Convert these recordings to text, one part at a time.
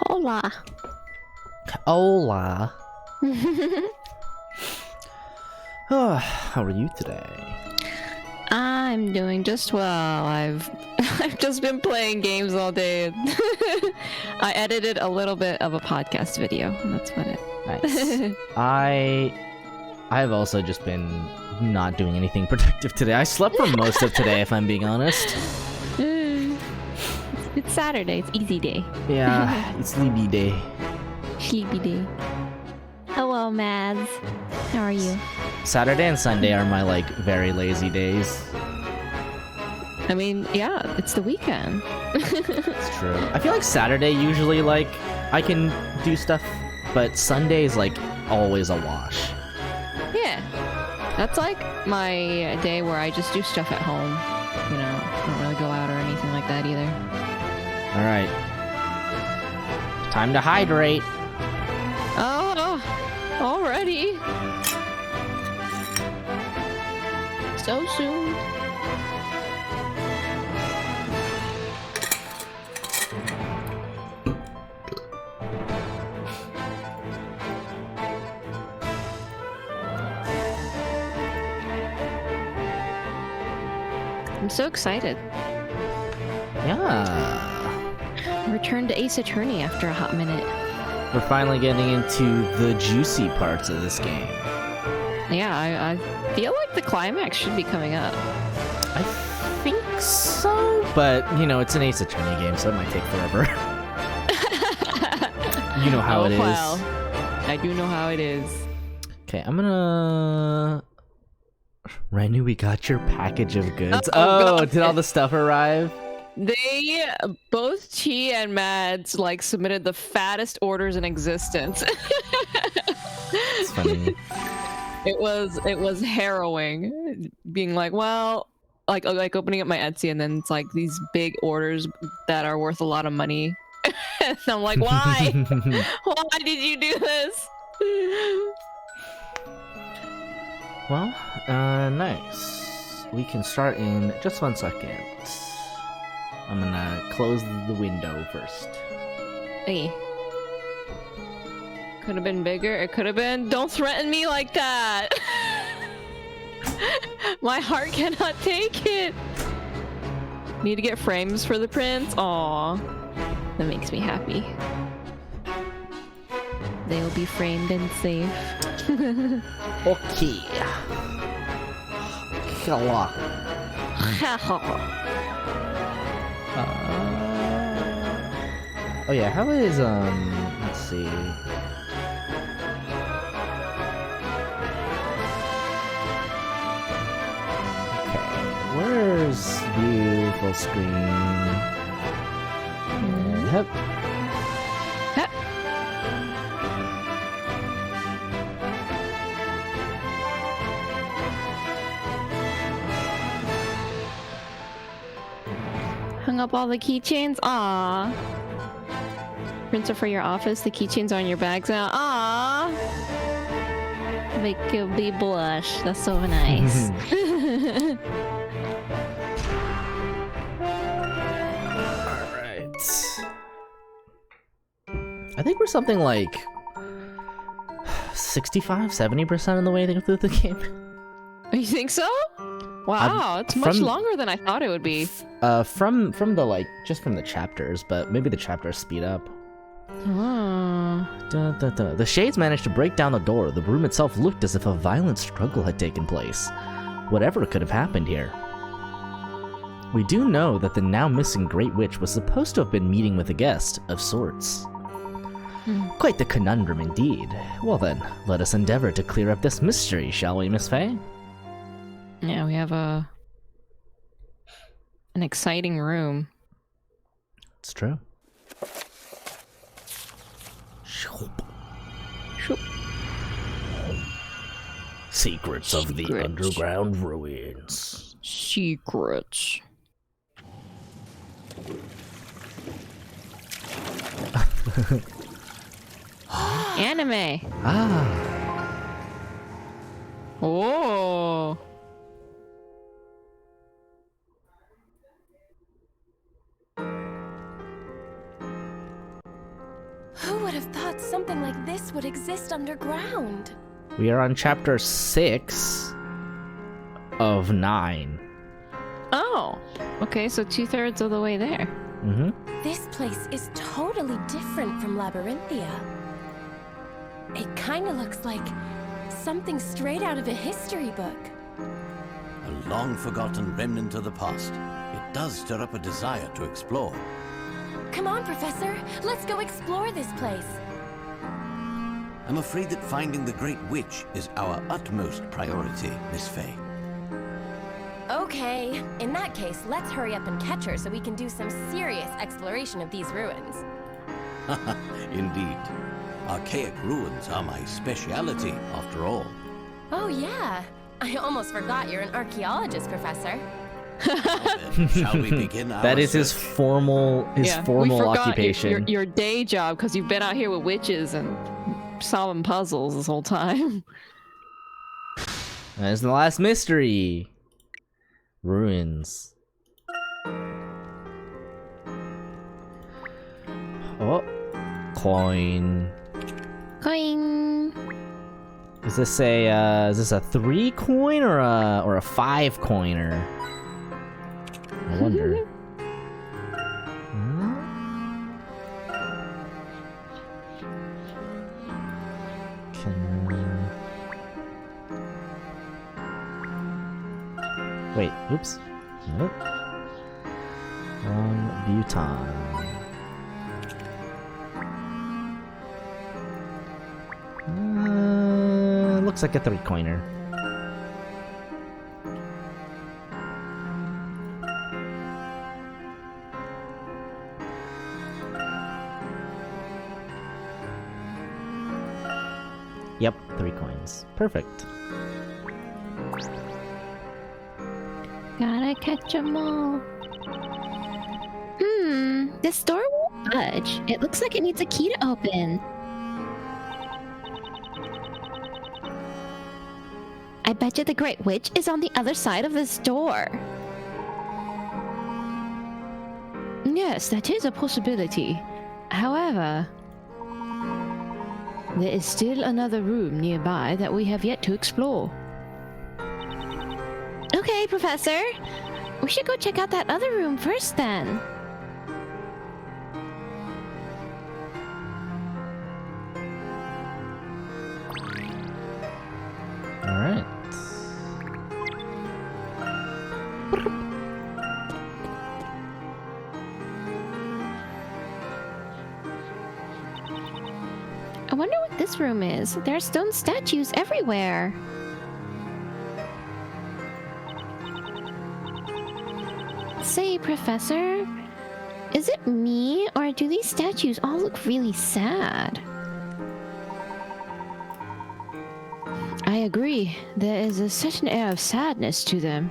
Hola. Hola. How are you today? I'm doing just well. I've just been playing games all day. I edited a little bit of a podcast video, and that's about it. Nice. I've also just been not doing anything productive today. I slept for most of today, if I'm being honest. It's Saturday. It's easy day. Yeah, it's sleepy day. Sleepy day. Hello, Mads. How are you? Saturday and Sunday are my, like, very lazy days. I mean, yeah, it's the weekend. It's true. I feel like Saturday usually, like, I can do stuff, but Sunday is, like, always a wash. Yeah. That's like my day where I just do stuff at home. You know, don't really go out or anything like that either. Alright. Time to hydrate. Oh, already? So soon. I'm so excited. Yeah. Return to Ace Attorney after a hot minute. We're finally getting into the juicy parts of this game. Yeah, I feel like the climax should be coming up. I think so, but, you know, it's an Ace Attorney game, so it might take forever. You know how it is. Well, I do know how it is. Okay, I'm gonna... Renu, we got your package of goods. Oh, did all the stuff arrive? They both Chi and Mads like submitted the fattest orders in existence. It's funny. It was harrowing, being like, well, like opening up my Etsy and then it's like these big orders that are worth a lot of money. And I'm like, why? Why did you do this? Well, nice. We can start in just 1 second. I'm gonna close the window first. Hey. Could have been bigger. It could have been. Don't threaten me like that. My heart cannot take it. Need to get frames for the prints. Aw, that makes me happy. They will be framed and safe. Okay. Hello. Oh yeah, how is let's see. Okay, where's view full screen? Yep. Hung up all the keychains? Aww. Prints are for your office. The keychains are on your bags now. Aww. Make me blush. That's so nice. Alright. I think we're something like 65-70% of the way through the game. You think so? Wow, it's much longer than I thought it would be. From the just from the chapters, but maybe the chapters speed up. The shades managed to break down the door. The room itself looked as if a violent struggle had taken place. Whatever could have happened here. We do know that the now missing Great Witch was supposed to have been meeting with a guest of sorts. Quite the conundrum indeed. Well then, let us endeavor to clear up this mystery, shall we, Miss Faye? Yeah, we have an exciting room. It's true. Secrets of the underground ruins. Secrets. Anime. Ah. Oh. Who would have thought something like this would exist underground? We are on chapter 6 of 9. Oh. Okay, so 2/3 of the way there. Mm-hmm. This place is totally different from Labyrinthia. It kinda looks like something straight out of a history book. A long-forgotten remnant of the past. It does stir up a desire to explore. Come on, Professor. Let's go explore this place. I'm afraid that finding the Great Witch is our utmost priority, Miss Faye. Okay, in that case, let's hurry up and catch her so we can do some serious exploration of these ruins. Indeed. Archaic ruins are my speciality, after all. Oh yeah, I almost forgot you're an archaeologist, Professor. Then, shall we begin our That is his search? formal We forgot occupation. your day job because you've been out here with witches and solving puzzles this whole time. That's the last mystery. Ruins. Oh, coin. Coin. Is this a 3 coin or a 5 coiner? I wonder. Wait, oops. Nope. Wrong button. Looks like a 3-coiner. Yep, 3 coins. Perfect. Gotta catch 'em all. This door won't budge. It looks like it needs a key to open. I bet you the Great Witch is on the other side of this door. Yes, that is a possibility. However, there is still another room nearby that we have yet to explore. Okay, Professor. We should go check out that other room first then. Alright. I wonder what this room is. There are stone statues everywhere. Say, Professor, is it me, or do these statues all look really sad? I agree. There is a certain air of sadness to them.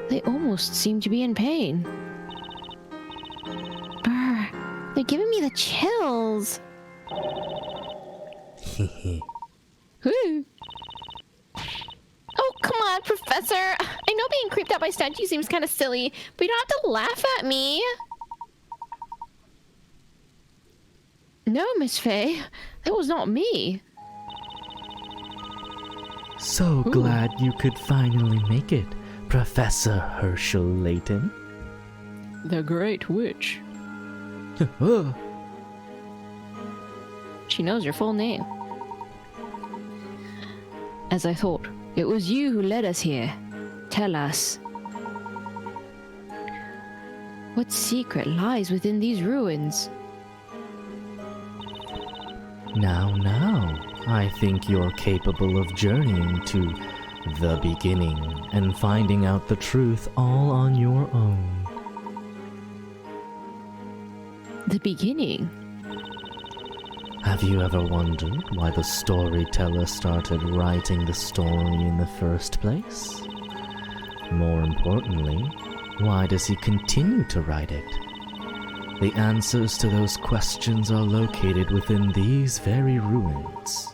They almost seem to be in pain. Brr, they're giving me the chills. Woo. Oh, come on, Professor. I know being creeped out by statues seems kind of silly, but you don't have to laugh at me. No, Miss Faye. That was not me. So glad you could finally make it, Professor Herschel Layton. The Great Witch. She knows your full name. As I thought, it was you who led us here. Tell us. What secret lies within these ruins? Now, I think you're capable of journeying to the beginning and finding out the truth all on your own. The beginning? Have you ever wondered why the storyteller started writing the story in the first place? More importantly, why does he continue to write it? The answers to those questions are located within these very ruins.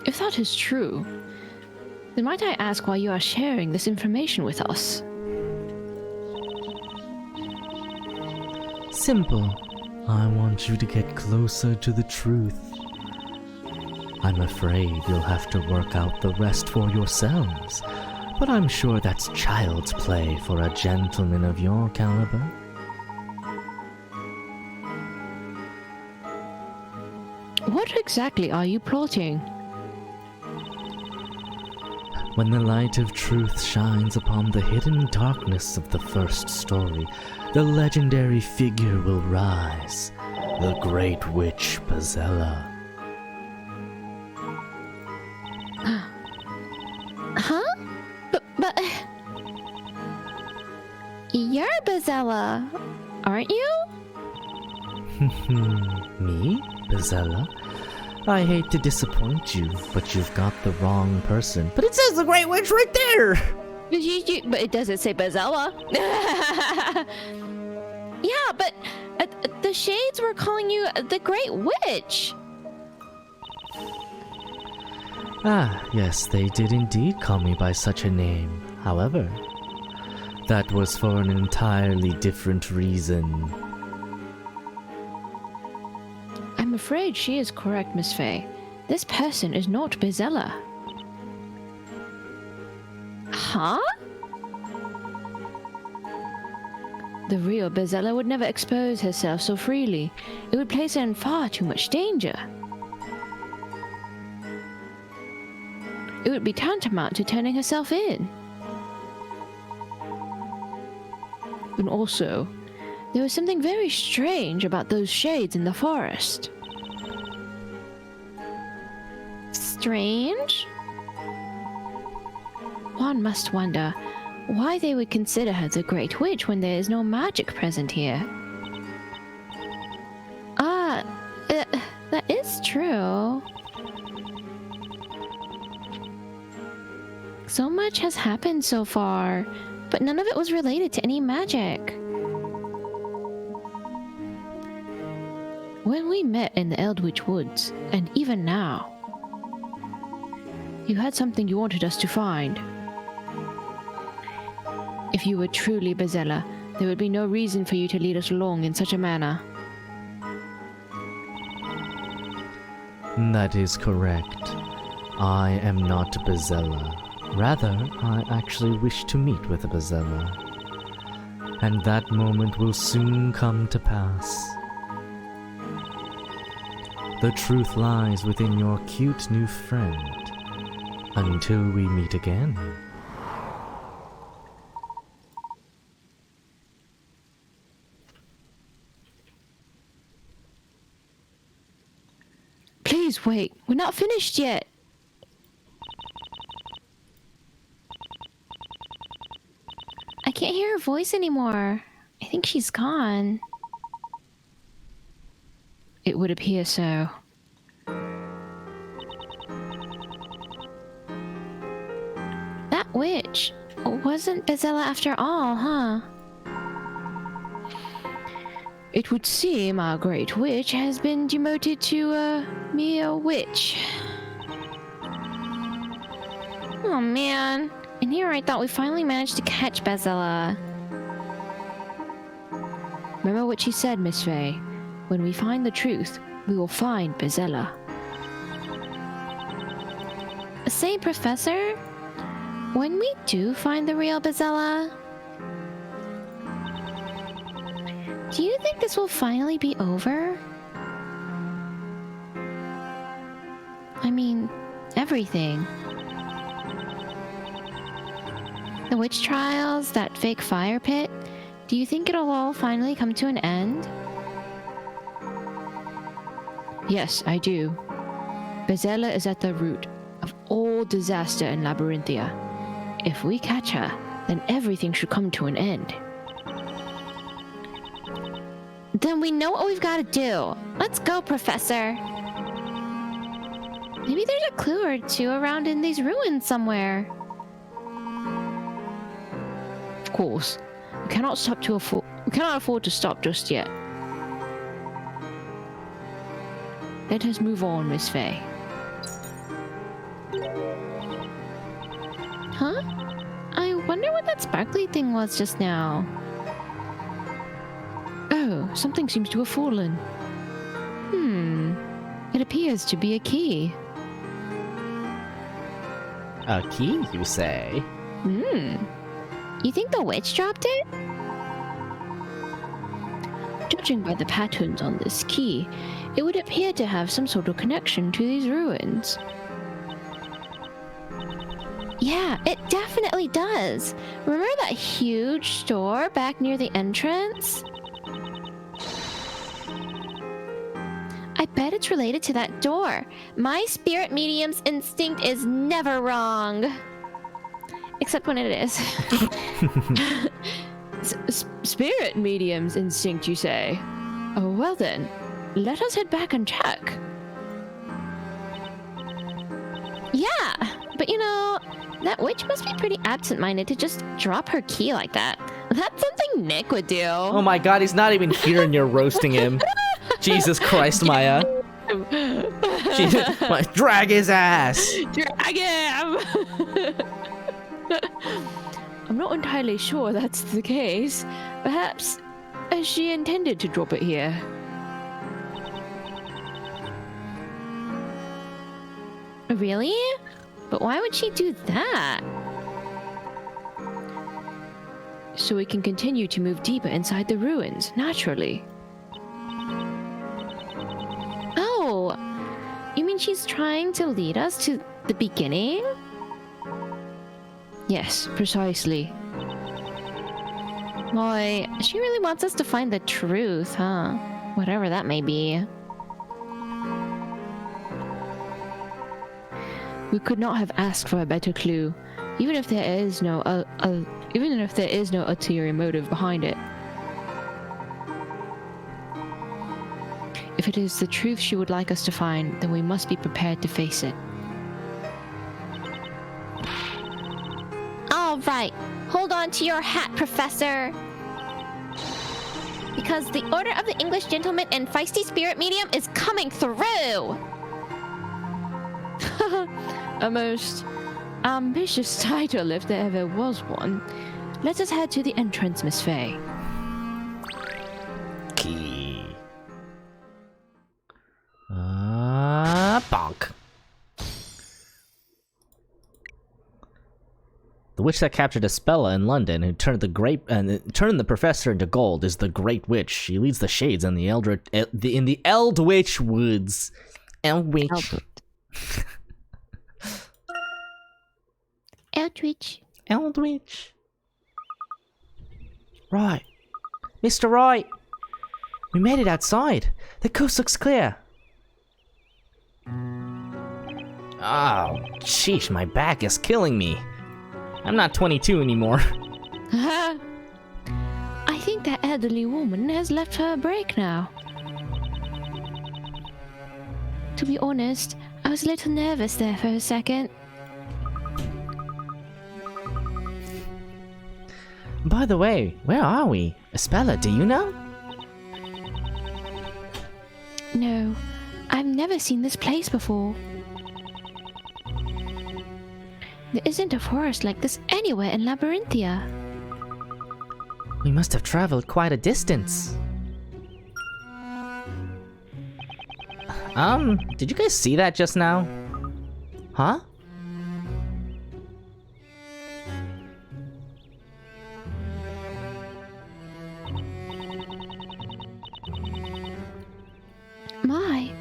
If that is true, then might I ask why you are sharing this information with us? Simple. I want you to get closer to the truth. I'm afraid you'll have to work out the rest for yourselves, but I'm sure that's child's play for a gentleman of your caliber. What exactly are you plotting? When the light of truth shines upon the hidden darkness of the first story, the legendary figure will rise, the Great Witch PLvsPWAA. Huh? But... You're PLvsPWAA, aren't you? Me, PLvsPWAA? I hate to disappoint you, but you've got the wrong person. But it says the Great Witch right there! But it doesn't say PLvsPWAA. Yeah, but the Shades were calling you the Great Witch. Ah, yes, they did indeed call me by such a name. However, that was for an entirely different reason. I'm afraid she is correct, Miss Faye. This person is not PLvsPWAA. Huh? The real PLvsPWAA would never expose herself so freely. It would place her in far too much danger. It would be tantamount to turning herself in. And also, there was something very strange about those shades in the forest. strange. One must wonder why they would consider her the Great Witch when there is no magic present here. That is true. So much has happened so far, but none of it was related to any magic. When we met in the Eldritch Woods, and even now, you had something you wanted us to find. If you were truly PLvsPWAA, there would be no reason for you to lead us along in such a manner. That is correct. I am not PLvsPWAA. Rather, I actually wish to meet with a PLvsPWAA. And that moment will soon come to pass. The truth lies within your cute new friend. Until we meet again. Please wait, we're not finished yet. I can't hear her voice anymore. I think she's gone. It would appear so. That witch wasn't PLvsPWAA after all, huh? It would seem our great witch has been demoted to a mere witch. Oh man, and here I thought we finally managed to catch PLvsPWAA. Remember what she said, Miss Faye. When we find the truth, we will find PLvsPWAA. Say, Professor, when we do find the real PLvsPWAA, do you think this will finally be over? I mean, everything. The witch trials, that fake fire pit, do you think it'll all finally come to an end? Yes, I do. PLvsPWAA is at the root of all disaster in Labyrinthia. If we catch her, then everything should come to an end. Then we know what we've got to do. Let's go, Professor. Maybe there's a clue or two around in these ruins somewhere. Of course, we cannot afford to stop just yet. Let us move on, Miss Faye. Huh? I wonder what that sparkly thing was just now. Oh, something seems to have fallen. It appears to be a key. A key, you say? You think the witch dropped it? Judging by the patterns on this key, it would appear to have some sort of connection to these ruins. Yeah, it definitely does. Remember that huge store back near the entrance? I bet it's related to that door. My spirit medium's instinct is never wrong. Except when it is. Spirit medium's instinct, you say? Oh, well then, let us head back and check. Yeah, but you know, that witch must be pretty absent-minded to just drop her key like that. That's something Nick would do. Oh my god, he's not even here and you're roasting him. Jesus Christ, Maya. Drag his ass! Drag him! I'm not entirely sure that's the case. Perhaps she intended to drop it here. Really? But why would she do that? So we can continue to move deeper inside the ruins, naturally. Oh! You mean she's trying to lead us to the beginning? Yes, precisely. Boy, she really wants us to find the truth, huh? Whatever that may be. We could not have asked for a better clue, even if there is no ulterior motive behind it. If it is the truth she would like us to find, then we must be prepared to face it. All right, hold on to your hat, Professor. Because the Order of the English Gentleman and Feisty Spirit Medium is coming through! A most ambitious title, if there ever was one. Let us head to the entrance, Miss Faye. Key. Bonk. The witch that captured Espella in London, who turned the professor into gold, is the Great Witch. She leads the shades in the Eldwitch Woods. Eldwitch. Eldritch. Eldwitch. Right. Mr. Wright. We made it outside. The coast looks clear. Oh, sheesh, my back is killing me. I'm not 22 anymore. I think that elderly woman has left her a break now. To be honest, I was a little nervous there for a second. By the way, where are we? Espella, do you know? No, I've never seen this place before. There isn't a forest like this anywhere in Labyrinthia. We must have traveled quite a distance. Did you guys see that just now? Huh? My,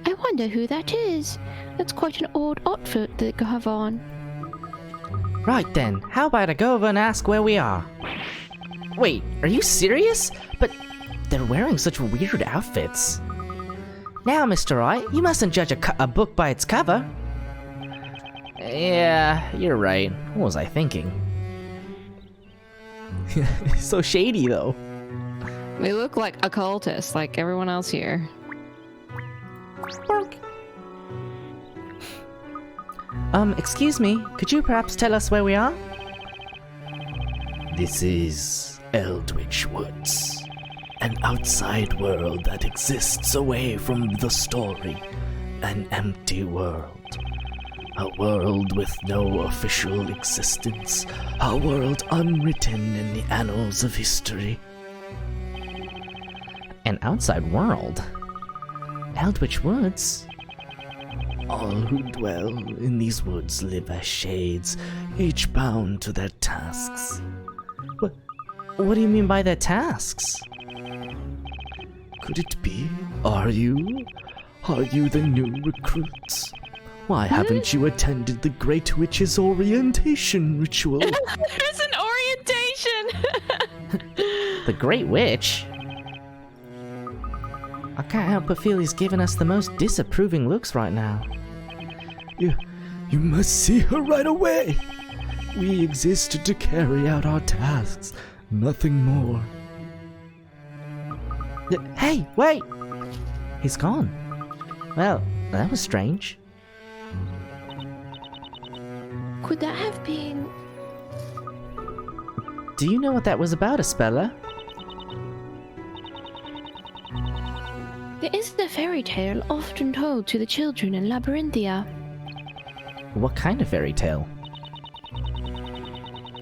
I wonder who that is. That's quite an odd outfit they have on. Right then, how about I go over and ask where we are? Wait, are you serious? But they're wearing such weird outfits. Now, Mr. Wright, you mustn't judge a book by its cover. Yeah, you're right. What was I thinking? So shady, though. They look like occultists, like everyone else here. Bark. Excuse me, could you perhaps tell us where we are? This is Eldwitch Woods, an outside world that exists away from the story, an empty world. A world with no official existence, a world unwritten in the annals of history. An outside world? Eldwitch Woods? All who dwell in these woods live as shades, each bound to their tasks. What do you mean by their tasks? Could it be? Are you? Are you the new recruits? Why haven't you attended the Great Witch's orientation ritual? There's an orientation! The Great Witch? I can't help but feel he's giving us the most disapproving looks right now. You must see her right away. We exist to carry out our tasks, nothing more. Hey, wait! He's gone. Well, that was strange. Could that have been... Do you know what that was about, Espella? There is a fairy tale often told to the children in Labyrinthia. What kind of fairy tale?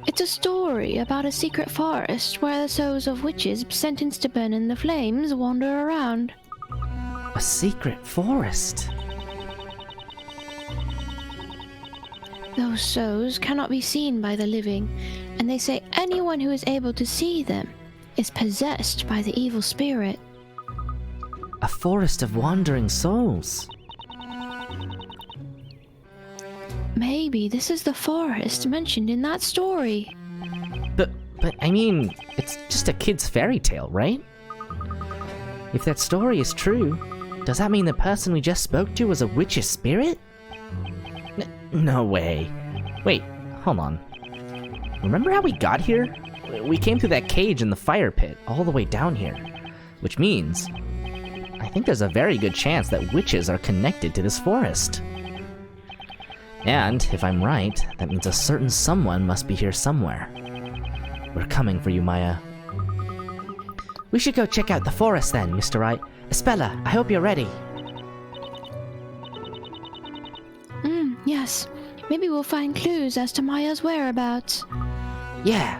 It's a story about a secret forest where the souls of witches sentenced to burn in the flames wander around. A secret forest? Those souls cannot be seen by the living, and they say anyone who is able to see them is possessed by the evil spirit. A forest of wandering souls? Maybe this is the forest mentioned in that story. But I mean, it's just a kid's fairy tale, right? If that story is true, does that mean the person we just spoke to was a witch's spirit? No way. Wait, hold on. Remember how we got here? We came through that cage in the fire pit, all the way down here. Which means, I think there's a very good chance that witches are connected to this forest. And, if I'm right, that means a certain someone must be here somewhere. We're coming for you, Maya. We should go check out the forest then, Mr. Wright. Espella, I hope you're ready. Yes. Maybe we'll find clues as to Maya's whereabouts. Yeah.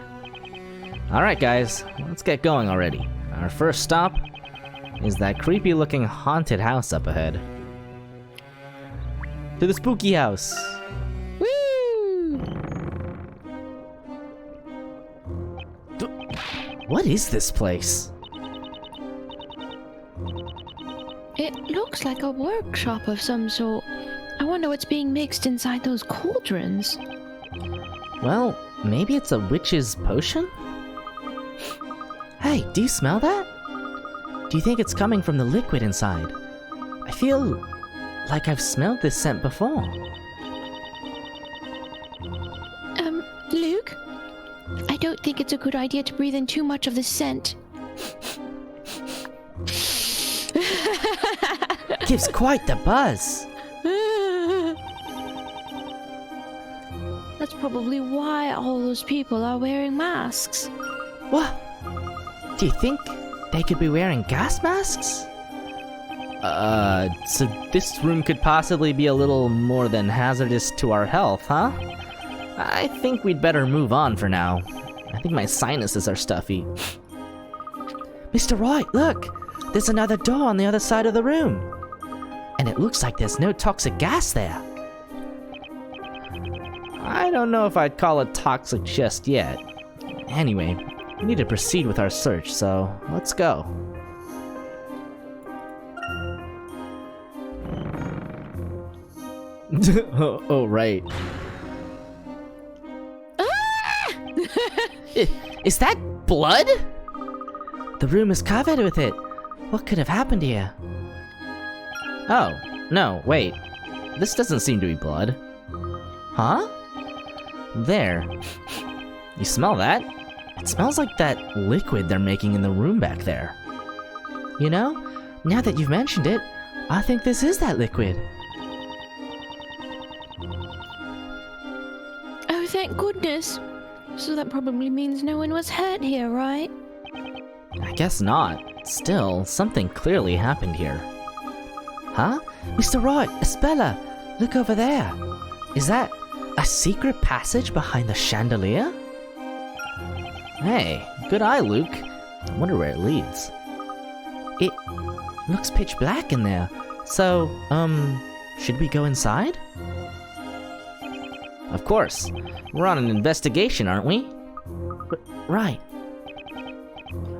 Alright guys, let's get going already. Our first stop is that creepy looking haunted house up ahead. To the spooky house! Woo! What is this place? It looks like a workshop of some sort. I wonder what's being mixed inside those cauldrons. Well, maybe it's a witch's potion? Hey, do you smell that? Do you think it's coming from the liquid inside? I feel like I've smelled this scent before. Luke? I don't think it's a good idea to breathe in too much of the scent. Gives quite the buzz. That's probably why all those people are wearing masks. What? Do you think they could be wearing gas masks? So this room could possibly be a little more than hazardous to our health, huh? I think we'd better move on for now. I think my sinuses are stuffy. Mr. Wright, look! There's another door on the other side of the room. And it looks like there's no toxic gas there. I don't know if I'd call it toxic just yet. Anyway, we need to proceed with our search, so let's go. Oh, right. Is that blood? The room is covered with it. What could have happened here? Oh, no, wait. This doesn't seem to be blood. Huh? There. You smell that? It smells like that liquid they're making in the room back there. You know, now that you've mentioned it, I think this is that liquid. Oh, thank goodness. So that probably means no one was hurt here, right? I guess not. Still, something clearly happened here. Huh? Mr. Wright, Espella, look over there. Is that a secret passage behind the chandelier? Hey, good eye, Luke. I wonder where it leads. It looks pitch black in there. So, should we go inside? Of course. We're on an investigation, aren't we? Right.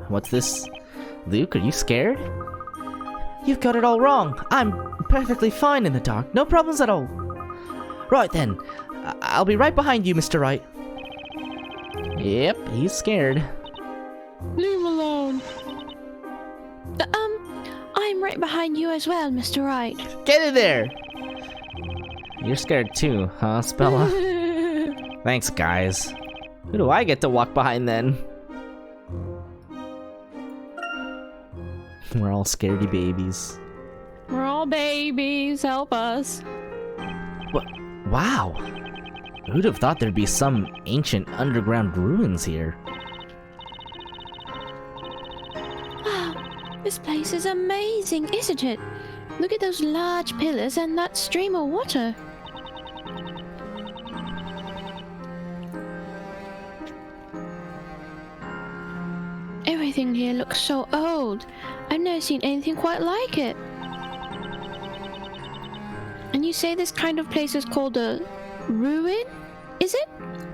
What's this? Luke, are you scared? You've got it all wrong. I'm perfectly fine in the dark. No problems at all. Right then. I'll be right behind you, Mr. Wright. Yep, he's scared. Leave him alone. I'm right behind you as well, Mr. Wright. Get in there! You're scared too, huh, Spella? Thanks, guys. Who do I get to walk behind then? We're all scaredy babies. We're all babies. Help us. What? Wow. Who'd have thought there'd be some ancient underground ruins here? Wow, this place is amazing, isn't it? Look at those large pillars and that stream of water. Everything here looks so old. I've never seen anything quite like it. And you say this kind of place is called a ruin? Is it?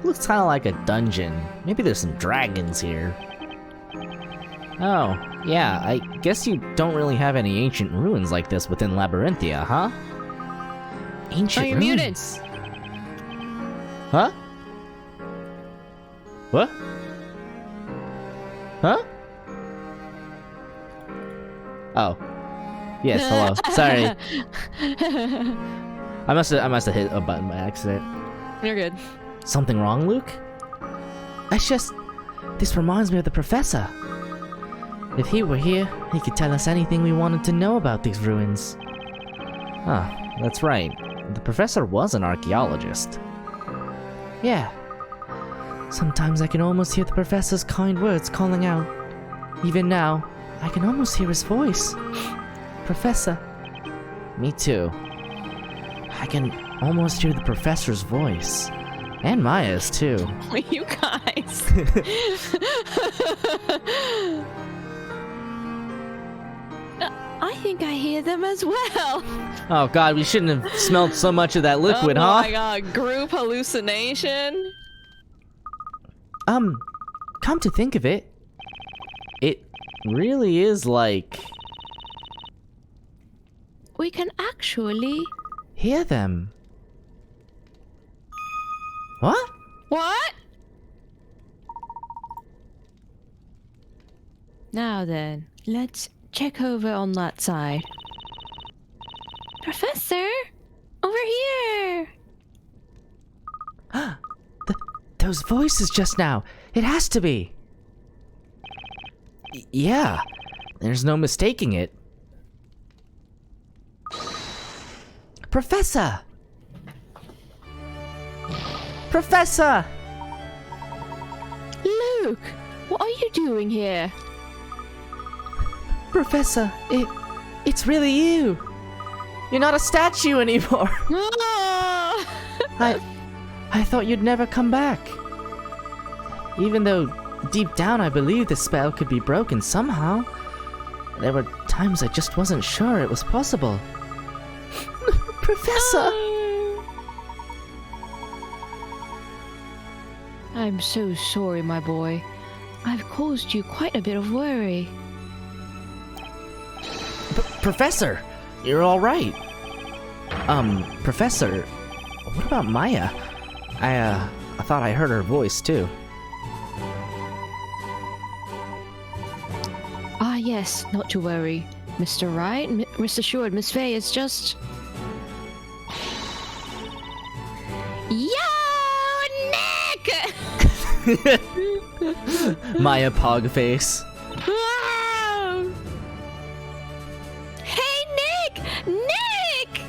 Looks kind of like a dungeon. Maybe there's some dragons here. Oh, yeah, I guess you don't really have any ancient ruins like this within Labyrinthia, huh? Ancient you're ruins. Huh? What? Huh? Oh. Yes, hello. Sorry. I must have hit a button by accident. You're good. Something wrong, Luke? This reminds me of the professor. If he were here, he could tell us anything we wanted to know about these ruins. Ah, that's right. The professor was an archaeologist. Yeah. Sometimes I can almost hear the professor's kind words calling out. Even now, I can almost hear his voice. Professor. Me too. I can almost hear the professor's voice. And Maya's too. You guys. I think I hear them as well. Oh god, we shouldn't have smelled so much of that liquid, oh huh? my god, group hallucination? Come to think of it, it really is like... We can actually... hear them. What? What? Now then, let's check over on that side. Professor! Over here! Those voices just now. It has to be. Yeah, there's no mistaking it. Professor! Professor! Luke! What are you doing here? Professor, it's really you. You're not a statue anymore. Ah! I thought you'd never come back. Even though deep down I believed the spell could be broken somehow. There were times I just wasn't sure it was possible. Professor! I'm so sorry, my boy. I've caused you quite a bit of worry. Professor, you're all right. Professor, what about Maya? I thought I heard her voice too. Ah, yes, not to worry. Mr. Wright, rest assured, Miss Faye is just... Yo, Nick! Maya Pogface. Hey, Nick! Nick!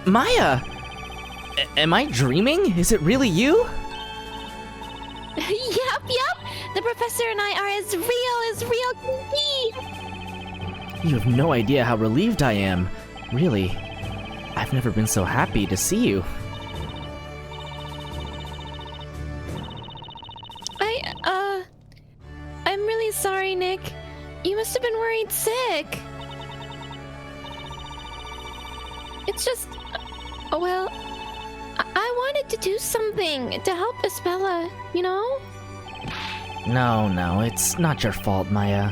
Maya! Am I dreaming? Is it really you? Yup. The professor and I are as real can be. You have no idea how relieved I am. Really, I've never been so happy to see you. I'm really sorry, Nick. You must have been worried sick. It's just, well, I wanted to do something to help Isabella, you know? No, it's not your fault, Maya.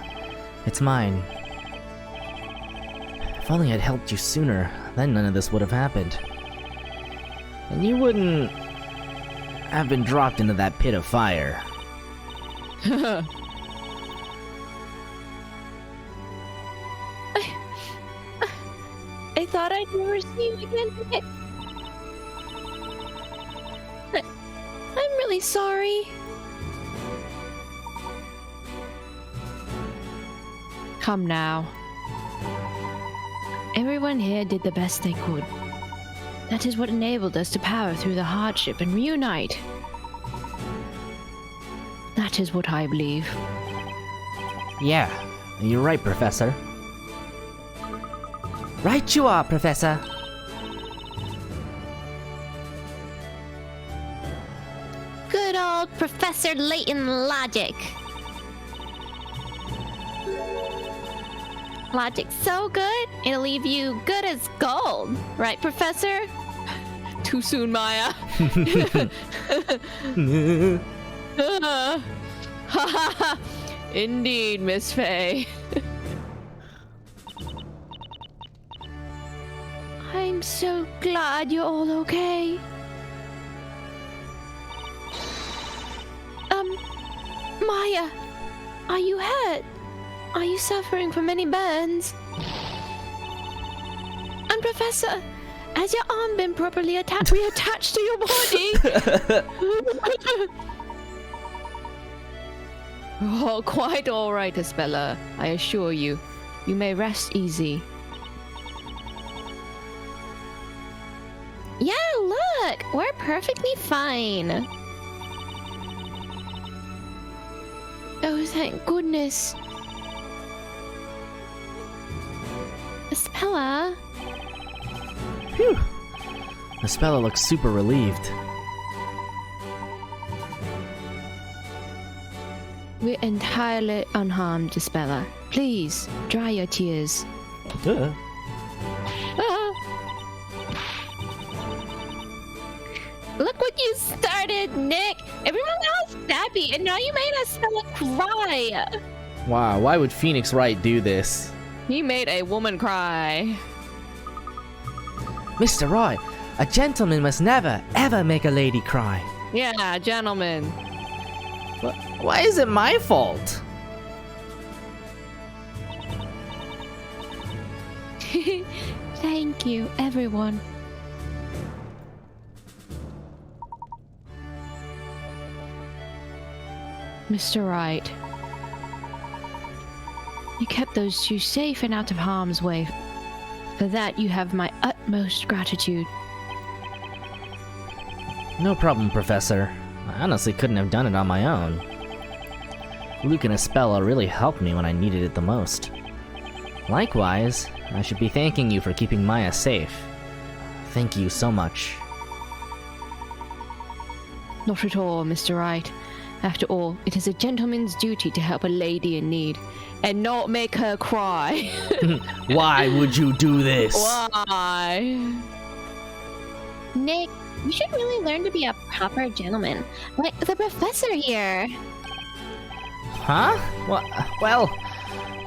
It's mine. If only I'd helped you sooner, then none of this would have happened. And you wouldn't have been dropped into that pit of fire. I thought I'd never see you again, Nick. I'm really sorry. Come now. Everyone here did the best they could. That is what enabled us to power through the hardship and reunite. That is what I believe. Yeah, you're right, Professor. Right you are, Professor. Good old Professor Layton Logic. Logic's so good, it'll leave you good as gold. Right, Professor? Too soon, Maya. Indeed, Miss Faye. I'm so glad you're all okay. Maya, are you hurt? Are you suffering from any burns? And Professor, Has your arm been properly reattached to your body? Oh, quite all right, Isabella. I assure you. You may rest easy. Yeah, look! We're perfectly fine. Oh, thank goodness. Isabella? Phew. Isabella looks super relieved. We're entirely unharmed, Isabella. Please, dry your tears. Duh. Ah. Look what you started, Nick! Everyone else happy, and now you made Isabella cry! Wow, why would Phoenix Wright do this? He made a woman cry. Mr. Roy, a gentleman must never, ever make a lady cry. Yeah, gentlemen. Why is it my fault? Thank you, everyone. Mr. Wright, you kept those two safe and out of harm's way. For that, you have my utmost gratitude. No problem, Professor. I honestly couldn't have done it on my own. Luke and Isabella really helped me when I needed it the most. Likewise, I should be thanking you for keeping Maya safe. Thank you so much. Not at all, Mr. Wright. After all, it is a gentleman's duty to help a lady in need, and not make her cry. Why would you do this? Why? Nick, you should really learn to be a proper gentleman, like the professor here. Huh? Well,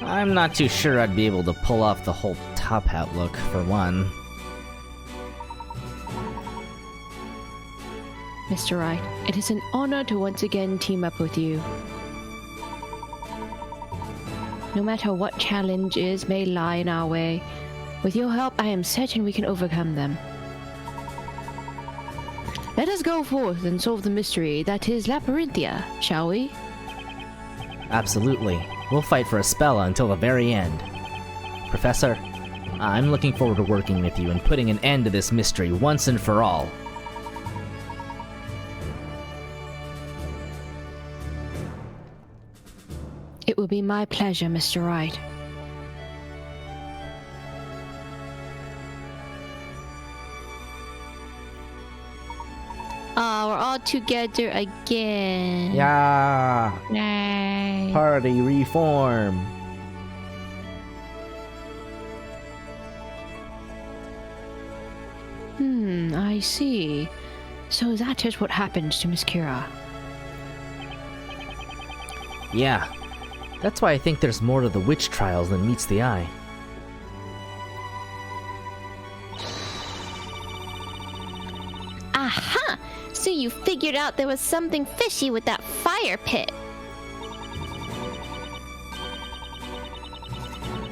I'm not too sure I'd be able to pull off the whole top hat look, for one. Mr. Wright, it is an honor to once again team up with you. No matter what challenges may lie in our way, with your help I am certain we can overcome them. Let us go forth and solve the mystery that is Labyrinthia, shall we? Absolutely. We'll fight for Isabella until the very end. Professor, I'm looking forward to working with you and putting an end to this mystery once and for all. It will be my pleasure, Mr. Wright. Oh, we're all together again. Yeah! Yay. Party reform! I see. So that is what happened to Miss Kira. Yeah. That's why I think there's more to the witch trials than meets the eye. Aha! So you figured out there was something fishy with that fire pit.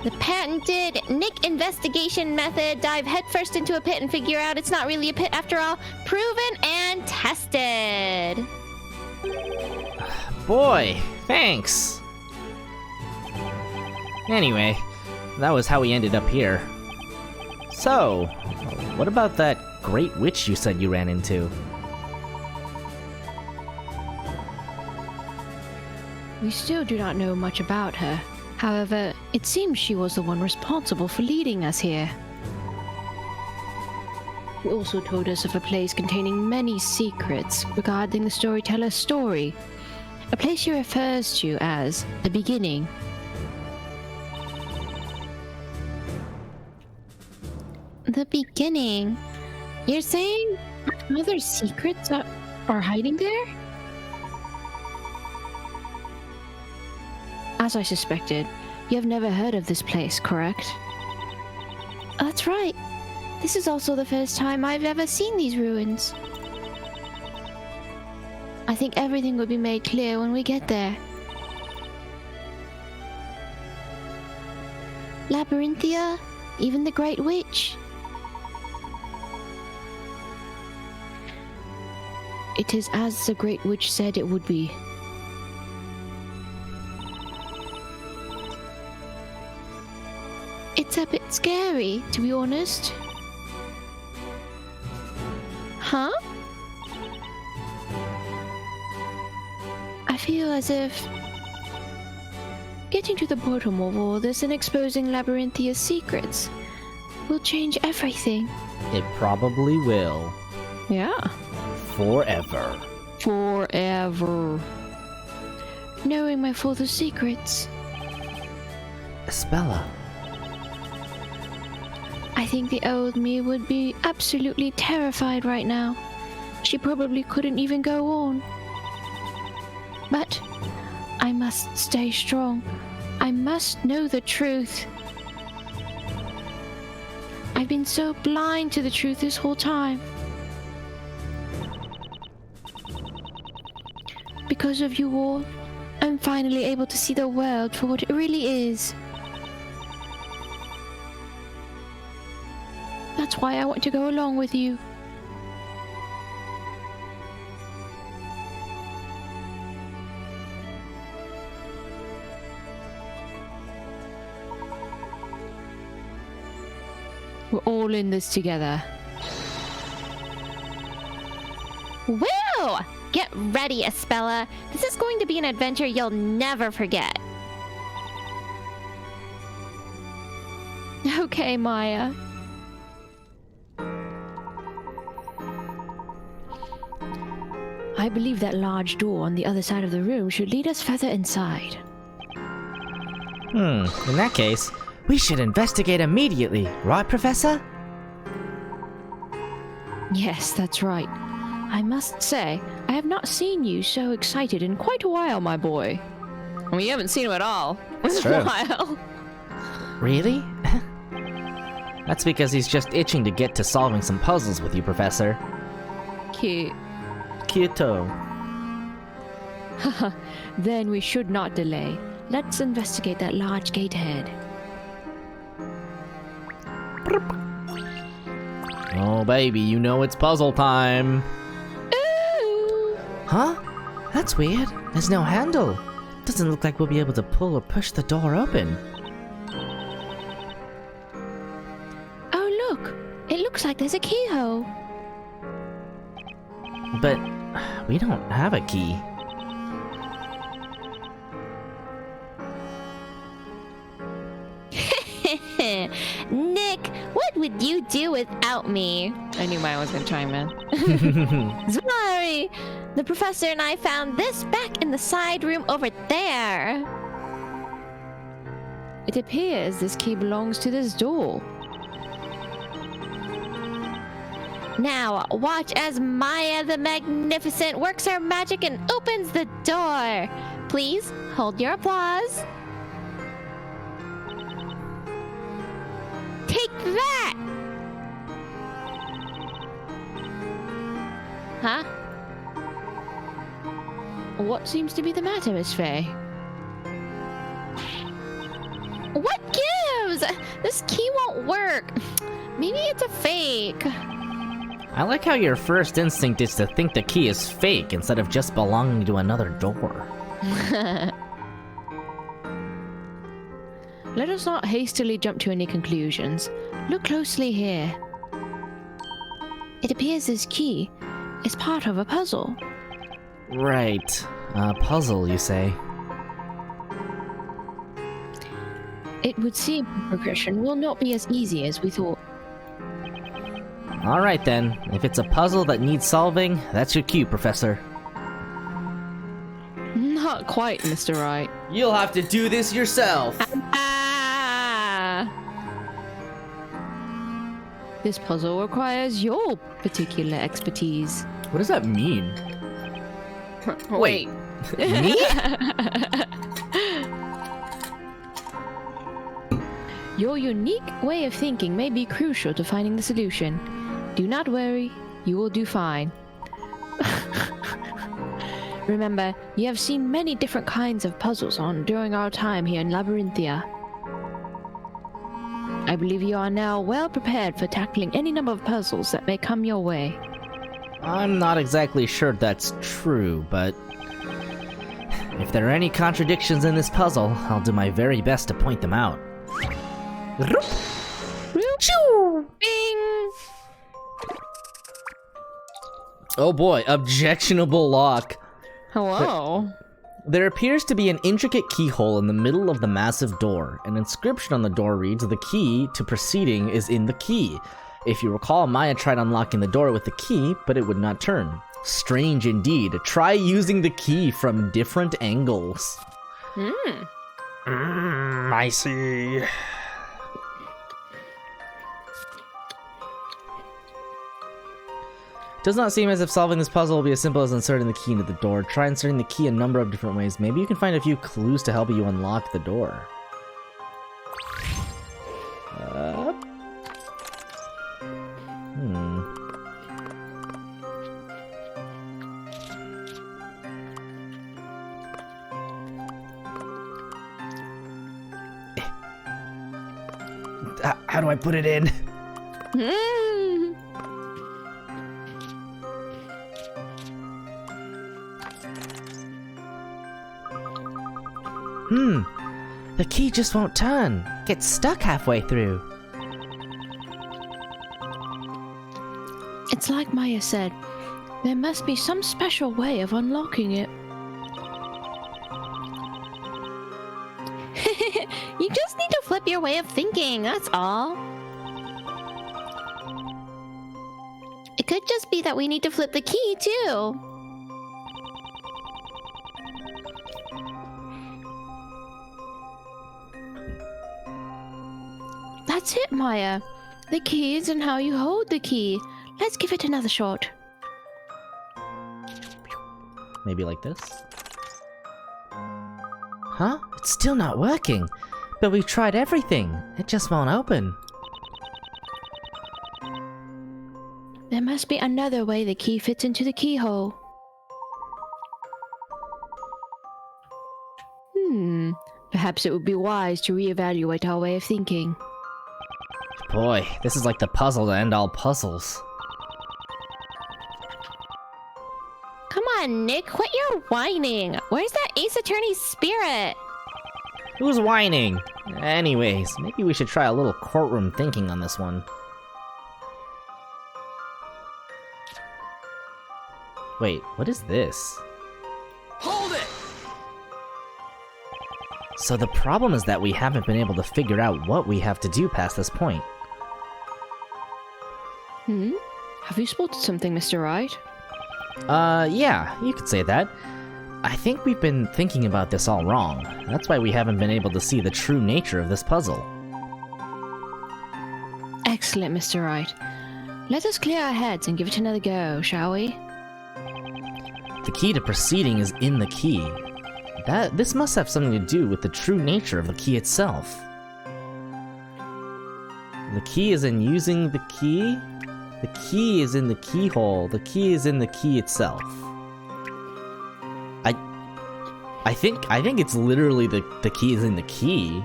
The patented Nick investigation method, dive headfirst into a pit and figure out it's not really a pit after all, proven and tested. Boy, thanks! Anyway, that was how we ended up here. So, what about that great witch you said you ran into? We still do not know much about her. However, it seems she was the one responsible for leading us here. She also told us of a place containing many secrets regarding the storyteller's story. A place she refers to as the beginning. The beginning? You're saying other secrets are hiding there? As I suspected, you have never heard of this place, correct? That's right. This is also the first time I've ever seen these ruins. I think everything will be made clear when we get there. Labyrinthia? Even the Great Witch? It is as the Great Witch said it would be. It's a bit scary, to be honest. Huh? I feel as if getting to the bottom of all this and exposing Labyrinthia's secrets will change everything. It probably will. Yeah. Forever. Forever. Knowing my father's secrets. Espella. I think the old me would be absolutely terrified right now. She probably couldn't even go on. But I must stay strong. I must know the truth. I've been so blind to the truth this whole time. Because of you all, I'm finally able to see the world for what it really is. That's why I want to go along with you. We're all in this together. Woo! Get ready, Espella. This is going to be an adventure you'll never forget. Okay, Maya. I believe that large door on the other side of the room should lead us further inside. In that case, we should investigate immediately, right, Professor? Yes, that's right. I must say, I have not seen you so excited in quite a while, my boy. I mean, you haven't seen him at all. That's It's true. a while. Really? That's because he's just itching to get to solving some puzzles with you, Professor. Cute. Kyoto. Then we should not delay. Let's investigate that large gate ahead. Oh, baby, you know it's puzzle time. Ooh! Huh? That's weird. There's no handle. Doesn't look like we'll be able to pull or push the door open. Oh, look! It looks like there's a keyhole. But we don't have a key. Nick, what would you do without me? I knew mine was gonna chime in. Sorry, the professor and I found this back in the side room over there. It appears this key belongs to this door. Now, watch as Maya the Magnificent works her magic and opens the door. Please hold your applause. Take that! Huh? What seems to be the matter, Miss Faye? What gives? This key won't work. Maybe it's a fake. I like how your first instinct is to think the key is fake instead of just belonging to another door. Let us not hastily jump to any conclusions. Look closely here. It appears this key is part of a puzzle. Right. A puzzle, you say? It would seem the progression will not be as easy as we thought. Alright then. If it's a puzzle that needs solving, that's your cue, Professor. Not quite, Mr. Right. You'll have to do this yourself! Ah! This puzzle requires your particular expertise. What does that mean? Wait. Me? Your unique way of thinking may be crucial to finding the solution. Do not worry, you will do fine. Remember, you have seen many different kinds of puzzles during our time here in Labyrinthia. I believe you are now well prepared for tackling any number of puzzles that may come your way. I'm not exactly sure that's true, but if there are any contradictions in this puzzle, I'll do my very best to point them out. Bing! Oh boy, objectionable lock. Hello. There appears to be an intricate keyhole in the middle of the massive door. An inscription on the door reads, "The key to proceeding is in the key." If you recall, Maya tried unlocking the door with the key, but it would not turn. Strange indeed. Try using the key from different angles. I see. Does not seem as if solving this puzzle will be as simple as inserting the key into the door. Try inserting the key a number of different ways. Maybe you can find a few clues to help you unlock the door. How do I put it in? The key just won't turn. Gets stuck halfway through. It's like Maya said. There must be some special way of unlocking it. You just need to flip your way of thinking, that's all. It could just be that we need to flip the key, too. That's it, Maya. The key is in how you hold the key. Let's give it another shot. Maybe like this? Huh? It's still not working. But we've tried everything. It just won't open. There must be another way the key fits into the keyhole. Perhaps it would be wise to reevaluate our way of thinking. Boy, this is like the puzzle to end all puzzles. Come on, Nick, quit your whining. Where's that Ace Attorney's spirit? Who's whining? Anyways, maybe we should try a little courtroom thinking on this one. Wait, what is this? Hold it! So the problem is that we haven't been able to figure out what we have to do past this point. Have you spotted something, Mr. Wright? Yeah, you could say that. I think we've been thinking about this all wrong. That's why we haven't been able to see the true nature of this puzzle. Excellent, Mr. Wright. Let us clear our heads and give it another go, shall we? The key to proceeding is in the key. This must have something to do with the true nature of the key itself. The key is in using the key? The key is in the keyhole. The key is in the key itself. I think it's literally the key is in the key.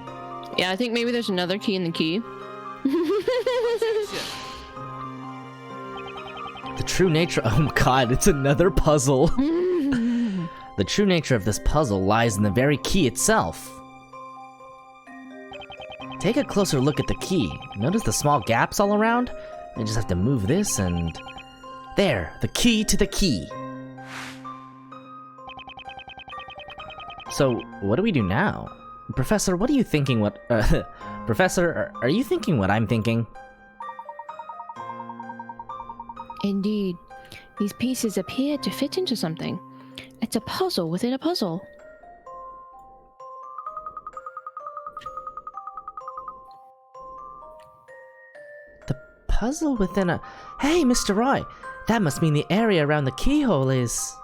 Yeah, I think maybe there's another key in the key. The true nature— oh god, it's another puzzle. The true nature of this puzzle lies in the very key itself. Take a closer look at the key. Notice the small gaps all around? I just have to move this and... there! The key to the key! So, what do we do now? Professor, what are you thinking what— Professor, are you thinking what I'm thinking? Indeed. These pieces appear to fit into something. It's a puzzle within a puzzle. The puzzle within a— hey, Mr. Roy! That must mean the area around the keyhole is...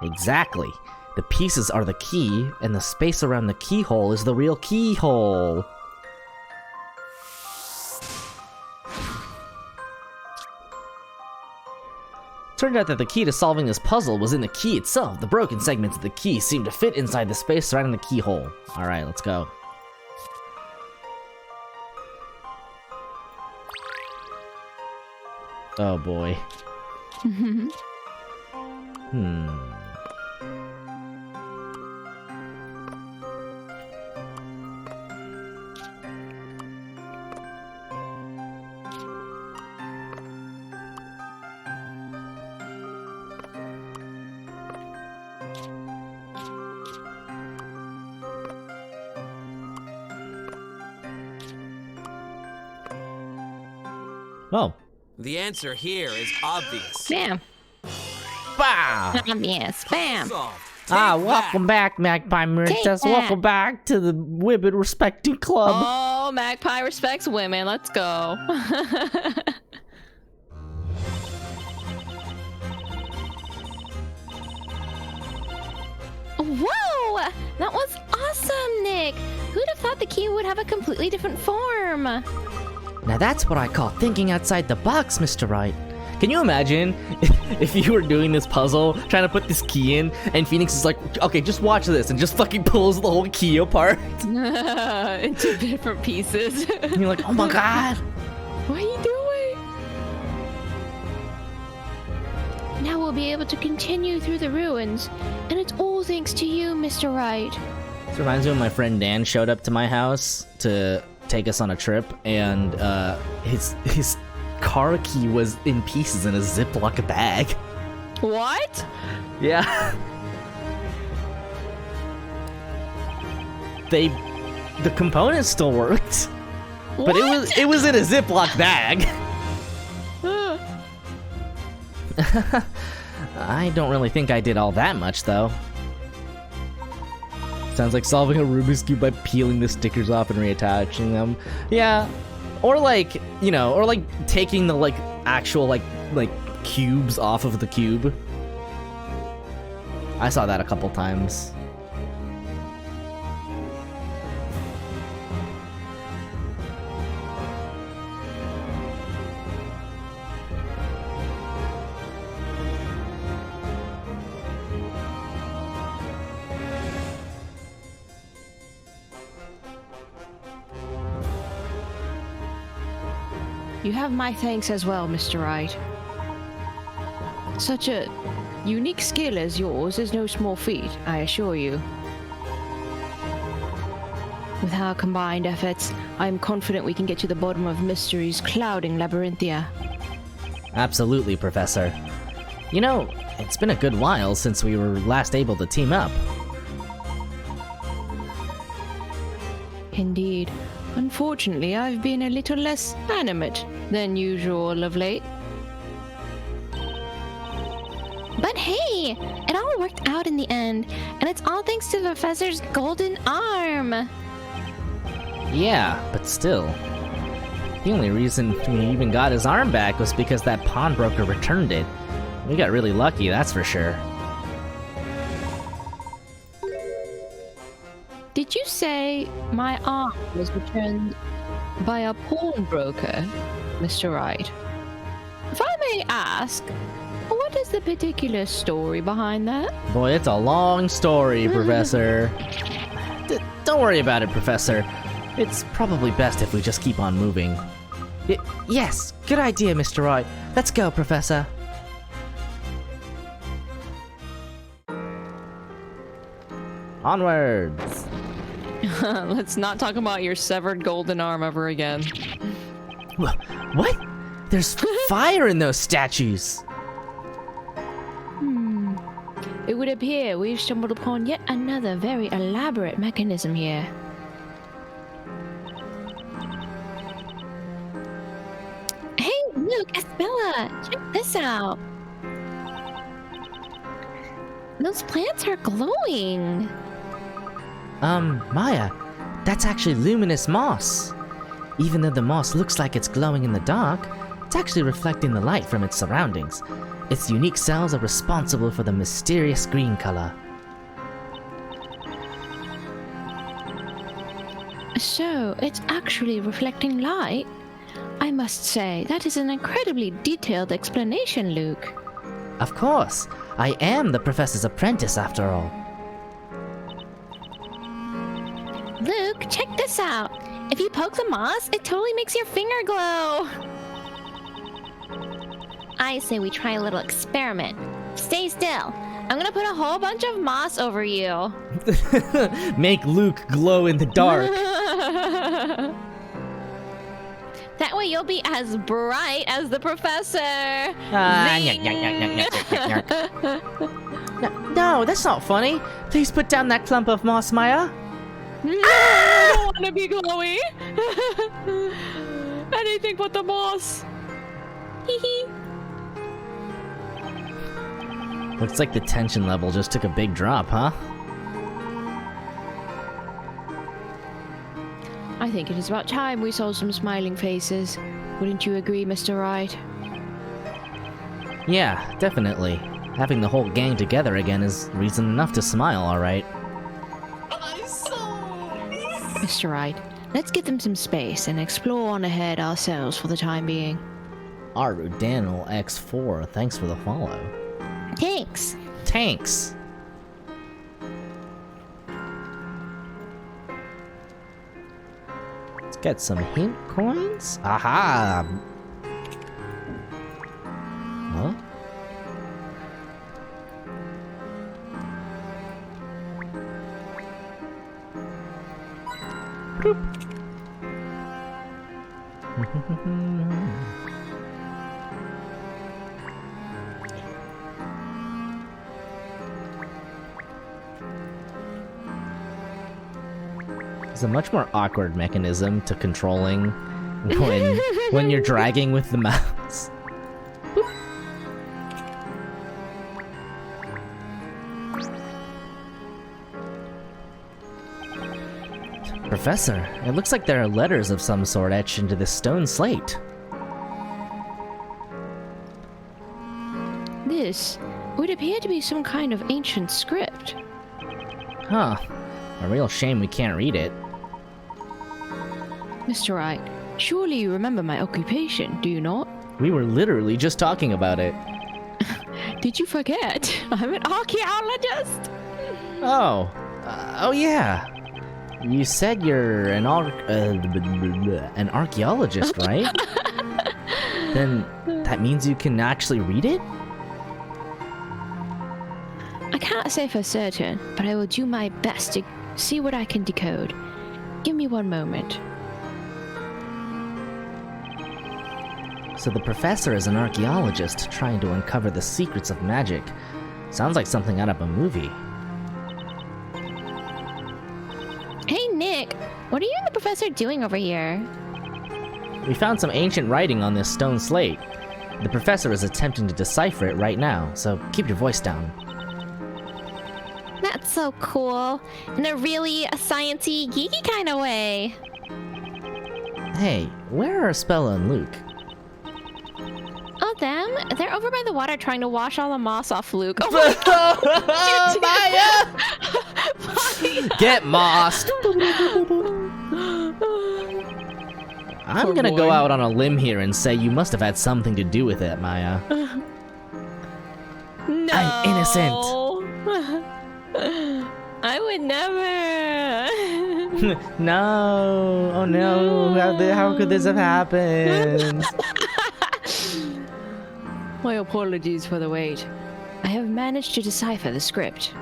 exactly. The pieces are the key, and the space around the keyhole is the real keyhole. Turned out that the key to solving this puzzle was in the key itself. The broken segments of the key seem to fit inside the space surrounding the keyhole. Alright, let's go. Oh boy. Oh. The answer here is obvious. Bam. Bah! Obvious. Bam. Solved. Welcome back, Magpie Princess. that. Welcome back to the Women Respecting Club. Oh, Magpie respects women. Let's go. Whoa! That was awesome, Nick. Who'd have thought the key would have a completely different form? Now that's what I call thinking outside the box, Mr. Wright. Can you imagine if you were doing this puzzle, trying to put this key in, and Phoenix is like, okay, just watch this, and just fucking pulls the whole key apart? Into different pieces. And you're like, oh my god. What are you doing? Now we'll be able to continue through the ruins, and it's all thanks to you, Mr. Wright. This reminds me when my friend Dan showed up to my house to take us on a trip, and his car key was in pieces in a Ziploc bag. What? Yeah. The components still worked, but it was in a Ziploc bag. I don't really think I did all that much, though. Sounds like solving a Rubik's Cube by peeling the stickers off and reattaching them. Yeah, or like, you know, or like taking the like actual like cubes off of the cube. I saw that a couple times. You have my thanks as well, Mr. Wright. Such a unique skill as yours is no small feat, I assure you. With our combined efforts, I am confident we can get to the bottom of mysteries clouding Labyrinthia. Absolutely, Professor. You know, it's been a good while since we were last able to team up. Indeed. Unfortunately, I've been a little less animate than usual of late. But hey, it all worked out in the end, and it's all thanks to the Professor's golden arm. Yeah, but still. The only reason we even got his arm back was because that pawnbroker returned it. We got really lucky, that's for sure. Did you say my arm was returned by a pawnbroker, Mr. Wright? If I may ask, what is the particular story behind that? Boy, it's a long story, Professor. Don't worry about it, Professor. It's probably best if we just keep on moving. Yes, good idea, Mr. Wright. Let's go, Professor. Onwards! Let's not talk about your severed golden arm ever again. What? There's fire in those statues! It would appear we've stumbled upon yet another very elaborate mechanism here. Hey, look, Espella, check this out. Those plants are glowing. Maya, that's actually luminous moss. Even though the moss looks like it's glowing in the dark, it's actually reflecting the light from its surroundings. Its unique cells are responsible for the mysterious green color. So, it's actually reflecting light? I must say, that is an incredibly detailed explanation, Luke. Of course, I am the Professor's apprentice after all. Luke, check this out. If you poke the moss, it totally makes your finger glow. I say we try a little experiment. Stay still. I'm gonna put a whole bunch of moss over you. Make Luke glow in the dark. That way you'll be as bright as the professor. No, that's not funny. Please put down that clump of moss, Maya. No, I don't want to be glowy. Anything but the moss. Looks like the tension level just took a big drop, huh? I think it is about time we saw some smiling faces. Wouldn't you agree, Mr. Wright? Yeah, definitely. Having the whole gang together again is reason enough to smile, alright. Mr. Wright, let's give them some space and explore on ahead ourselves for the time being. Aru Daniel X4, thanks for the follow. Thanks. Tanks! Let's get some hint coins? Aha! Huh? It's a much more awkward mechanism to controlling when you're dragging with the mouse. Professor, it looks like there are letters of some sort etched into this stone slate. This would appear to be some kind of ancient script. Huh. A real shame we can't read it. Mr. Wright, surely you remember my occupation, do you not? We were literally just talking about it. Did you forget? I'm an archaeologist! Oh. Oh yeah. You said you're an archaeologist, right? Then that means you can actually read it? I can't say for certain, but I will do my best to see what I can decode. Give me one moment. So the professor is an archaeologist trying to uncover the secrets of magic. Sounds like something out of a movie. Hey, Nick. What are you and the professor doing over here? We found some ancient writing on this stone slate. The professor is attempting to decipher it right now, so keep your voice down. That's so cool. In a really sciencey, geeky kind of way. Hey, where are Spella and Luke? Oh, them? They're over by the water trying to wash all the moss off Luke. Oh my god! Get mossed! I'm gonna go out on a limb here and say you must have had something to do with it, Maya. No. I'm innocent. I would never. No. Oh no. How could this have happened? My apologies for the wait. I have managed to decipher the script.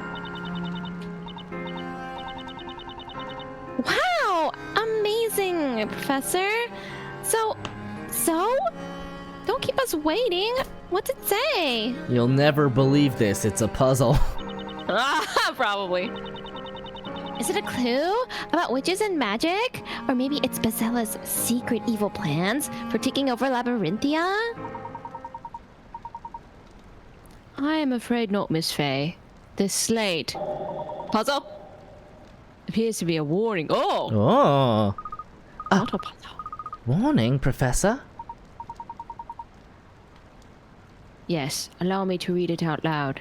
Wow! Amazing, Professor. So? Don't keep us waiting. What's it say? You'll never believe this. It's a puzzle. Probably. Is it a clue about witches and magic? Or maybe it's Bazella's secret evil plans for taking over Labyrinthia? I am afraid not, Miss Faye. This slate Puzzle? appears to be a warning. Oh! Oh. Not a puzzle. Warning, Professor? Yes, allow me to read it out loud.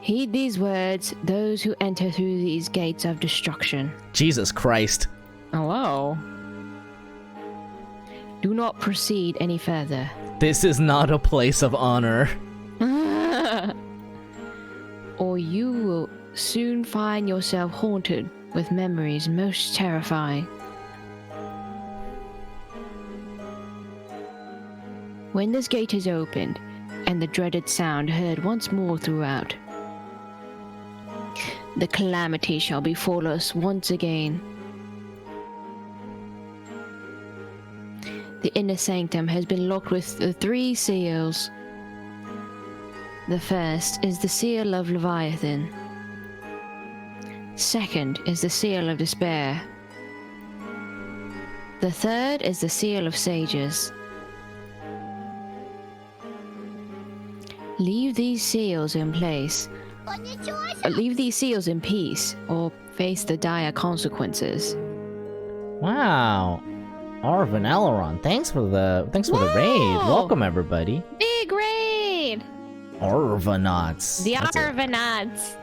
Heed these words, those who enter through these gates of destruction. Jesus Christ. Hello. Do not proceed any further. This is not a place of honor. Or you will soon find yourself haunted with memories most terrifying. When this gate is opened, and the dreaded sound heard once more throughout, the calamity shall befall us once again. The inner sanctum has been locked with the 3 seals. The first is the seal of Leviathan. Second is the seal of despair. The third is the seal of sages. Leave these seals in place. Leave these seals in peace, or face the dire consequences. Wow. Arv and Aileron, thanks for the raid. Welcome everybody. Big raid! Arvanauts. The That's it. Arvanauts.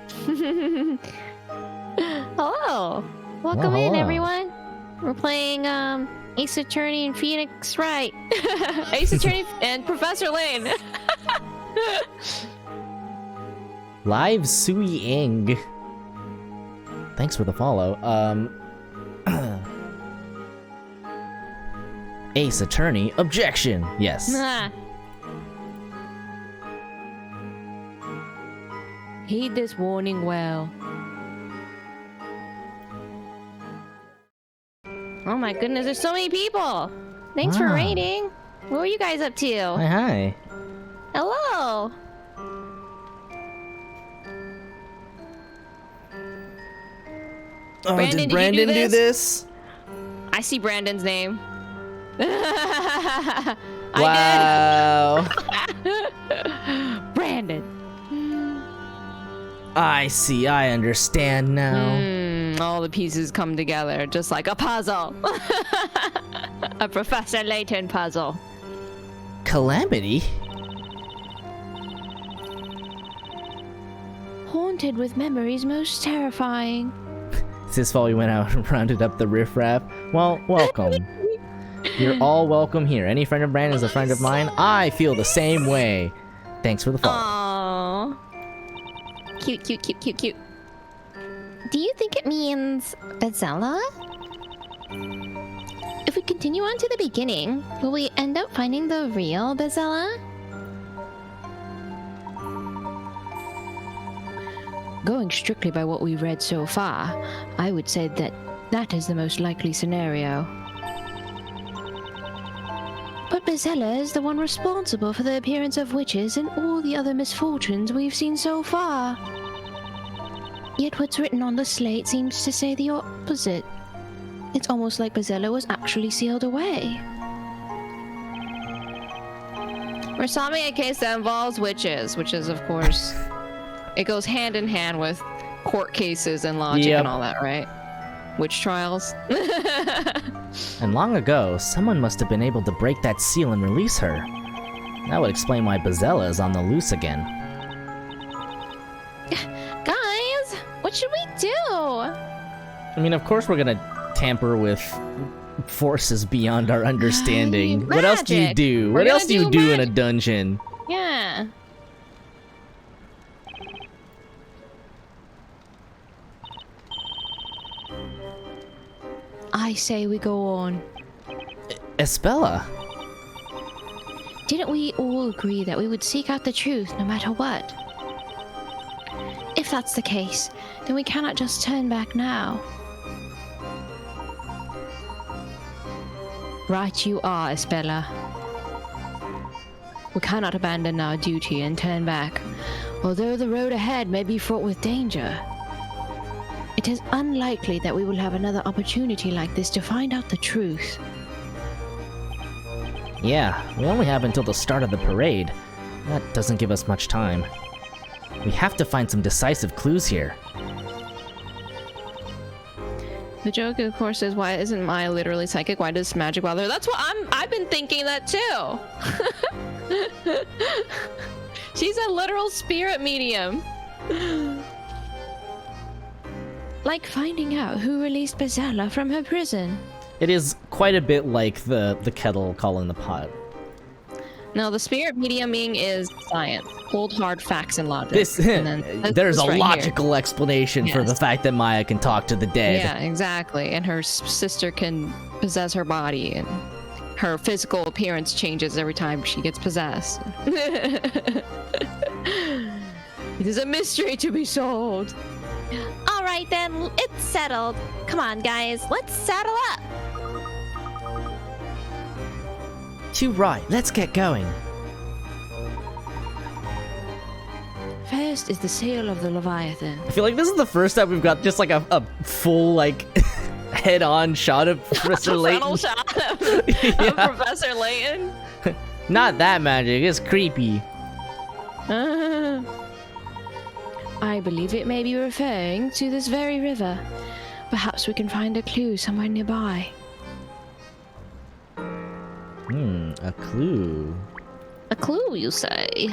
Hello. Welcome Well, in, hello. everyone. We're playing Ace Attorney and Phoenix Wright. Ace Attorney and Professor Lane. Live Sui Ing. Thanks for the follow. Ace Attorney, objection. Yes. Ah, Heed this warning well. oh my goodness, there's so many people. Thanks for Wow. raiding. What were you guys up to? Hi, hi. Hello. Oh, Brandon, did did you Brandon do do this? this? I see Brandon's name. I Wow. did. Brandon. I see, I understand now. All the pieces come together just like a puzzle. A Professor Layton puzzle. Calamity? Haunted with memories most terrifying. It's his fault we went out and rounded up the riffraff. Well, welcome. You're all welcome here. Any friend of Brandon is a friend of mine. I feel the same way. Thanks for the follow. Aww. Cute, cute, cute, cute, cute. Do you think it means Bezella? If we continue on to the beginning, will we end up finding the real Bezella? Going strictly by what we've read so far, I would say that that is the most likely scenario. But Bezella is the one responsible for the appearance of witches and all the other misfortunes we've seen so far. Yet what's written on the slate seems to say the opposite. It's almost like Bezella was actually sealed away. We're solving a case that involves witches, which is, of course, it goes hand in hand with court cases and logic Yep. and all that, right? Witch trials. And long ago, someone must have been able to break that seal and release her. That would explain why Bezella is on the loose again. Guys, what should we do? I mean, of course we're gonna tamper with forces beyond our understanding. What else do you Magic. do? We're What else gonna do you do do in a magic. dungeon? Yeah. I say we go on. Espella. Didn't we all agree that we would seek out the truth no matter what? If that's the case, then we cannot just turn back now. Right you are, Espella. We cannot abandon our duty and turn back, although the road ahead may be fraught with danger. It is unlikely that we will have another opportunity like this to find out the truth. Yeah, we only have until the start of the parade. That doesn't give us much time. We have to find some decisive clues here. The joke, of course, is why isn't Maya literally psychic? Why does magic bother her? That's what I've been thinking that too. She's a literal spirit medium. Like finding out who released Bezella from her prison. It is quite a bit like the kettle calling the pot. No, the spirit mediuming is science. Cold, hard facts and logic. This And then there's this a right here. logical explanation for the Yes. fact that Maya can talk to the dead. Yeah, exactly. And her sister can possess her body, and her physical appearance changes every time she gets possessed. It is a mystery to be solved. All right then, it's settled. Come on, guys, let's saddle up. Too right, let's get going. First is the seal of the Leviathan. I feel like this is the first time we've got just like a full like head-on shot of Professor Layton. Frontal shot of Yeah. Professor Layton. Not that magic, it's creepy. I believe it may be referring to this very river. Perhaps we can find a clue somewhere nearby. A clue. A clue, you say?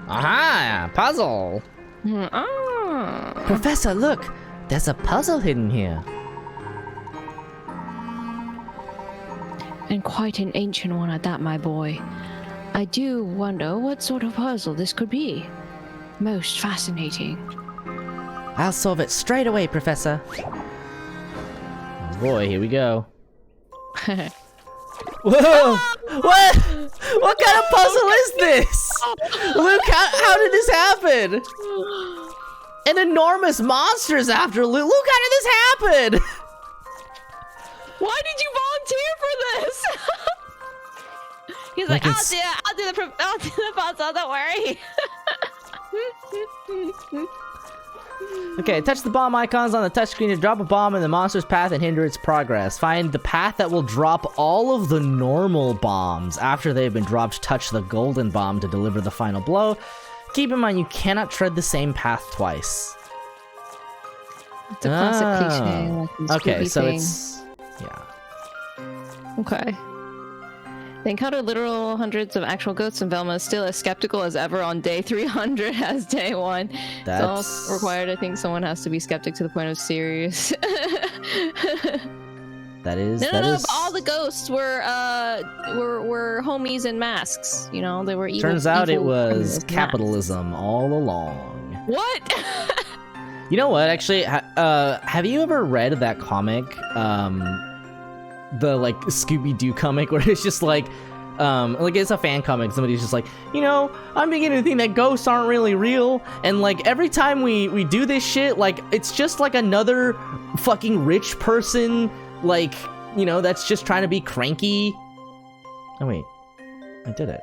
Aha! Puzzle! Professor, look! There's a puzzle hidden here. And quite an ancient one at that, my boy. I do wonder what sort of puzzle this could be. Most fascinating. I'll solve it straight away, Professor. Oh boy, here we go. Whoa! What? What kind of puzzle is this? Luke, how did this happen? An enormous monster's after Luke. Luke, how did this happen? Why did you volunteer for this? He's Like like, it's- I'll do the puzzle, don't worry. Okay, touch the bomb icons on the touchscreen to drop a bomb in the monster's path and hinder its progress. Find the path that will drop all of the normal bombs. After they've been dropped, touch the golden bomb to deliver the final blow. Keep in mind, you cannot tread the same path twice. It's a classic cliche. Like these Okay, spooky so things. it's... yeah. Okay. They encountered literal hundreds of actual ghosts, and Velma is still as skeptical as ever on day 300 as day 1. It's all That's... required. I think someone has to be skeptic to the point of serious. That is... No, that no, is... but all the ghosts were homies in masks. You know, they were evil. Turns out it evil was criminals in capitalism all along. masks. What? You know what, actually, have you ever read that comic, the, like, Scooby-Doo comic, where it's just, like, it's a fan comic, somebody's just like, you know, I'm beginning to think that ghosts aren't really real, and, like, every time we do this shit, like, it's just, like, another fucking rich person, like, you know, that's just trying to be cranky. Oh, wait. I did it.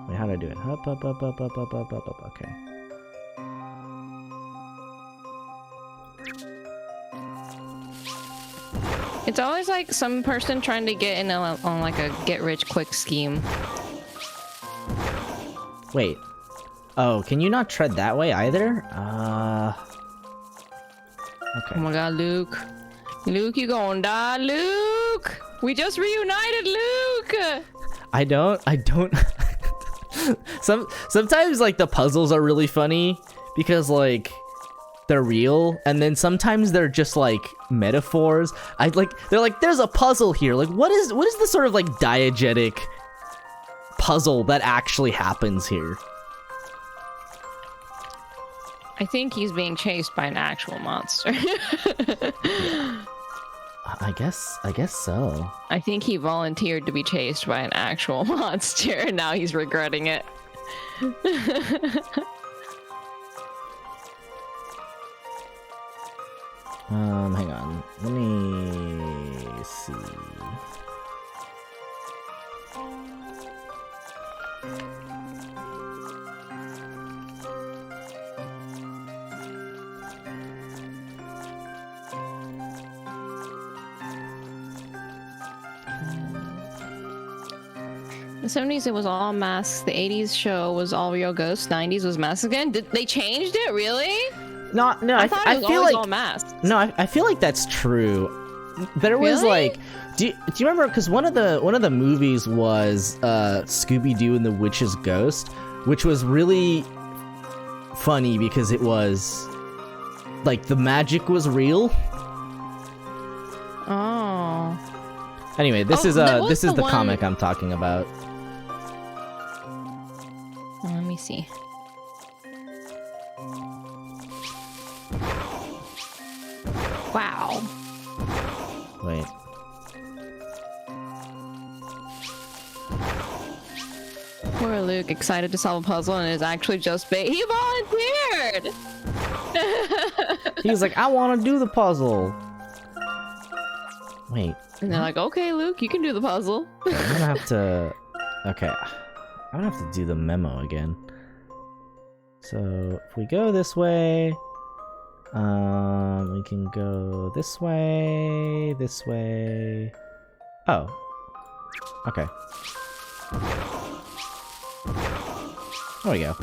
Wait, how did I do it? Up, okay. It's always like some person trying to get in on like a get-rich-quick scheme. Wait. Oh, can you not tread that way either? Okay. Oh my god, Luke. Luke, you gonna die, Luke! We just reunited, Luke! I don't sometimes like the puzzles are really funny because like they're real, and then sometimes they're just like metaphors. They're like, there's a puzzle here. Like what is the sort of like diegetic puzzle that actually happens here? I think he's being chased by an actual monster. I guess so. I think he volunteered to be chased by an actual monster, and now he's regretting it. Hang on. Let me see. The 70s, it was all masks. The 80s show was all real ghosts. 90s was masks again. Did they changed it? Really? No, I thought it was feel always like all masks. no, I feel like that's true. There was Really? like, do you remember? Because one of the movies was Scooby-Doo and the Witch's Ghost, which was really funny because it was like the magic was real. Oh. Anyway, this Oh, is there was this is the the one- comic I'm talking about. Let me see. Wow. Wait. Poor Luke, excited to solve a puzzle and is actually just he volunteered! He was like, I want to do the puzzle. Wait. And they're like, okay, Luke, you can do the puzzle. I'm gonna have to... Okay. I'm gonna have to do the memo again. So, if we go this way... we can go this way... This way... Oh. Okay. There we go.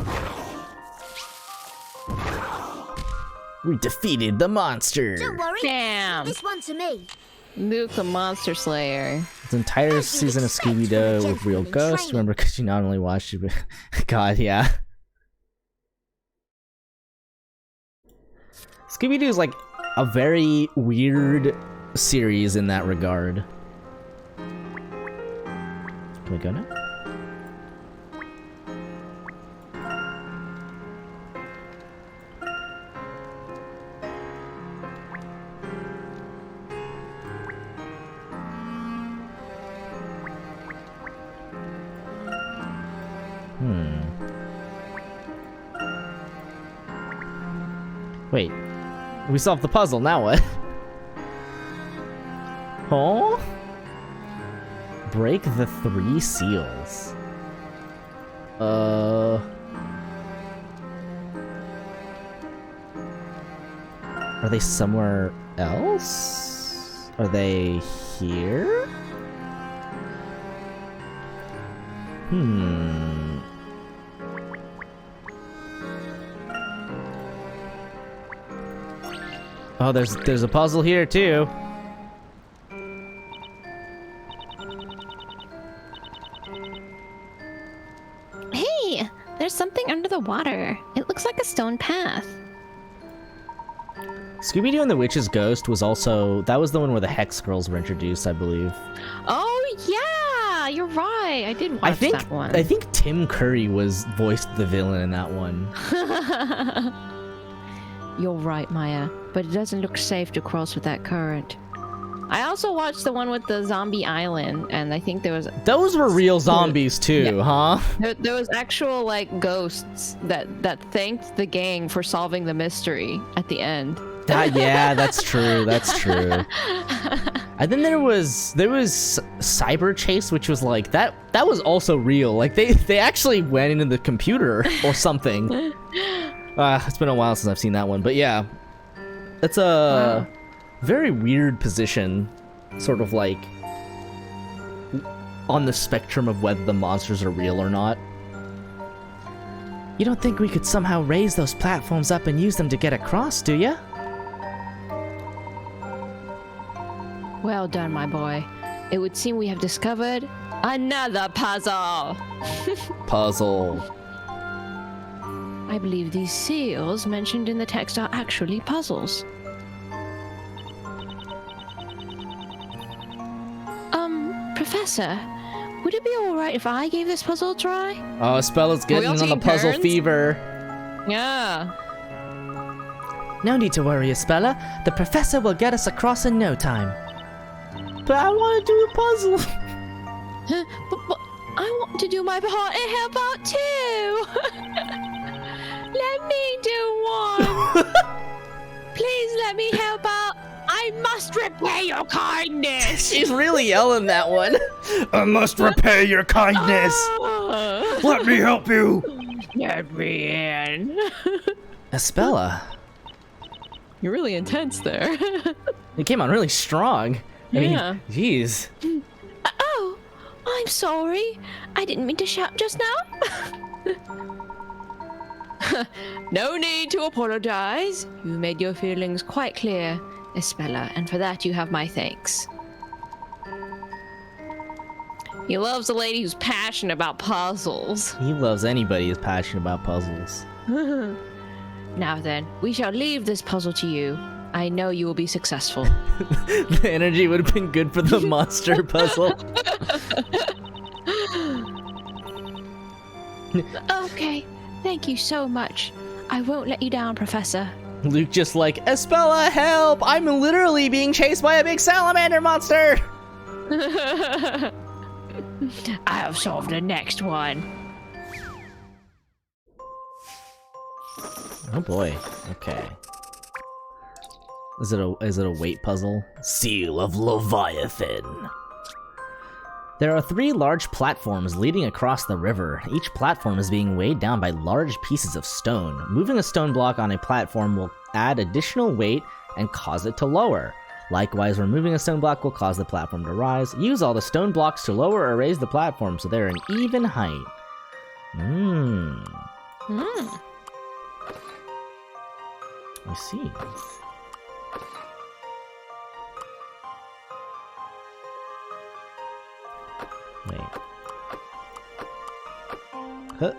We defeated the monster! Don't worry. Damn! This one to me. Luke the Monster Slayer. The entire season of Scooby-Doo with real ghosts. Remember, because you not only watched it, but... God, yeah. Scooby-Doo is like a very weird series in that regard. Can we go now? Wait. We solved the puzzle, now what? Huh? Break the 3 seals. Are they somewhere else? Are they here? Oh, there's a puzzle here too. Hey, there's something under the water. It looks like a stone path. Scooby-Doo and the Witch's Ghost was also... That was the one where the Hex Girls were introduced, I believe. Oh yeah, you're right. I did watch that one. I think Tim Curry voiced the villain in that one. You're right, Maya, but it doesn't look safe to cross with that current. I also watched the one with the zombie island, and I think there was... Those were real zombies too, huh? There was actual, like, ghosts that thanked the gang for solving the mystery at the end. Yeah, that's true, that's true. And then there was Cyber Chase, which was like, that was also real. Like, they actually went into the computer or something. It's been a while since I've seen that one, but yeah. It's a very weird position, sort of like on the spectrum of whether the monsters are real or not. You don't think we could somehow raise those platforms up and use them to get across, do ya? Well done, my boy. It would seem we have discovered another puzzle. Puzzle. I believe these seals mentioned in the text are actually puzzles. Professor, would it be alright if I gave this puzzle a try? Oh, Spella's getting on the puzzle turns? fever. Yeah. No need to worry, Espella. The professor will get us across in no time. But I want to do the puzzle. But I want to do my part and help out too. Let me do one. Please let me help out. I must repay your kindness. She's really yelling that one. I must repay your kindness. Let me help you. Let me in. Espella. You're really intense there. It came on really strong. I Yeah. mean, jeez. Oh, I'm sorry. I didn't mean to shout just now. No need to apologize. You made your feelings quite clear, Espella, and for that you have my thanks. He loves a lady who's passionate about puzzles. He loves anybody who's passionate about puzzles. Now then, we shall leave this puzzle to you. I know you will be successful. The energy would have been good for the monster puzzle. Okay, thank you so much. I won't let you down, Professor. Luke just like, Espella, help! I'm literally being chased by a big salamander monster! I have solved the next one. Oh boy. Okay. Is it a weight puzzle? Seal of Leviathan. There are 3 large platforms leading across the river. Each platform is being weighed down by large pieces of stone. Moving a stone block on a platform will add additional weight and cause it to lower. Likewise, removing a stone block will cause the platform to rise. Use all the stone blocks to lower or raise the platform so they're an even height. I see. Wait. Huh.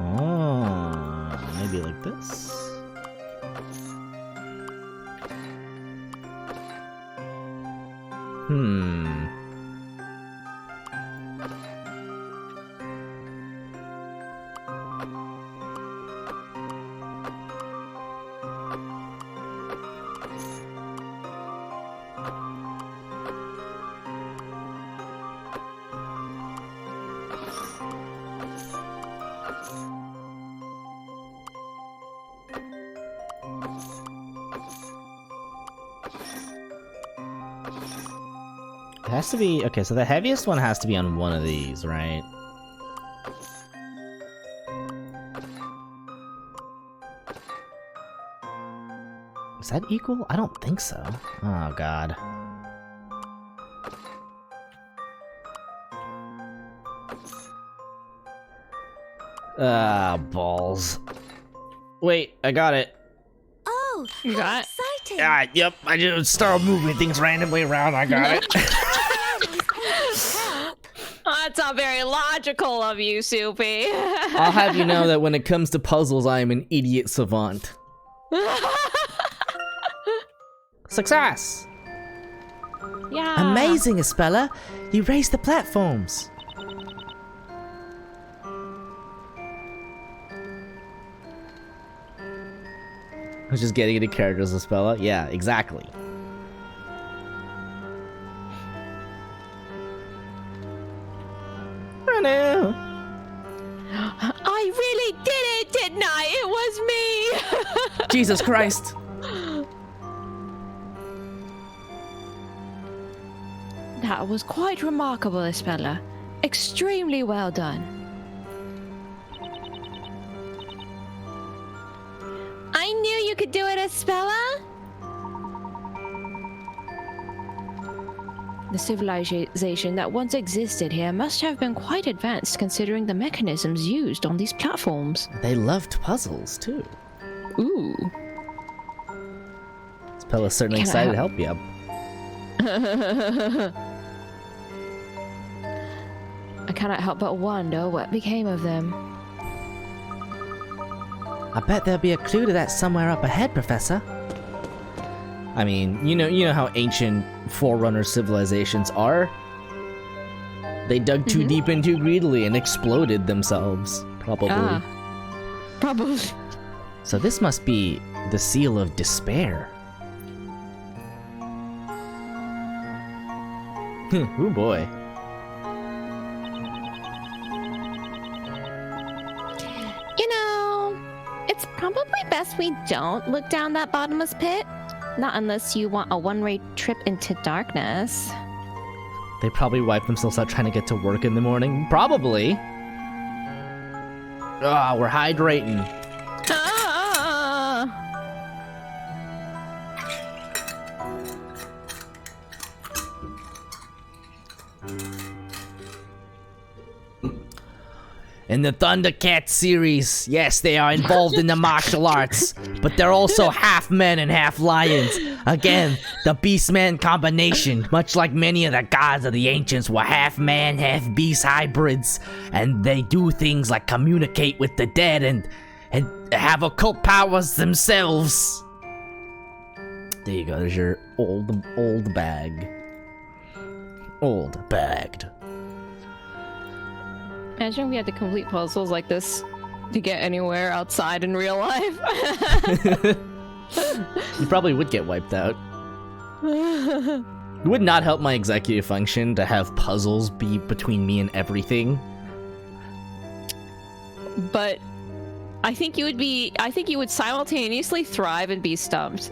Oh, maybe like this. It has to be... Okay, so the heaviest one has to be on one of these, right? Is that equal? I don't think so. Oh, God. Ah, balls. Wait, I got it. Oh, You got it? exciting! Yep, I just started moving things randomly around. I got it. That's not very logical of you, Soupy. I'll have you know that when it comes to puzzles, I am an idiot savant. Success! Yeah. Amazing, Espella! You raised the platforms! I was just getting into characters, Espella. Yeah, exactly. Renu! I really did it, didn't I? It was me! Jesus Christ! That was quite remarkable, Espella. Extremely well done. I knew you could do it, Espella. The civilization that once existed here must have been quite advanced considering the mechanisms used on these platforms. They loved puzzles, too. Ooh. Espella's certainly Can I excited to help you. I cannot help but wonder what became of them. I bet there'll be a clue to that somewhere up ahead, Professor. I mean, you know how ancient Forerunner civilizations are? They dug too deep and too greedily and exploded themselves, probably. Probably. So this must be the Seal of Despair. Oh boy. You know, it's probably best we don't look down that bottomless pit. Not unless you want a one-way trip into darkness. They probably wipe themselves out trying to get to work in the morning. Probably. Ah, we're hydrating. In the Thundercat series, yes, they are involved in the martial arts, but they're also half men and half lions. Again, the beast-man combination, much like many of the gods of the ancients, were half man, half beast hybrids, and they do things like communicate with the dead and and have occult powers themselves. There you go. There's your old bag. Old bagged. Imagine we had to complete puzzles like this to get anywhere outside in real life. You probably would get wiped out. It would not help my executive function to have puzzles be between me and everything. But I think you would simultaneously thrive and be stumped.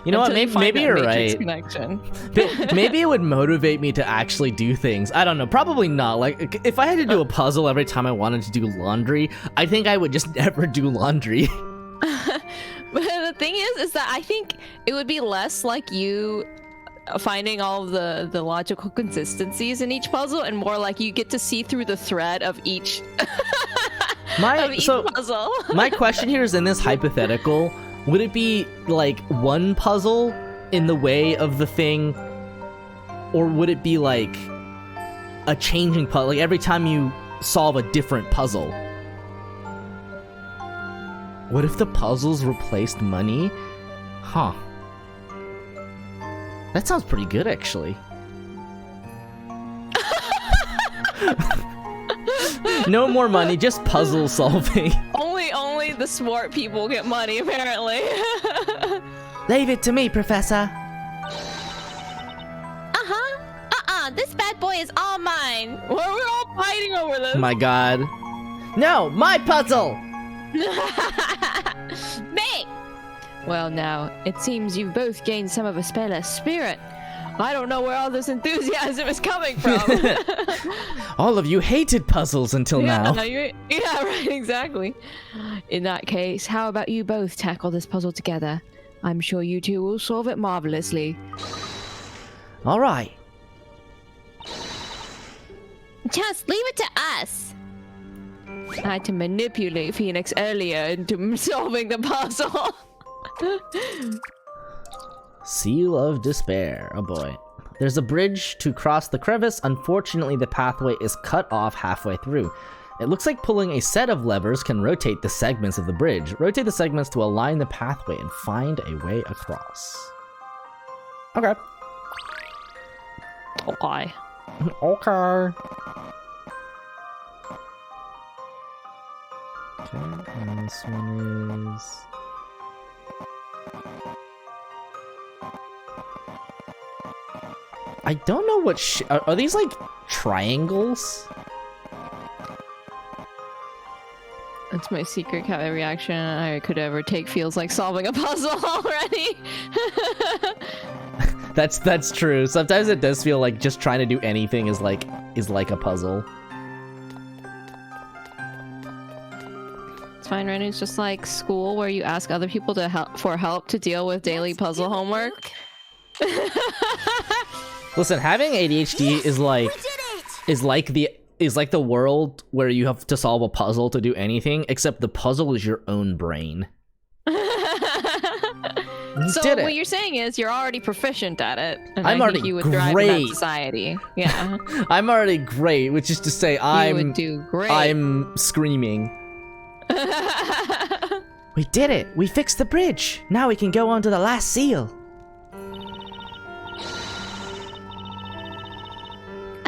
You know what? Until you find Maybe that you're matrix right. Connection. Maybe it would motivate me to actually do things. I don't know. Probably not. Like, if I had to do a puzzle every time I wanted to do laundry, I think I would just never do laundry. But the thing is that I think it would be less like you finding all of the logical consistencies in each puzzle, and more like you get to see through the thread of each puzzle. My question here is, in this hypothetical, would it be like one puzzle in the way of the thing, or would it be like a changing puzzle? Like every time you solve a different puzzle. What if the puzzles replaced money? Huh. That sounds pretty good, actually. No more money, just puzzle solving. Only the smart people get money, apparently. Leave it to me, Professor. This bad boy is all mine. Well, we're all fighting over this. My god. No, my puzzle! Me! Well, now, it seems you've both gained some of a speller's spirit. I don't know where all this enthusiasm is coming from. All of you hated puzzles until now. Yeah, right, exactly. In that case, how about you both tackle this puzzle together? I'm sure you two will solve it marvelously. All right. Just leave it to us. I had to manipulate Phoenix earlier into solving the puzzle. Seal of Despair. Oh boy. There's a bridge to cross the crevice. Unfortunately, the pathway is cut off halfway through. It looks like pulling a set of levers can rotate the segments of the bridge. Rotate the segments to align the pathway and find a way across. Okay. Okay. Okay. Okay, and this one is... I don't know what are these like triangles? That's my secret reaction I could ever take. Feels like solving a puzzle already. That's true. Sometimes it does feel like just trying to do anything is like a puzzle. It's fine, Renu. It's just like school where you ask other people to help to deal with daily puzzle homework. Listen, having ADHD is like the world where you have to solve a puzzle to do anything, except the puzzle is your own brain. So did it. What you're saying is you're already proficient at it, and I'm I already think you would thrive in great. that society. Yeah, I'm already great, which is to say you would do great. I'm screaming. We did it! We fixed the bridge! Now we can go on to the last seal!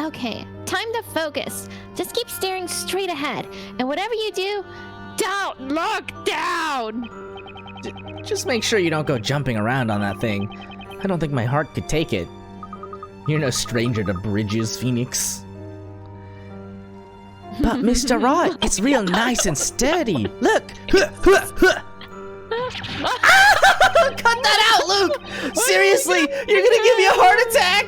Okay, time to focus. Just keep staring straight ahead, and whatever you do, don't look down! Just make sure you don't go jumping around on that thing. I don't think my heart could take it. You're no stranger to bridges, Phoenix. But Mr. Right, it's real nice and sturdy. Look! Cut that out, Luke! Seriously, you're gonna give me a heart attack?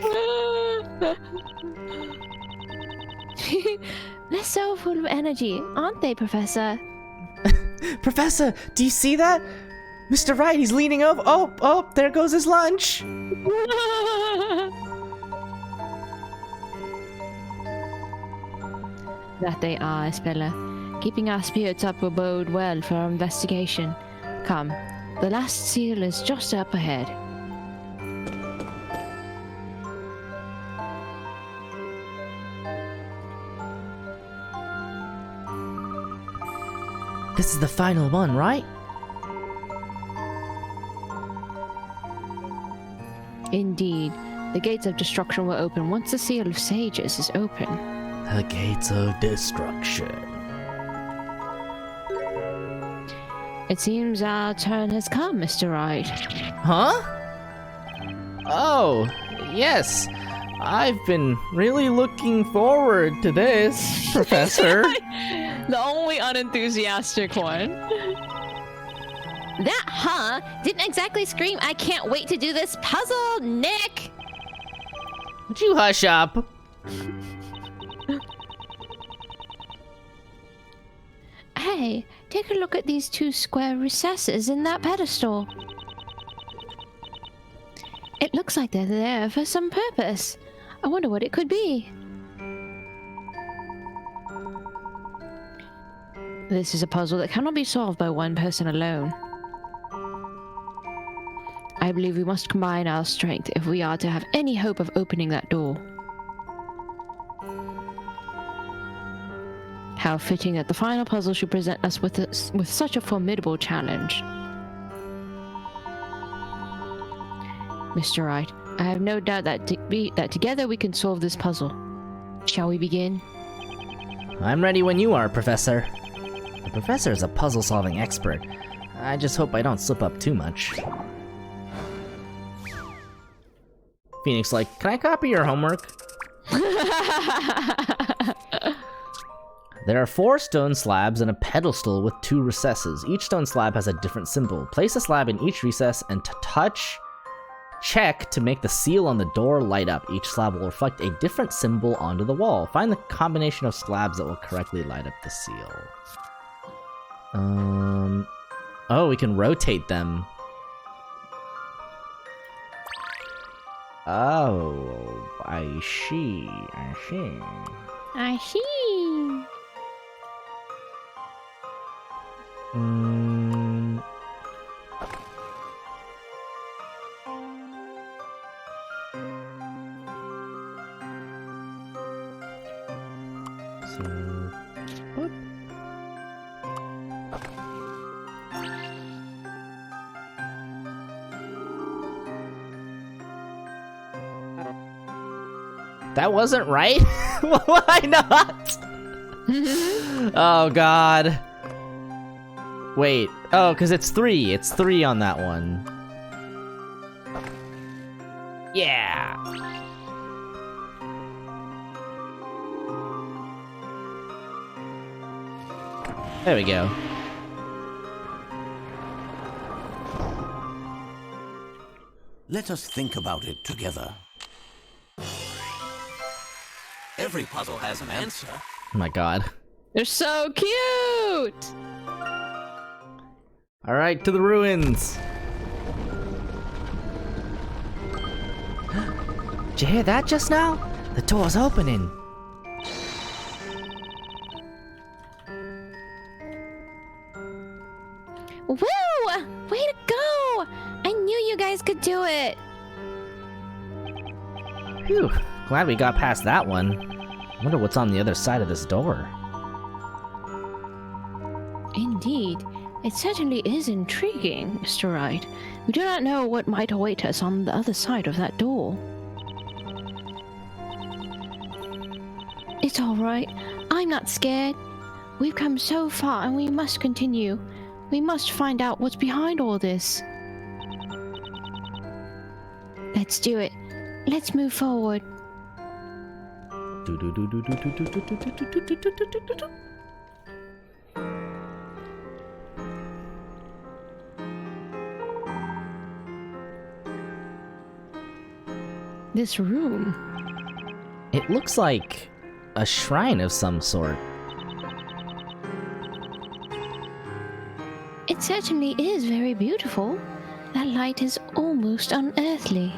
They're so full of energy, aren't they, Professor? Professor, do you see that? Mr. Right, he's leaning over. Oh, there goes his lunch. That they are, Speller. Keeping our spirits up will bode well for our investigation. Come, the last seal is just up ahead. This is the final one, right? Indeed. The gates of destruction will open once the Seal of Sages is open. The gates of destruction. It seems our turn has come, Mr. Wright. Huh? Oh, yes. I've been really looking forward to this, Professor. The only unenthusiastic one. That huh didn't exactly scream, I can't wait to do this puzzle, Nick! Would you hush up? Hey, take a look at these two square recesses in that pedestal. It looks like they're there for some purpose. I wonder what it could be. This is a puzzle that cannot be solved by one person alone. I believe we must combine our strength if we are to have any hope of opening that door. How fitting that the final puzzle should present us with such a formidable challenge. Mr. Wright, I have no doubt that together we can solve this puzzle. Shall we begin? I'm ready when you are, Professor. The Professor is a puzzle-solving expert. I just hope I don't slip up too much. Phoenix like, can I copy your homework? There are 4 stone slabs and a pedestal with 2 recesses. Each stone slab has a different symbol. Place a slab in each recess and check to make the seal on the door light up. Each slab will reflect a different symbol onto the wall. Find the combination of slabs that will correctly light up the seal. Oh, we can rotate them. Oh, I see. I see. That wasn't right? Why not? Oh, God. Wait. Oh, because it's 3. It's 3 on that one. Yeah. There we go. Let us think about it together. Every puzzle has an answer. Oh my God. They're so cute! Alright, to the ruins! Did you hear that just now? The door's opening! Woo! Way to go! I knew you guys could do it! Phew, glad we got past that one. I wonder what's on the other side of this door. Indeed. It certainly is intriguing, Mr. Wright. We do not know what might await us on the other side of that door. It's all right. I'm not scared. We've come so far and we must continue. We must find out what's behind all this. Let's do it. Let's move forward. This room. It looks like a shrine of some sort. It certainly is very beautiful. That light is almost unearthly.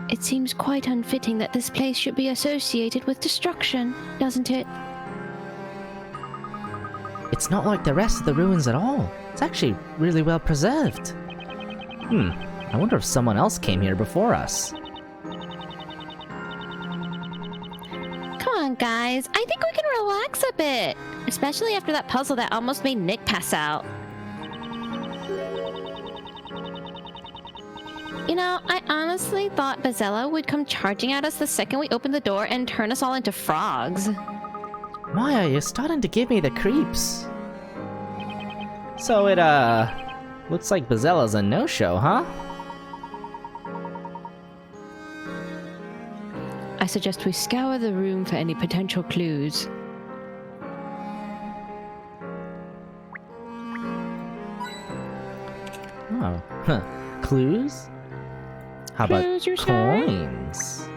It seems quite unfitting that this place should be associated with destruction, doesn't it? It's not like the rest of the ruins at all. It's actually really well preserved. I wonder if someone else came here before us. Come on, guys. I think we can relax a bit. Especially after that puzzle that almost made Nick pass out. You know, I honestly thought Bazella would come charging at us the second we opened the door and turn us all into frogs. Maya, you're starting to give me the creeps. So it, looks like Bazella's a no-show, huh? I suggest we scour the room for any potential clues. Oh, huh. Clues? How Clues, you about say? coins?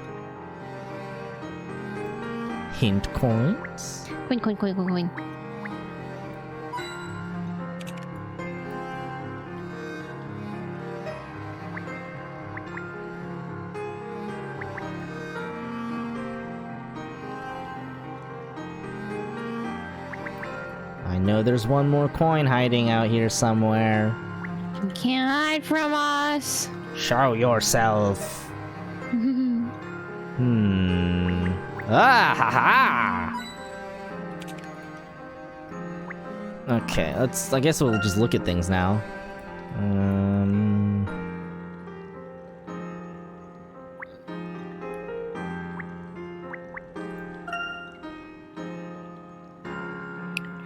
Hint coins? Coin, coin, coin, coin, coin. I know there's one more coin hiding out here somewhere. You can't hide from us. Show yourself. Ah, ha, ha! Okay, I guess we'll just look at things now.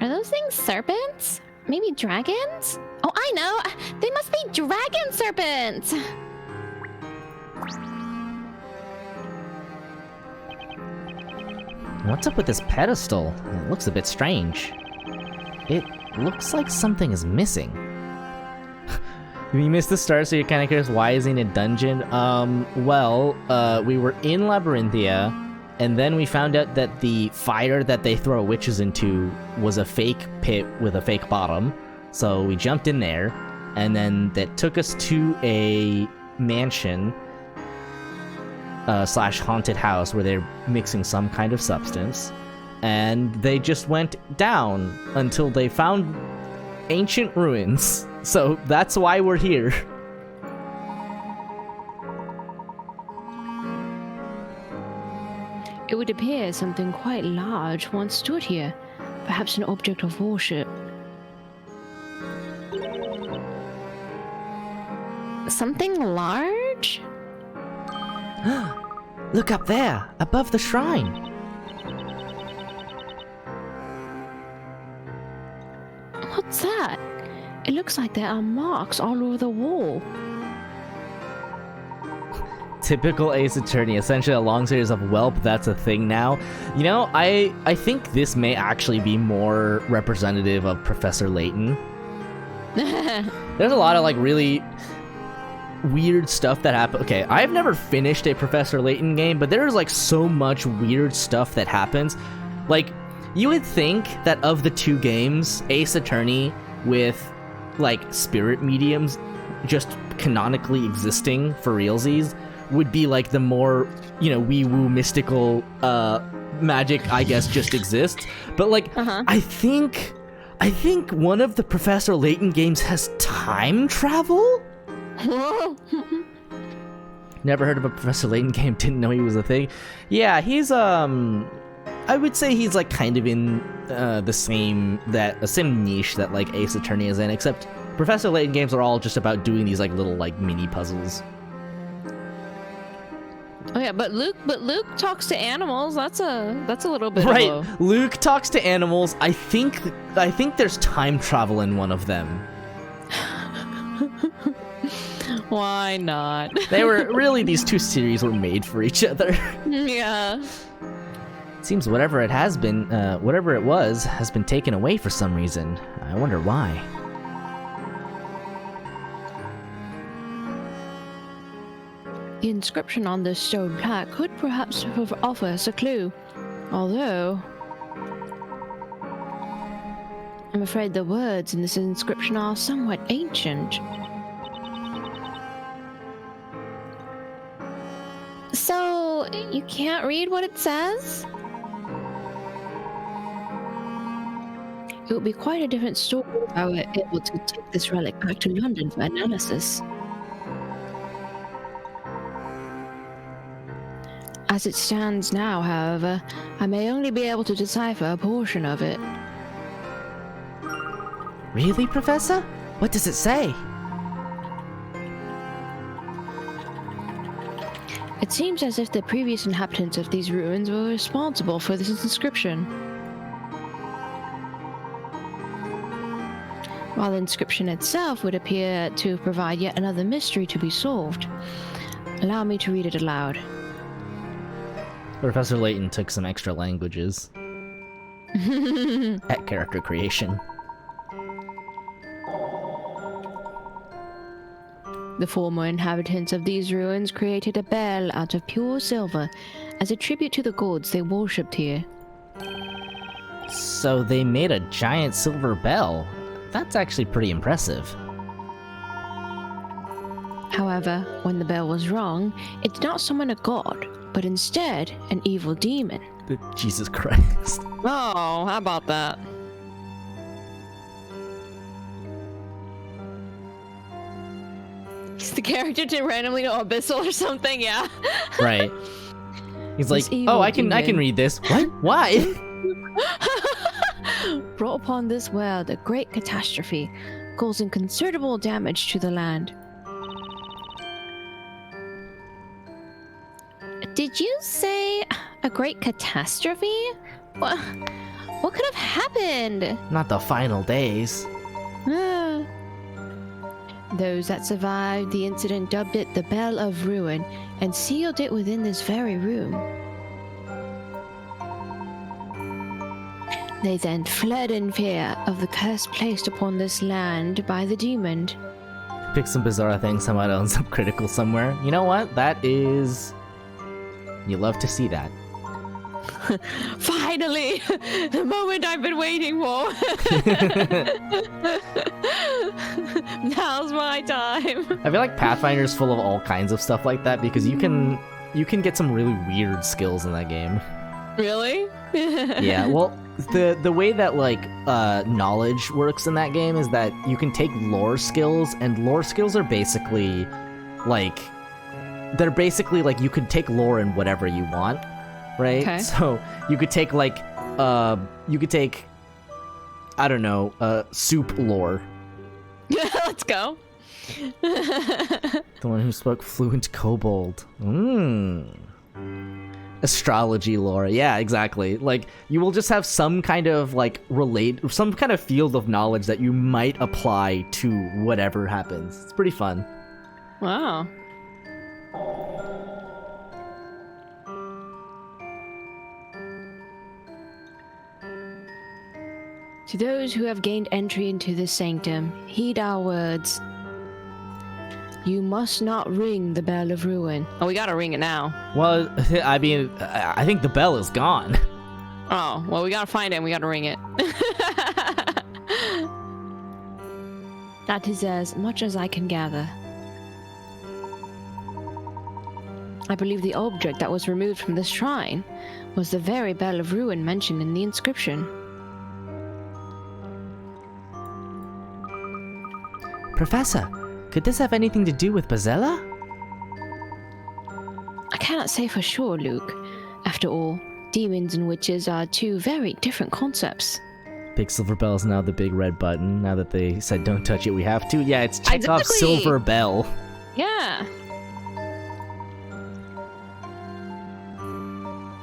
Are those things serpents? Maybe dragons? Oh, I know! They must be dragon serpents! What's up with this pedestal? It looks a bit strange. It looks like something is missing. You missed the start, so you're kind of curious why is he in a dungeon? We were in Labyrinthia, and then we found out that the fire that they throw witches into was a fake pit with a fake bottom. So we jumped in there, and then that took us to a mansion slash haunted house where they're mixing some kind of substance. And they just went down until they found ancient ruins. So that's why we're here. It would appear something quite large once stood here. Perhaps an object of worship. Something large? Look up there, above the shrine. What's that? It looks like there are marks all over the wall. Typical Ace Attorney, essentially a long series of Welp, that's a thing now. You know, I think this may actually be more representative of Professor Layton. There's a lot of, like, really weird stuff that happens. Okay, I've never finished a Professor Layton game, but there's, like, so much weird stuff that happens. Like, you would think that of the two games, Ace Attorney with, like, spirit mediums just canonically existing for realsies would be like the more, you know, wee-woo mystical magic, I guess, just exists. But like, I think one of the Professor Layton games has time travel? Never heard of a Professor Layton game, didn't know he was a thing. Yeah, he's I would say he's like kind of in the same niche that like Ace Attorney is in, except Professor Layton games are all just about doing these like little like mini puzzles. Oh yeah, but Luke talks to animals. That's a little bit right. Of a... Luke talks to animals. I think there's time travel in one of them. Why not? They were really, these two series were made for each other. Yeah. Seems whatever it has been, whatever it was, has been taken away for some reason. I wonder why. The inscription on this stone plaque could perhaps offer us a clue. Although, I'm afraid the words in this inscription are somewhat ancient. So, you can't read what it says? It would be quite a different story if I were able to take this relic back to London for analysis. As it stands now, however, I may only be able to decipher a portion of it. Really, Professor? What does it say? It seems as if the previous inhabitants of these ruins were responsible for this inscription. While the inscription itself would appear to provide yet another mystery to be solved. Allow me to read it aloud. Professor Layton took some extra languages. At character creation. The former inhabitants of these ruins created a bell out of pure silver as a tribute to the gods they worshipped here. So they made a giant silver bell. That's actually pretty impressive. However, when the bell was rung, it did not summon a god, but instead an evil demon. Jesus Christ. Oh, how about that? Is the character to randomly know Abyssal or something? Yeah. Right. He's like, This evil oh, I can demon. read this. What? Why? Brought upon this world a great catastrophe, causing considerable damage to the land. Did you say a great catastrophe? What could have happened? Not the final days. Ah. Those that survived the incident dubbed it the Bell of Ruin and sealed it within this very room. They then fled in fear of the curse placed upon this land by the demon. Pick some bizarre thing somewhere else up critical somewhere. You know what? That is... You love to see that. Finally! The moment I've been waiting for! Now's my time! I feel like Pathfinder's full of all kinds of stuff like that because you can get some really weird skills in that game. Really? Yeah, well, the way that like knowledge works in that game is that you can take lore skills, and lore skills are basically like you could take lore in whatever you want, right? Okay. So you could take like I don't know, soup lore. Let's go. The one who spoke fluent kobold. Astrology lore. Yeah, exactly. Like, you will just have some kind of, like, some kind of field of knowledge that you might apply to whatever happens. It's pretty fun. Wow. To those who have gained entry into this sanctum, heed our words. You must not ring the Bell of Ruin. Oh, we gotta ring it now. Well, I mean, I think the bell is gone. Oh, well, we gotta find it and we gotta ring it. That is as much as I can gather. I believe the object that was removed from this shrine was the very Bell of Ruin mentioned in the inscription. Professor, could this have anything to do with Bazella? I cannot say for sure, Luke. After all, demons and witches are two very different concepts. Big silver bell is now the big red button. Now that they said don't touch it, we have to. Yeah, it's Chekhov's Exactly. silver bell. Yeah.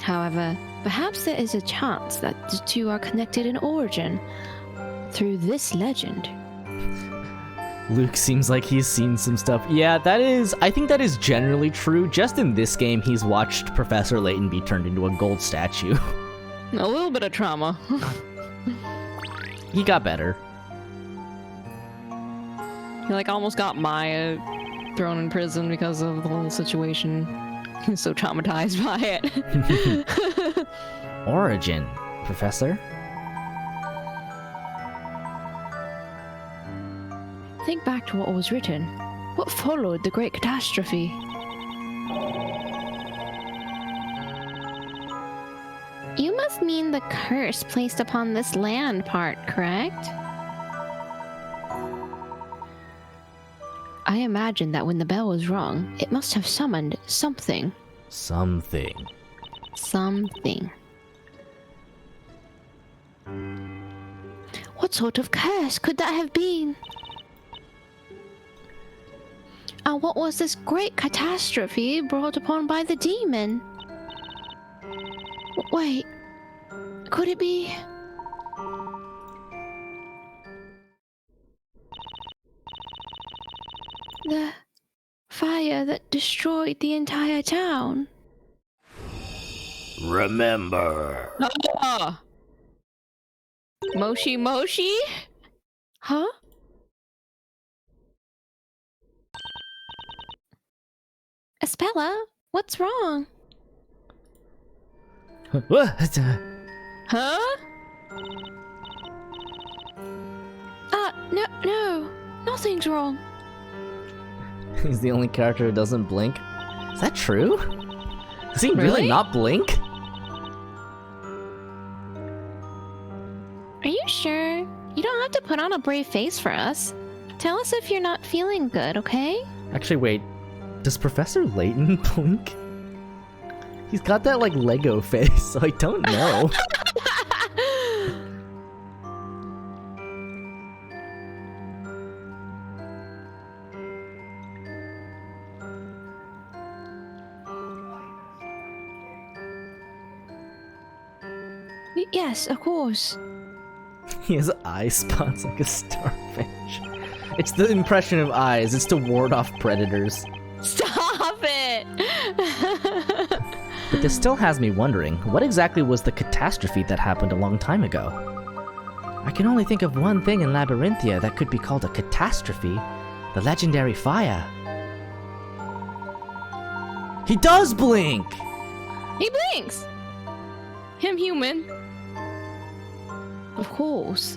However, perhaps there is a chance that the two are connected in origin through this legend. Luke seems like he's seen some stuff. Yeah, I think that is generally true. Just in this game, he's watched Professor Layton be turned into a gold statue. A little bit of trauma. He got better. He like almost got Maya thrown in prison because of the whole situation. He's so traumatized by it. Origin, Professor? Think back to what was written. What followed the great catastrophe? You must mean the curse placed upon this land part, correct? I imagine that when the bell was rung, it must have summoned something. Something. something. What sort of curse could that have been? And what was this great catastrophe brought upon by the demon? Wait, could it be... the fire that destroyed the entire town? Remember. Ah! Moshi Moshi? Huh? Espella, what's wrong? What? Huh? No, nothing's wrong. He's the only character who doesn't blink. Is that true? Does he really not blink? Are you sure? You don't have to put on a brave face for us. Tell us if you're not feeling good, okay? Actually, wait. Does Professor Layton blink? He's got that, like, Lego face, so I don't know. Yes, of course. He has eye spots like a starfish. It's the impression of eyes. It's to ward off predators. Stop it! But this still has me wondering, what exactly was the catastrophe that happened a long time ago? I can only think of one thing in Labyrinthia that could be called a catastrophe. The legendary fire. He does blink! He blinks! Him human. Of course.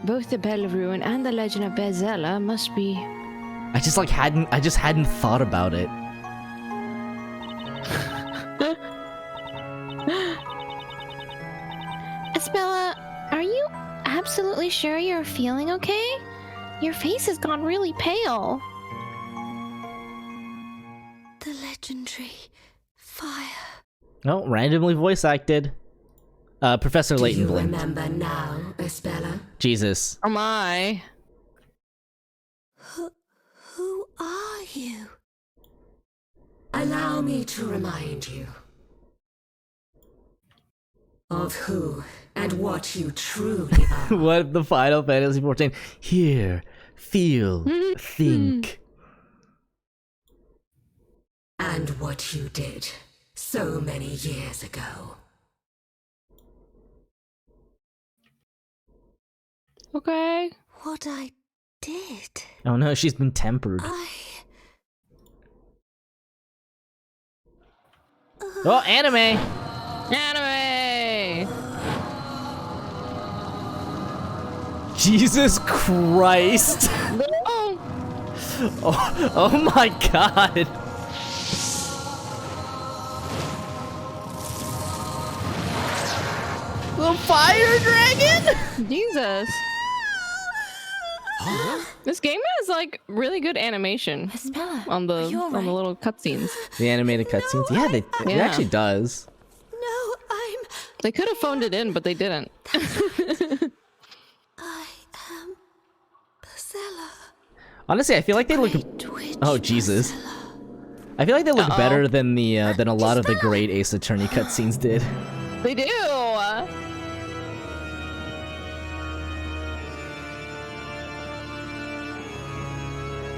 Both the Bell Ruin and the Legend of Bezella must be... I just hadn't thought about it. Espella, are you absolutely sure you're feeling okay? Your face has gone really pale. The legendary fire. Oh, randomly voice acted. Professor Layton blinked. Remember now, Espella? Jesus. Oh my. Who are you? Allow me to remind you of who and what you truly are. What the Final Fantasy XIV? Hear, feel, think. And what you did so many years ago. Okay. What I did? Oh no, she's been tempered. Oh, anime! Anime! Jesus Christ! Oh. Oh my god! The fire dragon? Jesus. This game has like really good animation Espella, on the are you all right? little cutscenes. The animated cutscenes? Yeah, it Yeah. actually does. No, They could have phoned it in, but they didn't. I am Bezella. Honestly, I feel like they look. Oh Jesus! I feel like they look better than the than a lot of the great Ace Attorney cutscenes did. They do.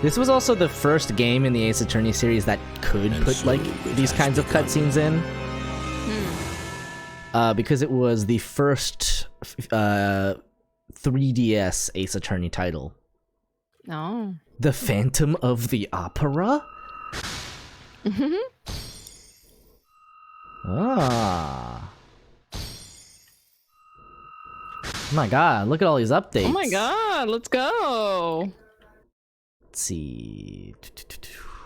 This was also the first game in the Ace Attorney series that could put like these kinds of cutscenes in. Because it was the first 3DS Ace Attorney title. No. The Phantom of the Opera? Ah. Oh my god, look at all these updates. Oh my god, let's go. Let's see.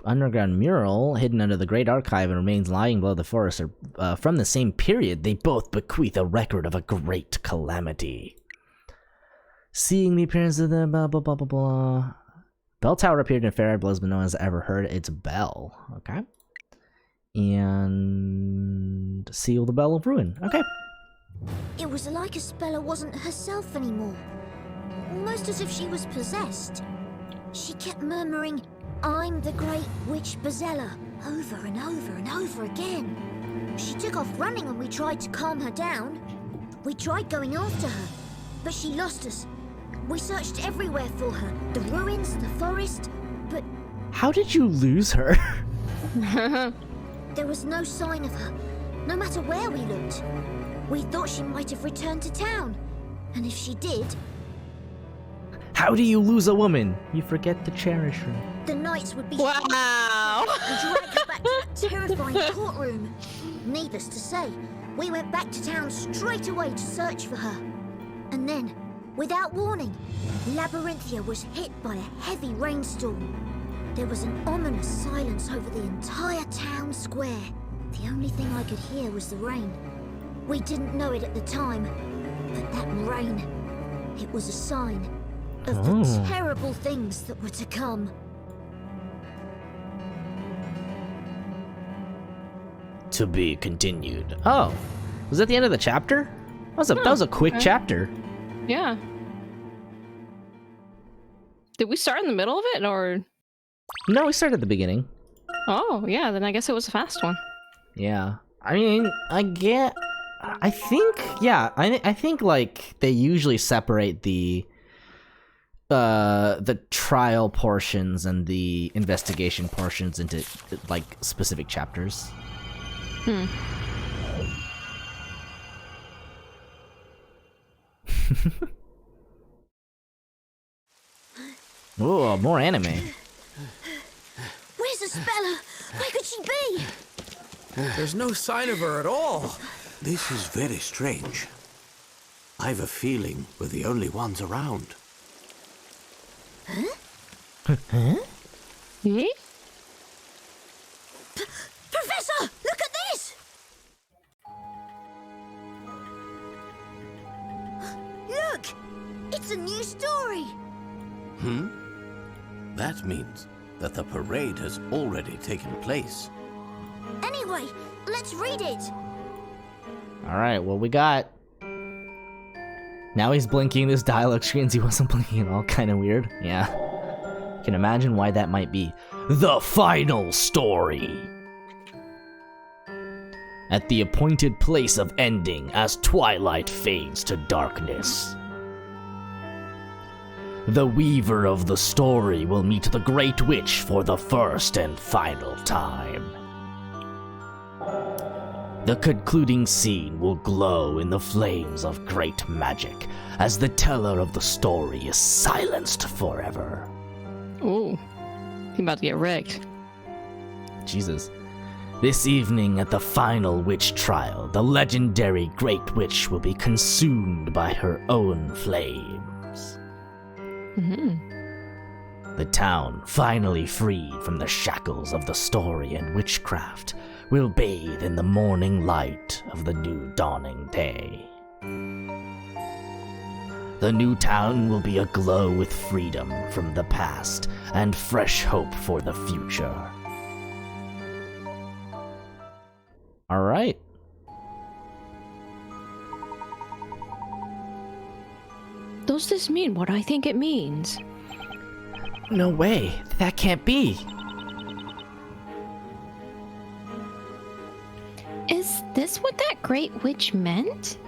Underground mural hidden under the Great Archive and remains lying below the forest are from the same period. They both bequeath a record of a great calamity. Seeing the appearance of the blah blah blah blah blah. Bell tower appeared in a fair blows, but no one has ever heard its bell. Okay. And seal the Bell of Ruin. Okay. It was like Espella wasn't herself anymore. Almost as if she was possessed. She kept murmuring, "I'm the Great Witch Bezella," over and over and over again. She took off running and we tried to calm her down. We tried going after her, but she lost us. We searched everywhere for her, the ruins, the forest, but... How did you lose her? There was no sign of her, no matter where we looked. We thought she might have returned to town, and if she did... How do you lose a woman? You forget to cherish her. The knights would be... Wow! ...and drag her back to that terrifying courtroom. Needless to say, we went back to town straight away to search for her. And then, without warning, Labyrinthia was hit by a heavy rainstorm. There was an ominous silence over the entire town square. The only thing I could hear was the rain. We didn't know it at the time, but that rain, it was a sign of the terrible things that were to come. To be continued. Oh, was that the end of the chapter? That was a quick chapter. Yeah. Did we start in the middle of it, or...? No, we started at the beginning. Oh, yeah, then I guess it was a fast one. Yeah. I mean, I think, yeah, I think, like, they usually separate the trial portions and the investigation portions into, like, specific chapters. Oh, more anime. Where's Espella? Where could she be? There's no sign of her at all. This is very strange. I've a feeling we're the only ones around. Hmm? Professor, look at this! Look! It's a new story! That means that the parade has already taken place. Anyway, let's read it! Alright, well, we got... Now he's blinking this dialogue screens. He wasn't blinking at all. Kind of weird. Yeah. Can imagine why that might be. The final story. At the appointed place of ending as twilight fades to darkness, the weaver of the story will meet the Great Witch for the first and final time. The concluding scene will glow in the flames of great magic as the teller of the story is silenced forever. Ooh. He about to get wrecked. Jesus. This evening at the final witch trial, the legendary Great Witch will be consumed by her own flames. The town, finally freed from the shackles of the story and witchcraft, will bathe in the morning light of the new dawning day. The new town will be aglow with freedom from the past and fresh hope for the future. Alright. Does this mean what I think it means? No way. That can't be. Is this what that great witch meant?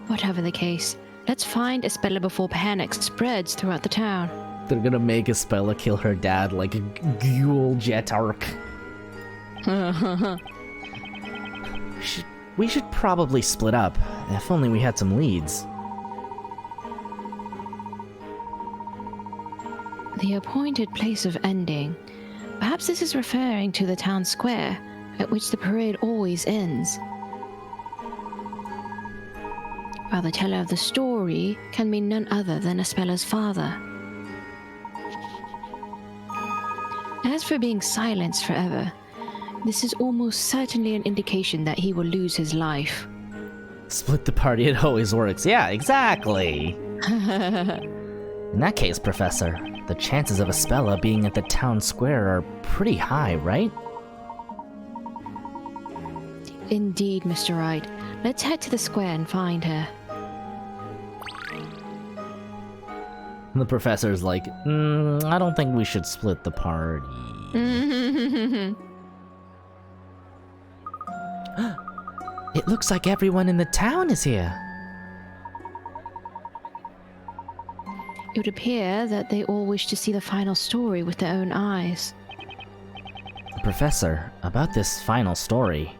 Whatever the case, let's find Espella before panic spreads throughout the town. They're gonna make Espella kill her dad like a ghoul jet arc. We should probably split up. If only we had some leads. The appointed place of ending. Perhaps this is referring to the town square, at which the parade always ends. While the teller of the story can be none other than Espella's father. As for being silenced forever, this is almost certainly an indication that he will lose his life. Split the party, it always works. Yeah, exactly. In that case, Professor, the chances of Espella being at the town square are pretty high, right? Indeed, Mr. Wright. Let's head to the square and find her. The professor's like, I don't think we should split the party. It looks like everyone in the town is here. It would appear that they all wish to see the final story with their own eyes. Professor, about this final story,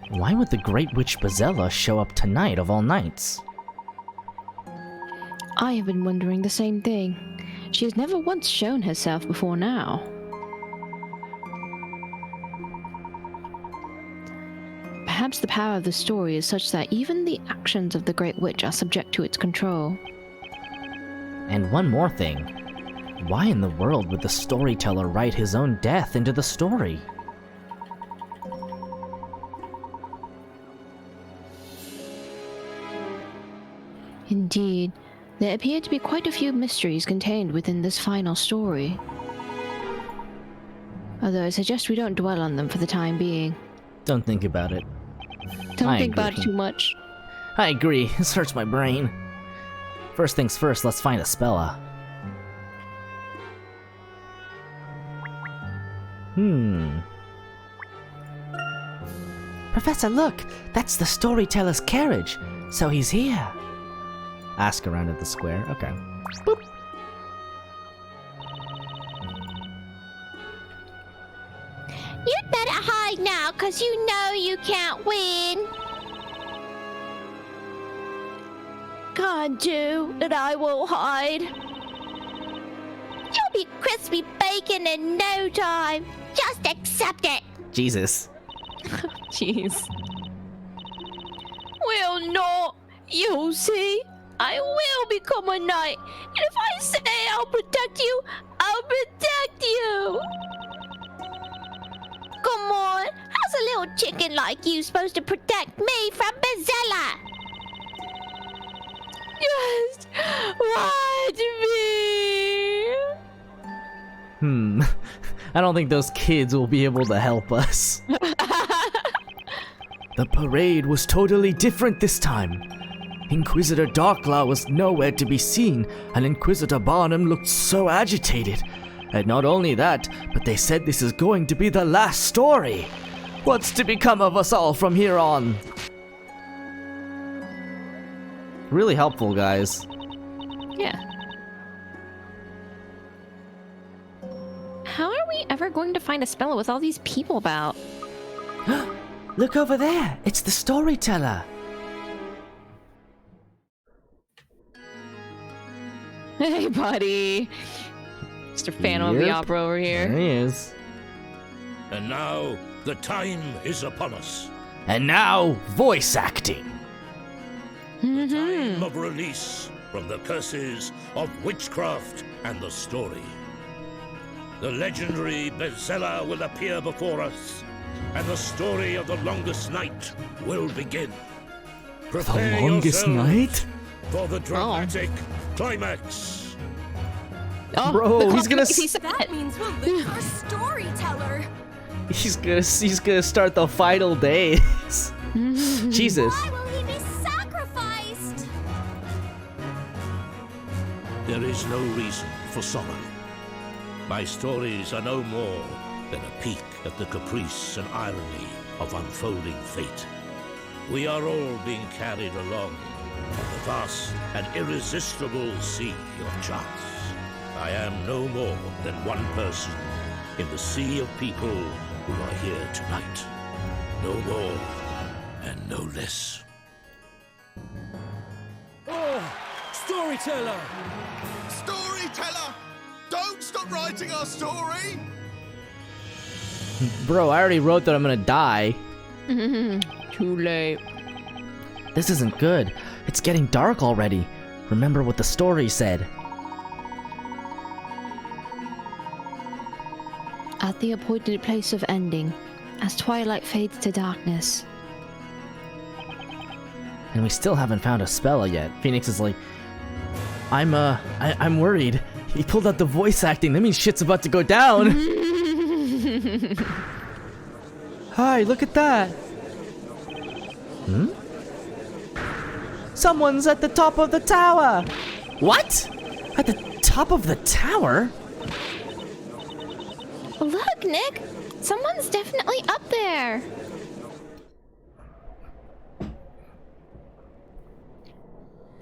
why would the Great Witch Bezella show up tonight of all nights? I have been wondering the same thing. She has never once shown herself before now. Perhaps the power of the story is such that even the actions of the Great Witch are subject to its control. And one more thing. Why in the world would the storyteller write his own death into the story? Indeed, there appear to be quite a few mysteries contained within this final story. Although I suggest we don't dwell on them for the time being. Don't think about it. Don't think about it too much. I agree. This hurts my brain. First things first, let's find Espella. Professor, look! That's the storyteller's carriage! So he's here! Ask around at the square. Okay. Boop! You'd better hide now, cause you know you can't win. Can't do, and I won't hide. You'll be crispy bacon in no time. Just accept it. Jesus. Jeez. Will not. You'll see. I will become a knight. And if I say I'll protect you, I'll protect you. Come on. How's a little chicken like you supposed to protect me from Bezella? Just watch me. I don't think those kids will be able to help us. The parade was totally different this time. Inquisitor Darklaw was nowhere to be seen, and Inquisitor Barnum looked so agitated. And not only that, but they said this is going to be the last story. What's to become of us all from here on? Really helpful, guys. Yeah. How are we ever going to find Espella with all these people about? Look over there! It's the storyteller! Hey, buddy. Mr. Phantom of the Opera over here. There he is. And now, the time is upon us. And now, voice acting! The time of release from the curses of witchcraft and the story. The legendary Bezella will appear before us, and the story of the longest night will begin. Prepare The longest yourselves night? for the dramatic climax. Oh, Bro, he's gonna That means we'll lose our storyteller. he's gonna start the final days. Jesus. Why will he be sacrificed? There is no reason for sorrow. My stories are no more than a peek at the caprice and irony of unfolding fate. We are all being carried along on the vast and irresistible sea of chance. I am no more than one person in the sea of people who are here tonight. No more and no less. Oh, storyteller! Storyteller! Don't stop writing our story! Bro, I already wrote that I'm gonna die. Too late. This isn't good. It's getting dark already. Remember what the story said. At the appointed place of ending, as twilight fades to darkness. And we still haven't found Espella yet. Phoenix is like, I'm worried. He pulled out the voice acting. That means shit's about to go down. Hi, look at that. Hmm? Someone's at the top of the tower. What? At the top of the tower? Look, Nick! Someone's definitely up there!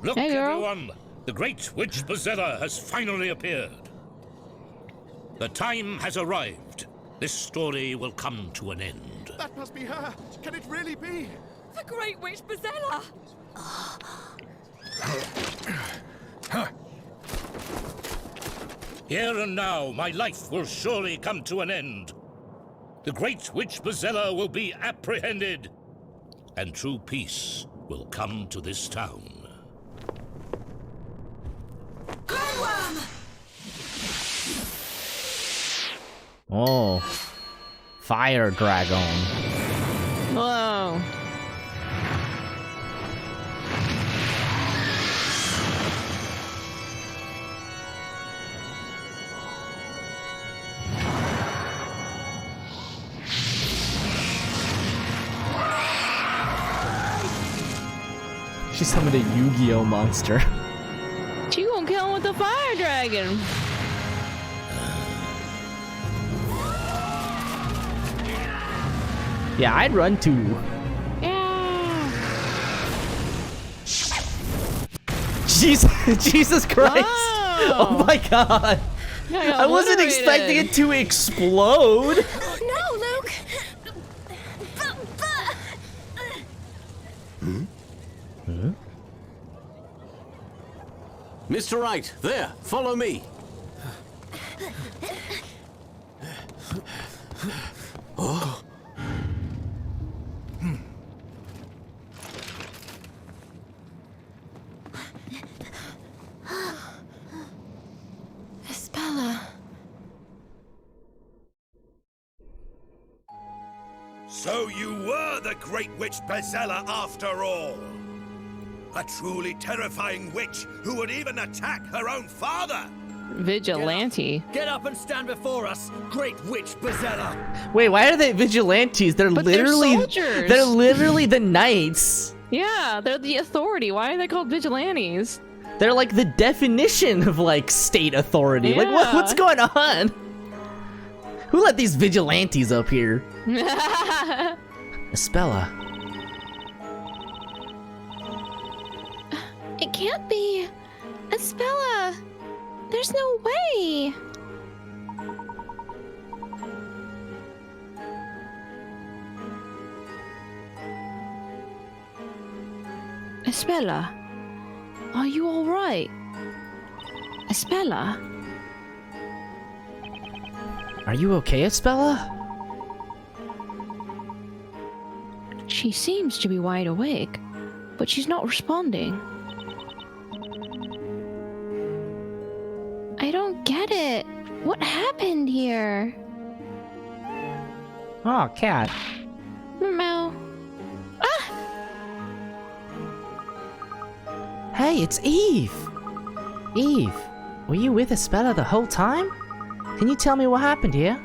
Look, hey, girl. everyone! The great witch Bazella has finally appeared. The time has arrived. This story will come to an end. That must be her. Can it really be? The Great Witch Bazella! Here and now, my life will surely come to an end. The great witch Bazella will be apprehended, and true peace will come to this town. Oh. Fire dragon. Whoa. She summoned a Yu-Gi-Oh monster. She gonna kill him with the fire dragon. Yeah, I'd run too. Yeah. Jesus Christ! Whoa. Oh my god! I wasn't expecting it to explode! No, Luke! Hmm? Mr. Wright, there, follow me. Oh. Espella. So you were the Great Witch Bazella after all. A truly terrifying witch who would even attack her own father. Vigilante. Get up and stand before us, Great Witch Bazella. Wait, why are they vigilantes? They're But literally they're soldiers. They're literally the knights. Yeah, they're the authority. Why are they called vigilantes? They're like the definition of like state authority. Like Yeah. what's going on? Who let these vigilantes up here? Espella. It can't be! Espella! There's no way! Espella, are you alright? Espella? Are you okay, Espella? She seems to be wide awake, but she's not responding. I don't get it. What happened here? Oh, cat. Meow. Hey, it's Eve! Eve, were you with Espella the whole time? Can you tell me what happened here?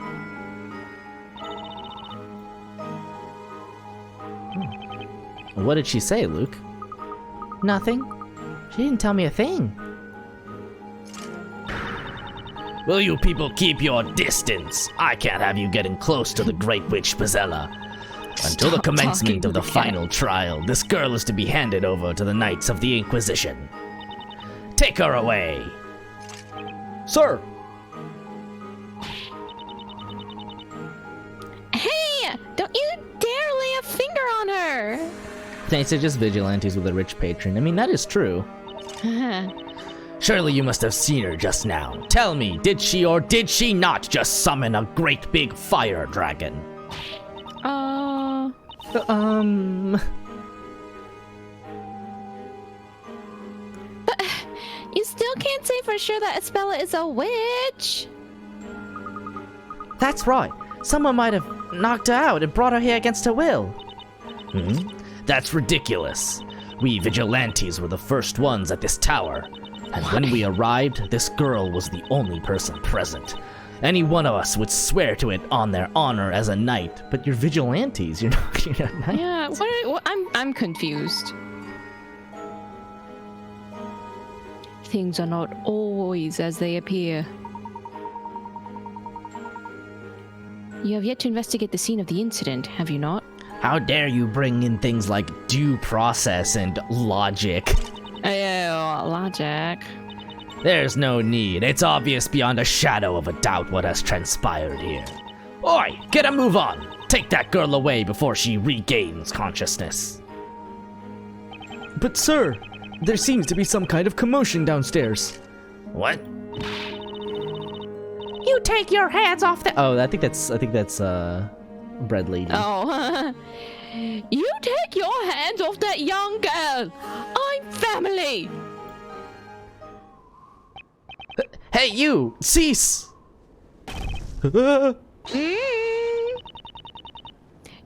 What did she say, Luke? Nothing. She didn't tell me a thing. Will you people keep your distance? I can't have you getting close to the Great Witch Bazella. Until the Stop commencement talking of the to the cat. final trial, this girl is to be handed over to the Knights of the Inquisition. Take her away! Sir! Hey! Don't you dare lay a finger on her! Thanks to just vigilantes with a rich patron. I mean, that is true. Surely you must have seen her just now. Tell me, did she or did she not just summon a great big fire dragon? But you still can't say for sure that Espella is a witch! That's right. Someone might have knocked her out and brought her here against her will. That's ridiculous. We vigilantes were the first ones at this tower. And when we arrived, this girl was the only person present. Any one of us would swear to it on their honor as a knight, but you're vigilantes, you're not knights. Yeah, I'm confused. Things are not always as they appear. You have yet to investigate the scene of the incident, have you not? How dare you bring in things like due process and logic? Logic. There's no need. It's obvious beyond a shadow of a doubt what has transpired here. Oi, get a move on! Take that girl away before she regains consciousness. But sir, there seems to be some kind of commotion downstairs. What? You take your hands off the— Oh, I think that's Bread Lady. Oh. You take your hands off that young girl! I'm family! Hey, you! Cease!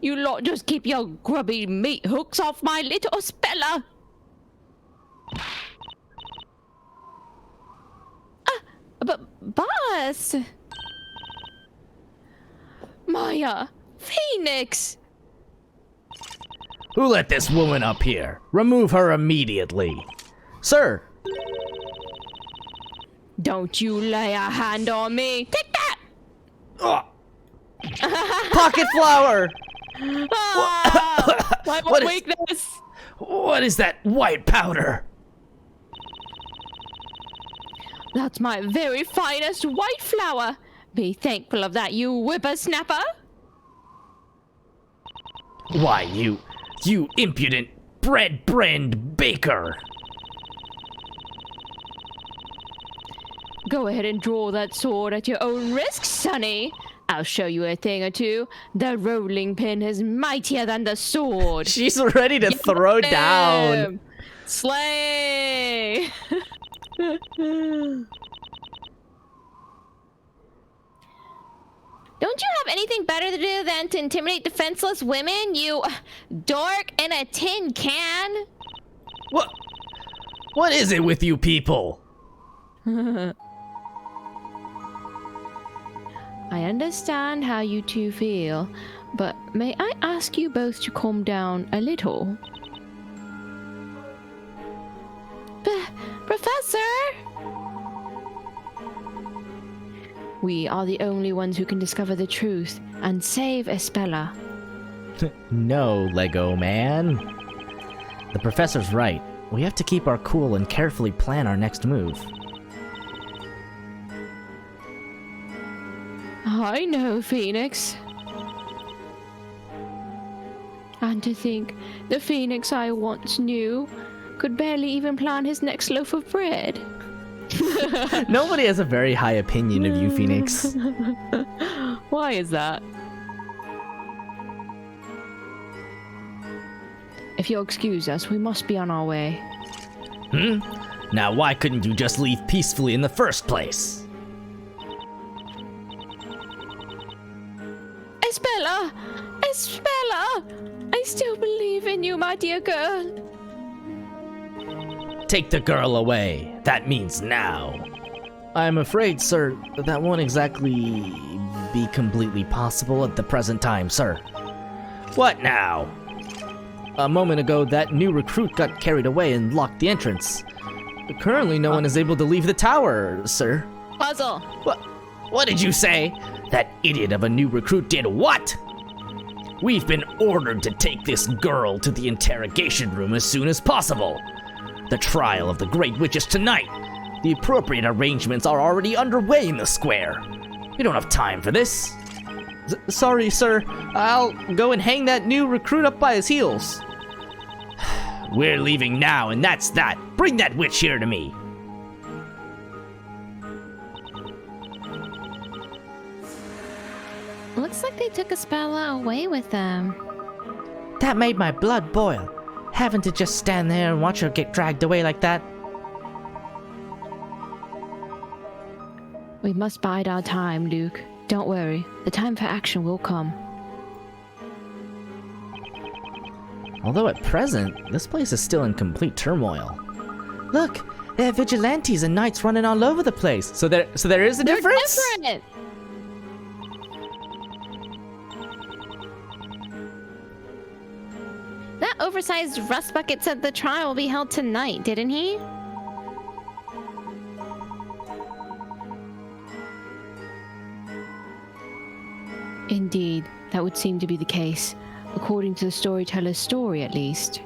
You lot just keep your grubby meat hooks off my little speller! But boss! Maya! Phoenix! Who let this woman up here? Remove her immediately. Sir! Don't you lay a hand on me! Take that! Pocket flower! My What is- weakness! What is that white powder? That's my very finest white flower! Be thankful of that, you whippersnapper! Why, you impudent bread brand baker! Go ahead and draw that sword at your own risk, sonny. I'll show you a thing or two. The rolling pin is mightier than the sword. She's ready to throw down. Slay! Don't you have anything better to do than to intimidate defenseless women, you dork in a tin can? What is it with you people? I understand how you two feel, but may I ask you both to calm down a little? Professor! We are the only ones who can discover the truth and save Espella. No, Lego man. The professor's right. We have to keep our cool and carefully plan our next move. I know, Phoenix. And to think, the Phoenix I once knew could barely even plan his next loaf of bread. Nobody has a very high opinion of you, Phoenix. Why is that? If you'll excuse us, we must be on our way. Now why couldn't you just leave peacefully in the first place? Espella! Espella! I still believe in you, my dear girl. Take the girl away. That means now. I'm afraid, sir, that won't exactly be completely possible at the present time, sir. What now? A moment ago, that new recruit got carried away and locked the entrance. Currently, no one is able to leave the tower, sir. Puzzle. What did you say? That idiot of a new recruit did what? We've been ordered to take this girl to the interrogation room as soon as possible. The trial of the Great Witch is tonight. The appropriate arrangements are already underway in the square. We don't have time for this. Sorry, sir. I'll go and hang that new recruit up by his heels. We're leaving now, and that's that. Bring that witch here to me. Looks like they took Espella away with them. That made my blood boil. Having to just stand there and watch her get dragged away like that. We must bide our time, Luke. Don't worry. The time for action will come. Although at present, this place is still in complete turmoil. Look, There are vigilantes and knights running all over the place. So there is a difference? They're different! That oversized rust bucket said the trial will be held tonight, didn't he? Indeed, that would seem to be the case, according to the storyteller's story at least.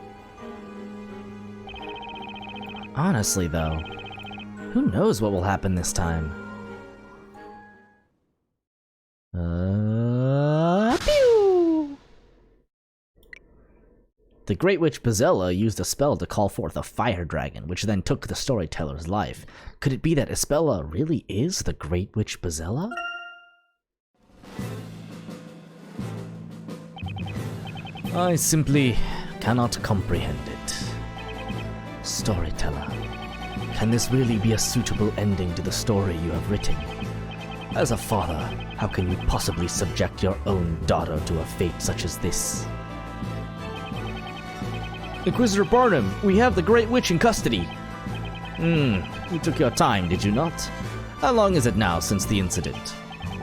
Honestly, though, who knows what will happen this time? Pew! The Great Witch Bezella used a spell to call forth a fire dragon, which then took the storyteller's life. Could it be that Isabella really is the Great Witch Bezella? I simply cannot comprehend it. Storyteller, can this really be a suitable ending to the story you have written? As a father, how can you possibly subject your own daughter to a fate such as this? Inquisitor Barnum, we have the Great Witch in custody. You took your time, did you not? How long is it now since the incident?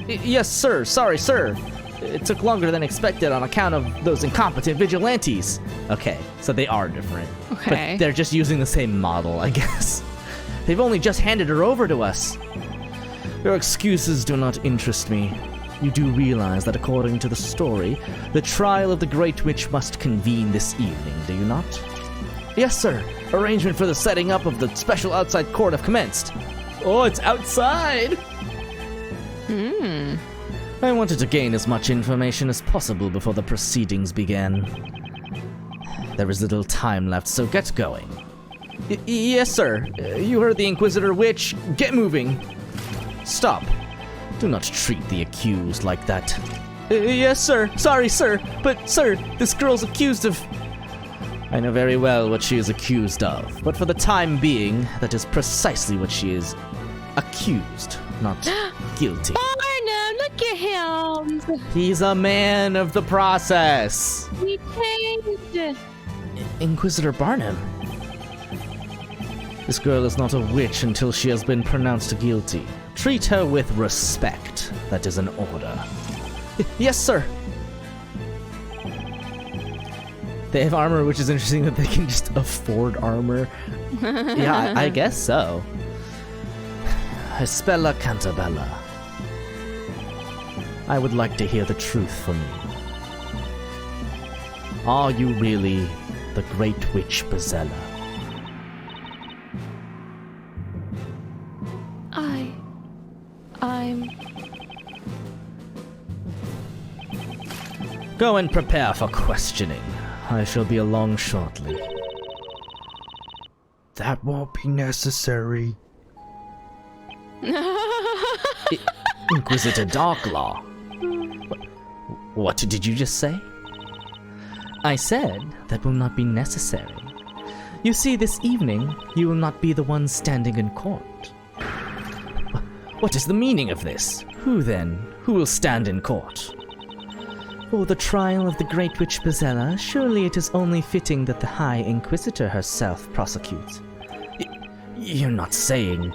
Yes, sir. Sorry, sir. It took longer than expected on account of those incompetent vigilantes. Okay, so they are different. Okay. But they're just using the same model, I guess. They've only just handed her over to us. Your excuses do not interest me. You do realize that according to the story, the trial of the Great Witch must convene this evening, do you not? Yes, sir. Arrangement for the setting up of the special outside court have commenced. Oh, it's outside! I wanted to gain as much information as possible before the proceedings began. There is little time left, so get going. Yes, sir. You heard the Inquisitor Witch. Get moving. Stop. Do not treat the accused like that. Yes, sir. Sorry, sir. But, sir, this girl's accused of... I know very well what she is accused of, but for the time being, that is precisely what she is accused, not guilty. Barnum, look at him! He's a man of the process. He changed. Inquisitor Barnum. This girl is not a witch until she has been pronounced guilty. Treat her with respect. That is an order. Yes, sir. They have armor, which is interesting that they can just afford armor. Yeah, I guess so. Spella Cantabella. I would like to hear the truth from you. Are you really the Great Witch Bezella? I'm... Go and prepare for questioning. I shall be along shortly. That won't be necessary. Inquisitor Darklaw. What did you just say? I said that will not be necessary. You see, this evening, you will not be the one standing in court. What is the meaning of this? Who then? Who will stand in court? For the trial of the Great Witch Bezella, surely it is only fitting that the High Inquisitor herself prosecute. You're not saying...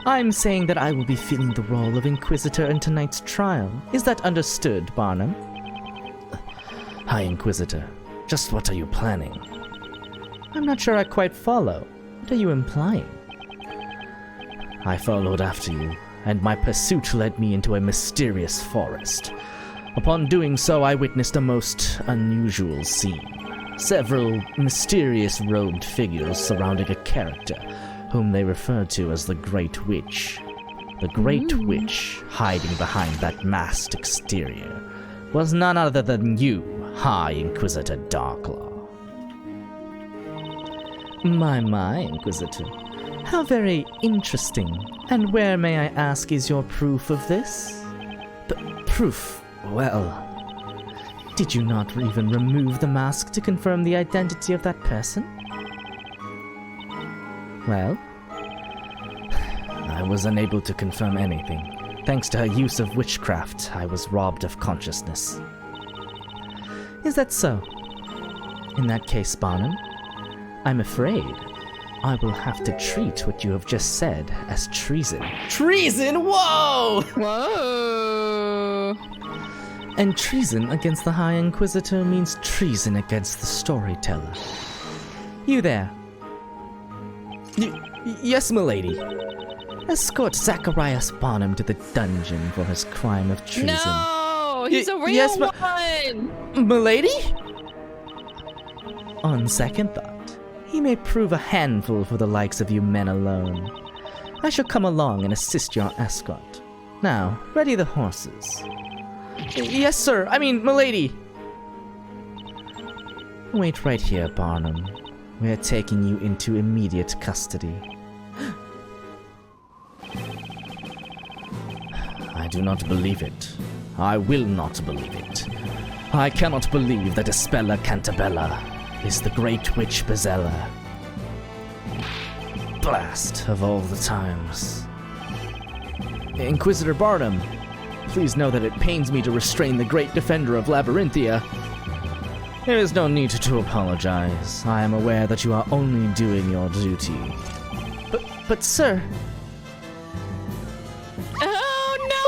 I'm saying that I will be filling the role of Inquisitor in tonight's trial. Is that understood, Barnum? High Inquisitor, just what are you planning? I'm not sure I quite follow. What are you implying? I followed after you, and my pursuit led me into a mysterious forest. Upon doing so, I witnessed a most unusual scene. Several mysterious robed figures surrounding a character, whom they referred to as the Great Witch. The Great Witch, hiding behind that masked exterior, was none other than you, High Inquisitor Darklaw. My, Inquisitor. How very interesting. And where, may I ask, is your proof of this? Proof? Well... Did you not even remove the mask to confirm the identity of that person? Well... I was unable to confirm anything. Thanks to her use of witchcraft, I was robbed of consciousness. Is that so? In that case, Barnum, I'm afraid I will have to treat what you have just said as treason. Treason? Whoa! Whoa! And treason against the High Inquisitor means treason against the storyteller. You there. Yes, milady. Escort Zacharias Bonham to the dungeon for his crime of treason. No! He's a real yes, one! Milady? On second thought, he may prove a handful for the likes of you men alone. I shall come along and assist your escort. Now, ready the horses. Yes, sir. I mean, milady. Wait right here, Barnum. We are taking you into immediate custody. I do not believe it. I will not believe it. I cannot believe that Espella Cantabella is the Great Witch Bezella. Blast of all the times. Inquisitor Barnum, please know that it pains me to restrain the great defender of Labyrinthia. There is no need to apologize. I am aware that you are only doing your duty. But sir... Oh no,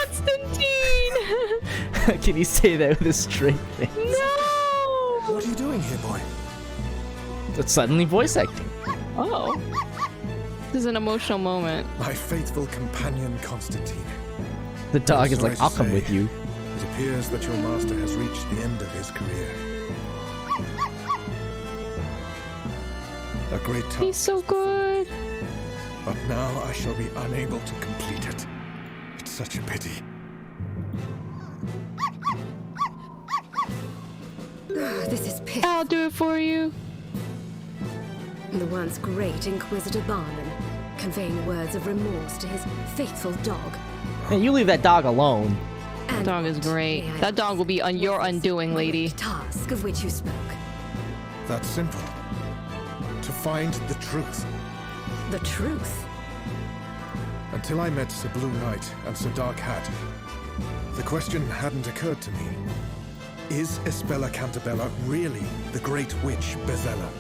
Constantine! Can you say that with a straight face? No! What are you doing here, boy? It's suddenly voice acting. Oh. This is an emotional moment. My faithful companion, Constantine. The dog is like, I'll come with you. It appears that your master has reached the end of his career. A great task. He's so good. But now I shall be unable to complete it. It's such a pity. This is piss. I'll do it for you. The once great Inquisitor Barnum, conveying words of remorse to his faithful dog. Hey, you leave that dog alone. That dog is great. That dog will be on your undoing, lady. Task of which you spoke. That's simple. To find the truth. The truth? Until I met Sir Blue Knight and Sir Dark Hat, the question hadn't occurred to me. Is Espella Cantabella really the Great Witch Bezella?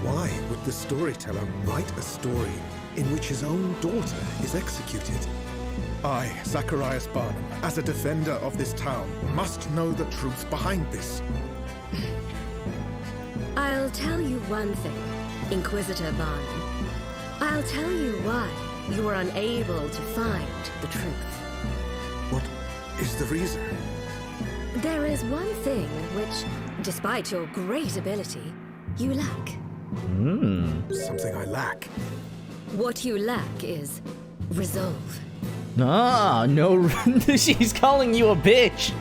Why would the storyteller write a story in which his own daughter is executed? I, Zacharias Barnum, as a defender of this town, must know the truth behind this. I'll tell you one thing, Inquisitor Barnum. I'll tell you why you were unable to find the truth. What is the reason? There is one thing which, despite your great ability, you lack. Something I lack. What you lack is resolve. Ah, no. She's calling you a bitch.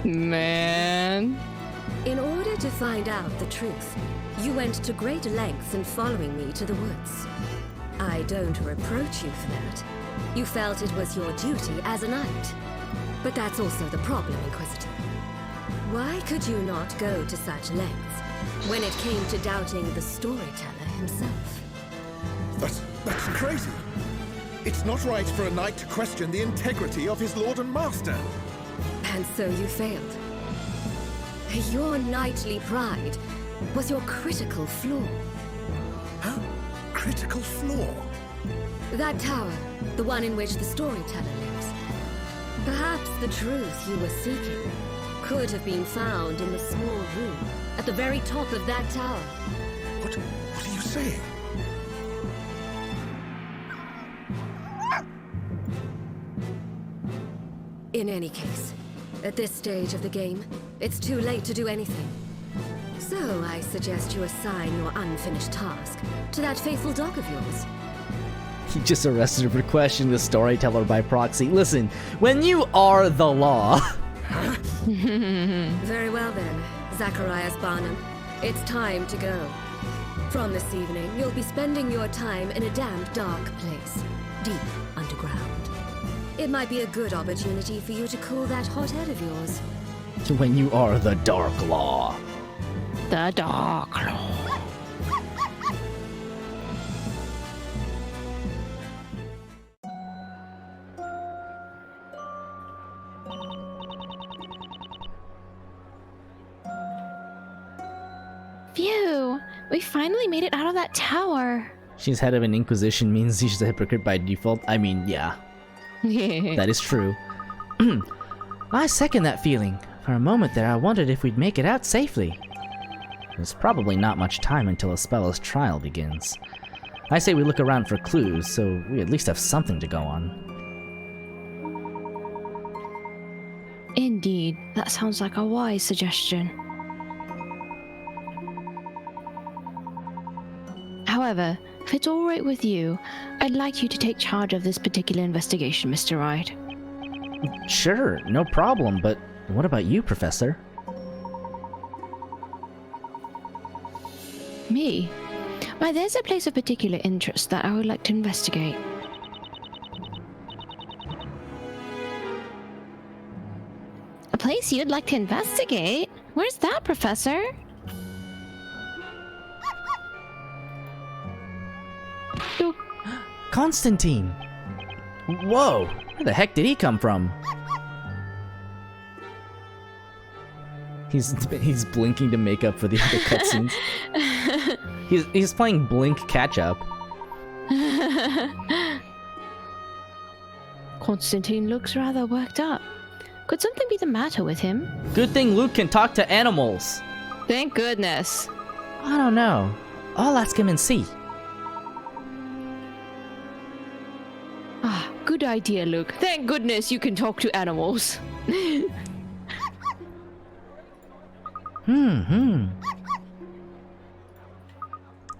Man. In order to find out the truth, you went to great lengths in following me to the woods. I don't reproach you for that. You felt it was your duty as a knight. But that's also the problem, Inquisitor. Why could you not go to such lengths when it came to doubting the storyteller himself? That's crazy. It's not right for a knight to question the integrity of his lord and master. And so you failed. Your knightly pride was your critical flaw. Huh? Critical flaw? That tower, the one in which the storyteller lives. Perhaps the truth you were seeking could have been found in the small room at the very top of that tower. What are you saying? In any case, at this stage of the game, it's too late to do anything. So I suggest you assign your unfinished task to that faithful dog of yours. He just arrested her for questioning the storyteller by proxy. Listen, when you are the law... Very well then, Zacharias Barnum. It's time to go. From this evening, you'll be spending your time in a damp, dark place, deep underground. It might be a good opportunity for you to cool that hot head of yours. When you are the Dark Law. The Dark Law. Phew! We finally made it out of that tower. She's head of an inquisition means she's a hypocrite by default. I mean, yeah. That is true. I second that feeling. For a moment there, I wondered if we'd make it out safely. There's probably not much time until Ispella's trial begins. I say we look around for clues, so we at least have something to go on. Indeed, that sounds like a wise suggestion. However, if it's alright with you, I'd like you to take charge of this particular investigation, Mr. Wright. Sure, no problem, but what about you, Professor? Me? Why, there's a place of particular interest that I would like to investigate. A place you'd like to investigate? Where's that, Professor? Look. Constantine! Whoa! Where the heck did he come from? He's blinking to make up for the other cutscenes. He's playing Blink catch up. Constantine looks rather worked up. Could something be the matter with him? Good thing Luke can talk to animals. Thank goodness. I don't know. I'll ask him and see. Ah, good idea, Luke. Thank goodness you can talk to animals.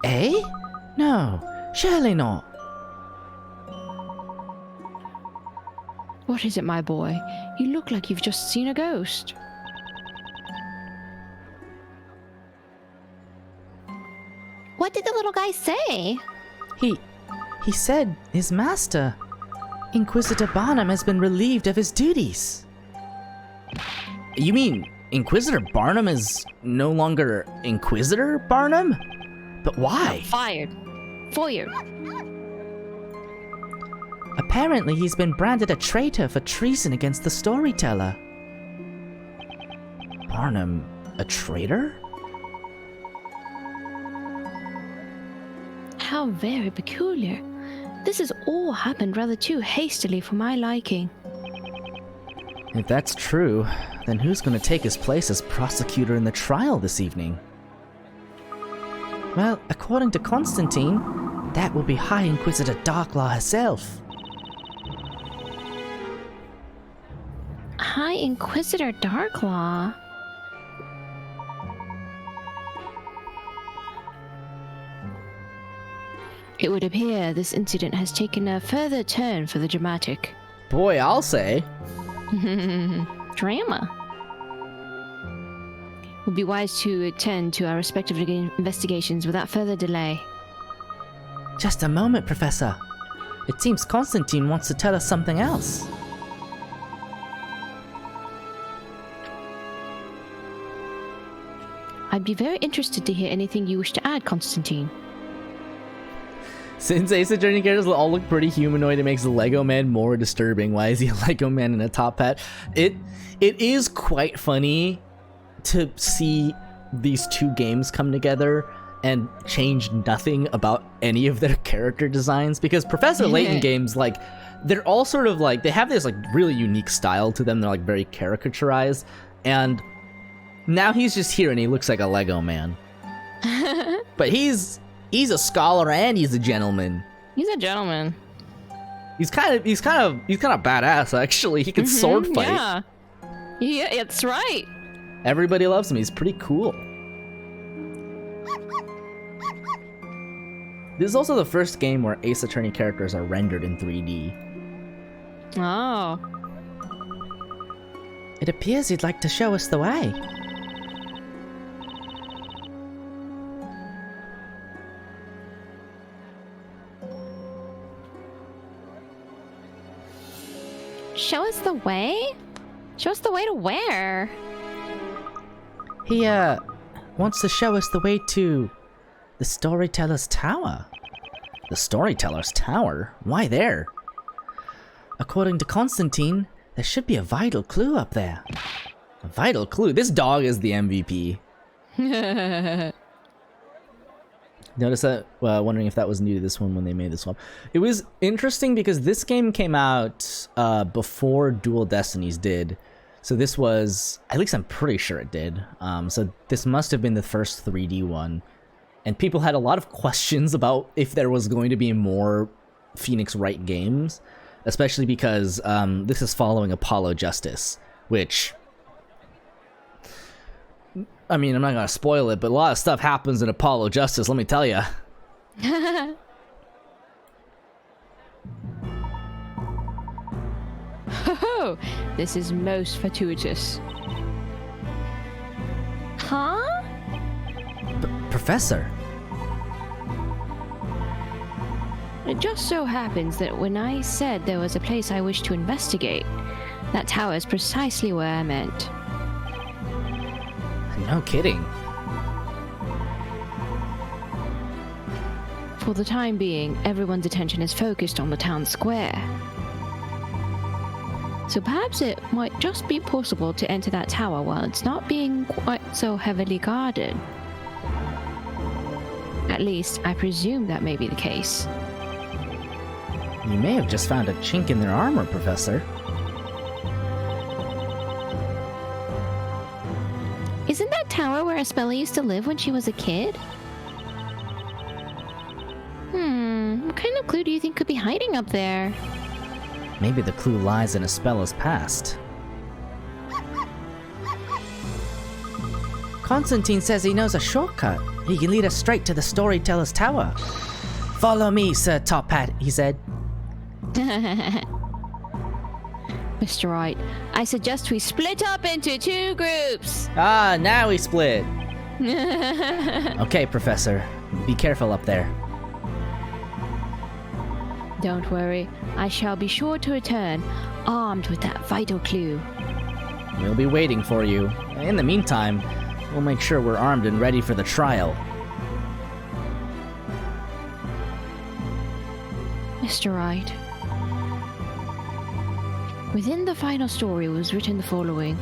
Eh? No, surely not. What is it, my boy? You look like you've just seen a ghost. What did the little guy say? He said his master, Inquisitor Barnum, has been relieved of his duties. You mean Inquisitor Barnum is no longer Inquisitor Barnum? But why? Fired. Apparently he's been branded a traitor for treason against the storyteller. Barnum, a traitor? How very peculiar. This has all happened rather too hastily for my liking. If that's true, then who's going to take his place as prosecutor in the trial this evening? Well, according to Constantine, that will be High Inquisitor Darklaw herself. High Inquisitor Darklaw? It would appear this incident has taken a further turn for the dramatic. Boy, I'll say. Drama. It would be wise to attend to our respective investigations without further delay. Just a moment, Professor. It seems Constantine wants to tell us something else. I'd be very interested to hear anything you wish to add, Constantine. Since Ace Attorney characters all look pretty humanoid, it makes the Lego Man more disturbing. Why is he a Lego Man in a top hat? It is quite funny to see these two games come together and change nothing about any of their character designs, because Professor Layton games, like, they're all sort of like, they have this like really unique style to them. They're like very caricaturized, and now he's just here and he looks like a Lego Man. But he's a scholar and he's a gentleman. He's a gentleman. He's kind of badass actually. He can sword fight. Yeah, that's right. Everybody loves him. He's pretty cool. This is also the first game where Ace Attorney characters are rendered in 3D. Oh. It appears you'd like to show us the way. Show us the way? Show us the way to where? He, wants to show us the way to the Storyteller's Tower. The Storyteller's Tower? Why there? According to Constantine, there should be a vital clue up there. A vital clue? This dog is the MVP. Notice that, wondering if that was new to this one when they made this one. It was interesting because this game came out before Dual Destinies did. So this was, at least I'm pretty sure it did. So this must have been the first 3D one. And people had a lot of questions about if there was going to be more Phoenix Wright games. Especially because this is following Apollo Justice, which... I mean, I'm not gonna spoil it, but a lot of stuff happens in Apollo Justice, let me tell ya. Ho! This is most fortuitous. Huh? Professor? It just so happens that when I said there was a place I wished to investigate, that tower is precisely where I meant. No kidding. For the time being, everyone's attention is focused on the town square. So perhaps it might just be possible to enter that tower while it's not being quite so heavily guarded. At least, I presume that may be the case. You may have just found a chink in their armor, Professor. Isn't that tower where Espella used to live when she was a kid? What kind of clue do you think could be hiding up there? Maybe the clue lies in Espella's past. Constantine says he knows a shortcut. He can lead us straight to the Storyteller's Tower. Follow me, Sir Top Hat, he said. Mr. Wright, I suggest we split up into 2 groups. Ah, now we split. Okay, Professor. Be careful up there. Don't worry, I shall be sure to return, armed with that vital clue. We'll be waiting for you. In the meantime, we'll make sure we're armed and ready for the trial. Mr. Wright. Within the final story was written the following.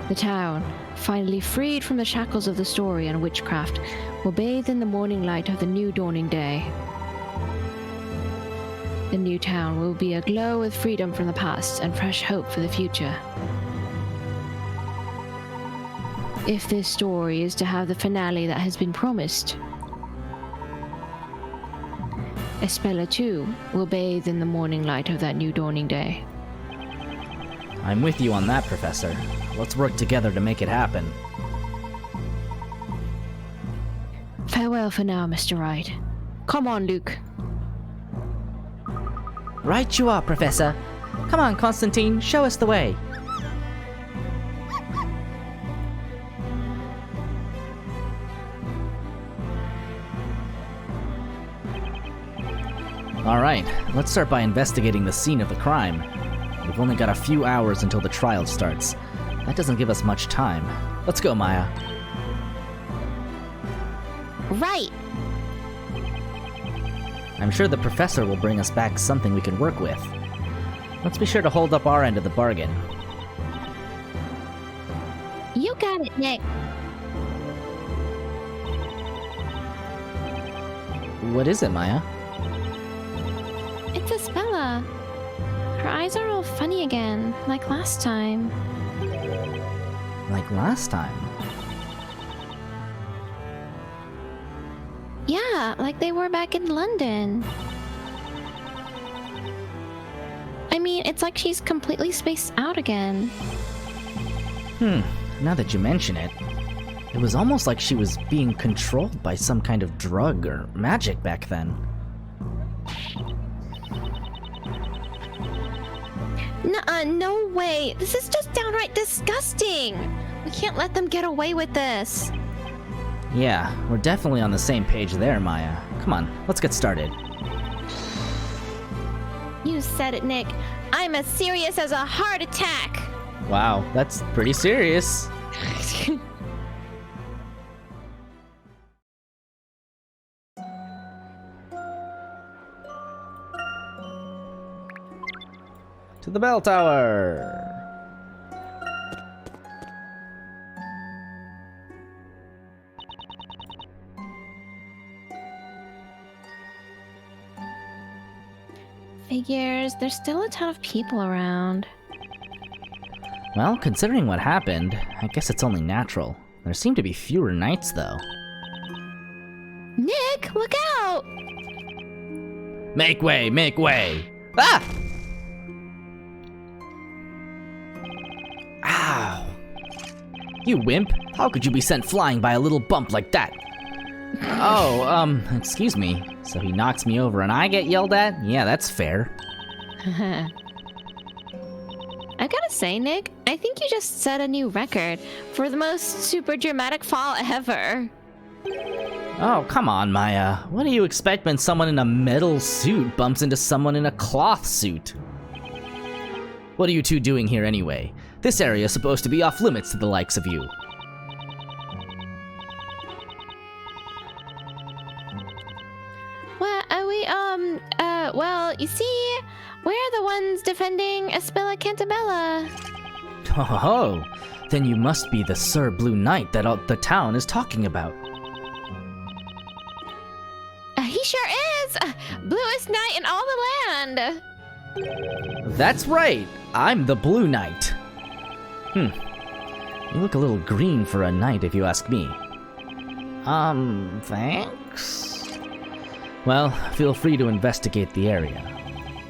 The town, finally freed from the shackles of the story and witchcraft, will bathe in the morning light of the new dawning day. The new town will be aglow with freedom from the past and fresh hope for the future. If this story is to have the finale that has been promised, Espella too will bathe in the morning light of that new dawning day. I'm with you on that, Professor. Let's work together to make it happen. Farewell for now, Mr. Wright. Come on, Luke. Right you are, Professor. Come on, Constantine, show us the way. Alright, let's start by investigating the scene of the crime. We've only got a few hours until the trial starts. That doesn't give us much time. Let's go, Maya. Right! I'm sure the professor will bring us back something we can work with. Let's be sure to hold up our end of the bargain. You got it, Nick. What is it, Maya? It's Espella. Her eyes are all funny again, like last time. Like last time? Yeah, like they were back in London. I mean, it's like she's completely spaced out again. Now that you mention it, it was almost like she was being controlled by some kind of drug or magic back then. Nuh-uh, no way. This is just downright disgusting. We can't let them get away with this. Yeah, we're definitely on the same page there, Maya. Come on, let's get started. You said it, Nick. I'm as serious as a heart attack. Wow, that's pretty serious. To the bell tower! Figures, there's still a ton of people around. Well, considering what happened, I guess it's only natural. There seem to be fewer knights, though. Nick, look out! Make way! Make way! Ah! Ow! You wimp! How could you be sent flying by a little bump like that? Oh, excuse me. So he knocks me over and I get yelled at? Yeah, that's fair. I gotta say, Nick, I think you just set a new record for the most super dramatic fall ever. Oh, come on, Maya. What do you expect when someone in a metal suit bumps into someone in a cloth suit? What are you two doing here anyway? This area is supposed to be off limits to the likes of you. Well, you see, we're the ones defending PLvsPWAA. Oh, then you must be the Sir Blue Knight that the town is talking about. He sure is! Bluest knight in all the land! That's right! I'm the Blue Knight. You look a little green for a knight, if you ask me. Thanks? Well, feel free to investigate the area.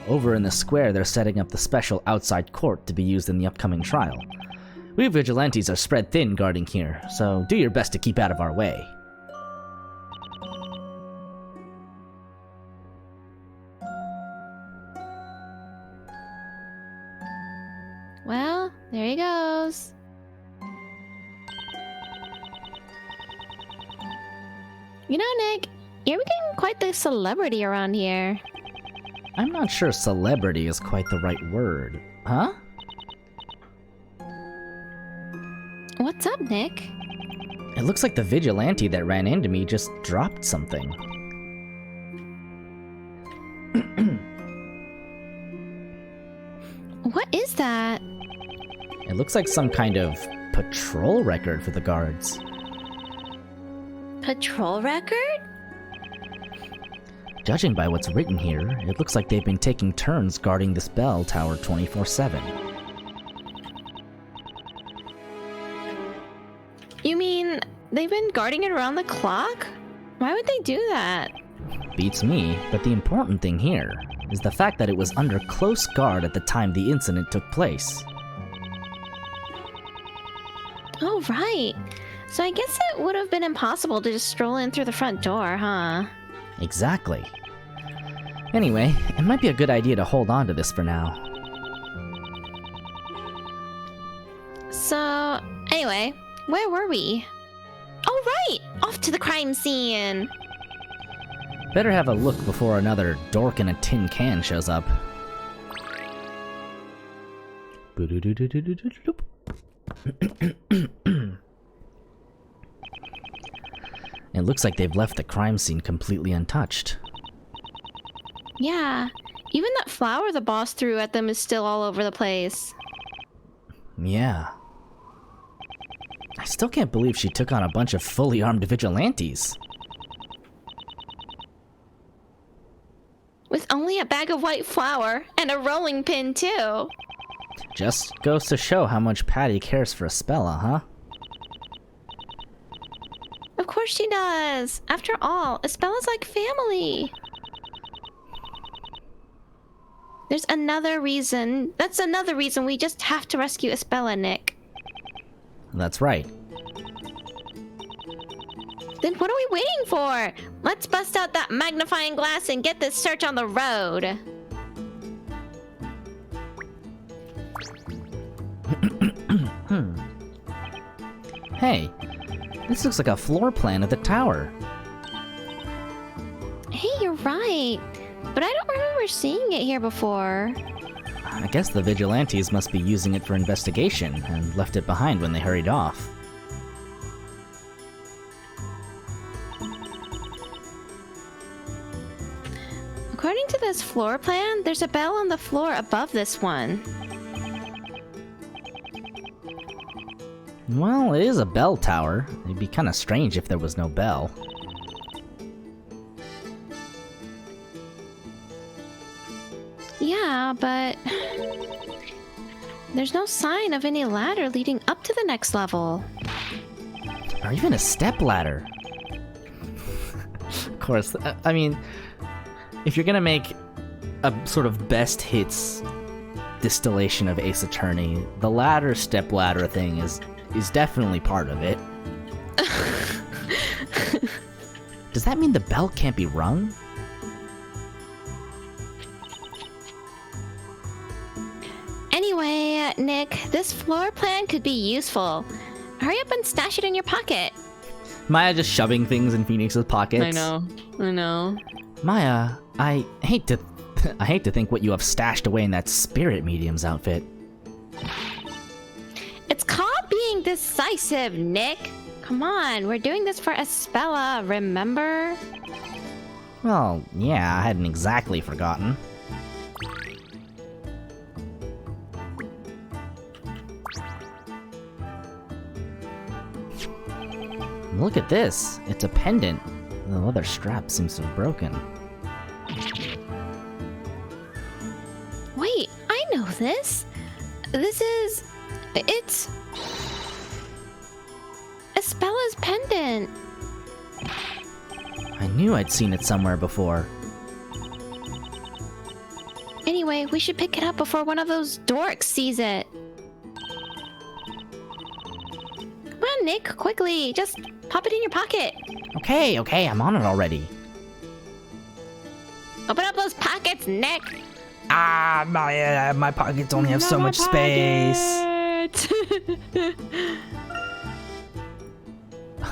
Over in the square, they're setting up the special outside court to be used in the upcoming trial. We vigilantes are spread thin guarding here, so do your best to keep out of our way. Well, there he goes. You know, Nick, you're becoming quite the celebrity around here. I'm not sure celebrity is quite the right word. Huh? What's up, Nick? It looks like the vigilante that ran into me just dropped something. What is that? It looks like some kind of patrol record for the guards. Patrol record? Judging by what's written here, it looks like they've been taking turns guarding this bell tower 24/7. You mean they've been guarding it around the clock? Why would they do that? Beats me, but the important thing here is the fact that it was under close guard at the time the incident took place. Oh, right. So I guess it would have been impossible to just stroll in through the front door, huh? Exactly. Anyway, it might be a good idea to hold on to this for now. So, anyway, where were we? Oh, right! Off to the crime scene! Better have a look before another dork in a tin can shows up. It looks like they've left the crime scene completely untouched. Yeah, even that flower the boss threw at them is still all over the place. Yeah. I still can't believe she took on a bunch of fully armed vigilantes. With only a bag of white flour and a rolling pin, too. Just goes to show how much Patty cares for Espella, huh? Of course she does. After all, Espella's like family. There's another reason. That's another reason we just have to rescue Espella, Nick. That's right. Then what are we waiting for? Let's bust out that magnifying glass and get this search on the road. Hey, this looks like a floor plan of the tower. Hey, you're right. But I don't remember seeing it here before. I guess the vigilantes must be using it for investigation and left it behind when they hurried off. According to this floor plan, there's a bell on the floor above this one. Well, it is a bell tower. It'd be kind of strange if there was no bell. Yeah, but there's no sign of any ladder leading up to the next level. Or even a step ladder. Of course, I mean, if you're gonna make a sort of best hits distillation of Ace Attorney, the step ladder thing is definitely part of it. Does that mean the bell can't be rung? Anyway, Nick, this floor plan could be useful. Hurry up and stash it in your pocket. Maya just shoving things in Phoenix's pockets. I know. Maya, I hate to think what you have stashed away in that spirit medium's outfit. It's called being decisive, Nick. Come on, we're doing this for Espella, remember? Well, yeah, I hadn't exactly forgotten. Look at this. It's a pendant. The leather strap seems to have broken. Wait, I know this. It's Espella's pendant. I knew I'd seen it somewhere before. Anyway, we should pick it up before one of those dorks sees it. Come on, Nick, quickly. Just pop it in your pocket. Okay, I'm on it already. Open up those pockets, Nick. My pockets only have so much space.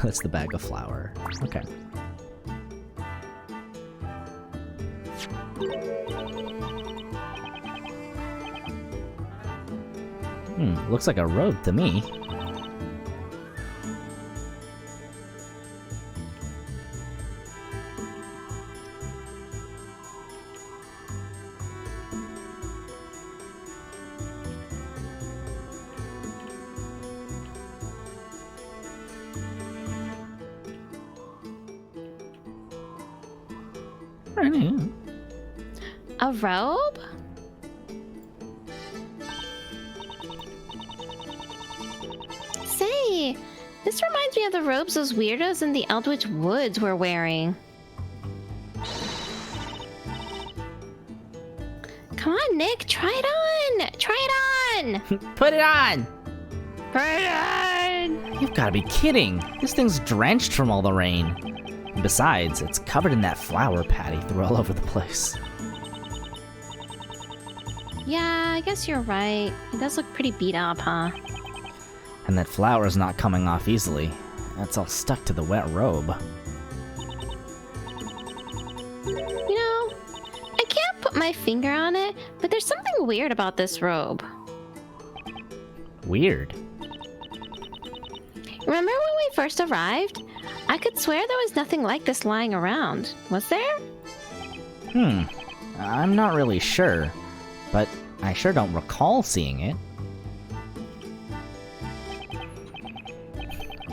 That's the bag of flour. Okay. Looks like a robe to me. A robe? Say, this reminds me of the robes those weirdos in the Eldritch Woods were wearing. Come on, Nick, try it on! Try it on! Put it on! Put it on! You've gotta be kidding! This thing's drenched from all the rain. And besides, it's covered in that flour patty through all over the place. Yeah, I guess you're right. It does look pretty beat up, huh? And that flour's not coming off easily. That's all stuck to the wet robe. You know, I can't put my finger on it, but there's something weird about this robe. Weird? Remember when we first arrived? I could swear there was nothing like this lying around. Was there? I'm not really sure, but I sure don't recall seeing it.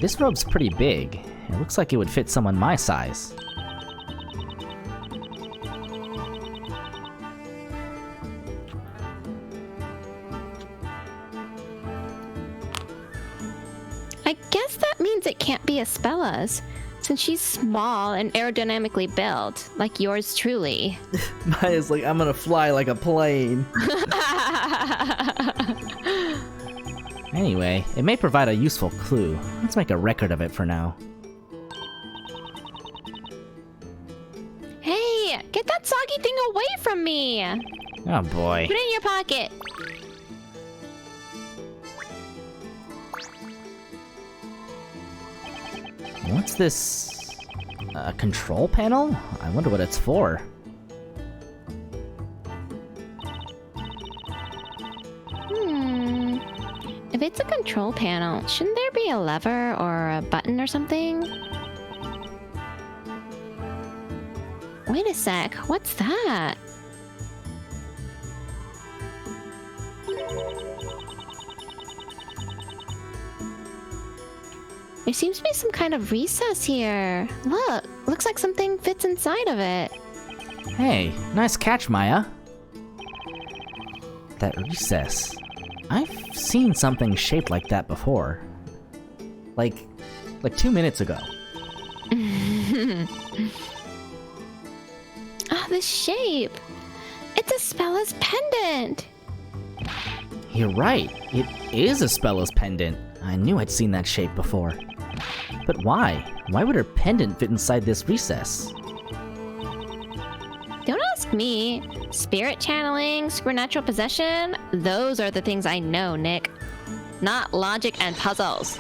This robe's pretty big. It looks like it would fit someone my size. I guess that means it can't be Espella's, since she's small and aerodynamically built, like yours truly. Maya's like, I'm gonna fly like a plane. Anyway, it may provide a useful clue. Let's make a record of it for now. Hey, get that soggy thing away from me! Oh boy. Put it in your pocket. What's this? A control panel? I wonder what it's for. If it's a control panel, shouldn't there be a lever or a button or something? Wait a sec, what's that? There seems to be some kind of recess here. Look, looks like something fits inside of it. Hey, nice catch, Maya. That recess. I've seen something shaped like that before. Like 2 minutes ago. Ah, the shape. It's a Spella's pendant. You're right. It is a Spella's pendant. I knew I'd seen that shape before. But why? Why would her pendant fit inside this recess? Don't ask me. Spirit channeling, supernatural possession, those are the things I know, Nick. Not logic and puzzles.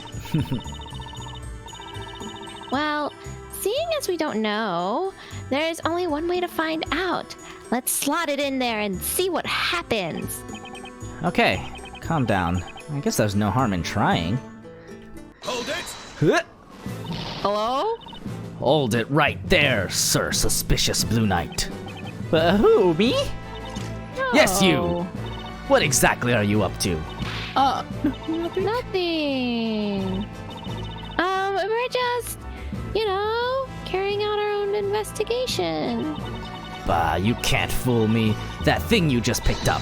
Well, seeing as we don't know, there's only one way to find out. Let's slot it in there and see what happens. Okay, calm down. I guess there's no harm in trying. Hold it! Huh? Hello? Hold it right there, Sir Suspicious Blue Knight. Who, me? No. Yes, you! What exactly are you up to? Nothing. We're just, carrying out our own investigation. Bah, you can't fool me. That thing you just picked up.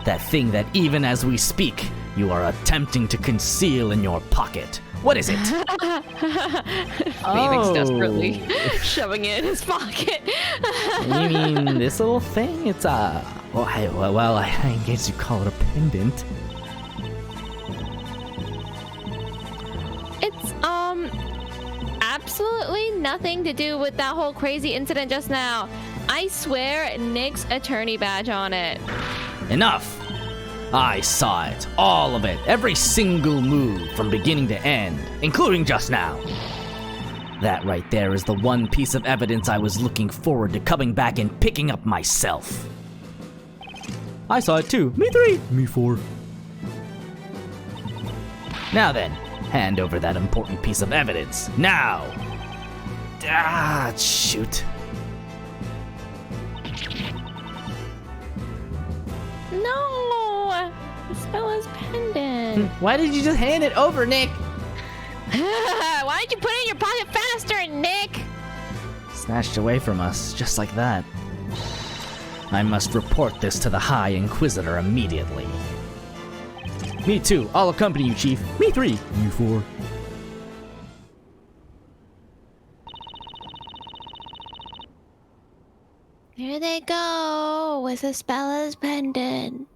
That thing that even as we speak, you are attempting to conceal in your pocket. What is it? Phoenix desperately shoving it in his pocket. You mean this little thing? It's I guess you call it a pendant. It's, absolutely nothing to do with that whole crazy incident just now. I swear Nick's attorney badge on it. Enough! I saw it. All of it. Every single move from beginning to end, including just now. That right there is the one piece of evidence I was looking forward to coming back and picking up myself. I saw it too. Me 3. Me 4. Now then, hand over that important piece of evidence. Now! Ah, shoot. No! Spella's pendant. Why did you just hand it over, Nick? Why did you put it in your pocket faster, Nick? Snatched away from us, just like that. I must report this to the High Inquisitor immediately. Me 2. I'll accompany you, Chief. Me 3. Me 4. There they go, with Spella's pendant.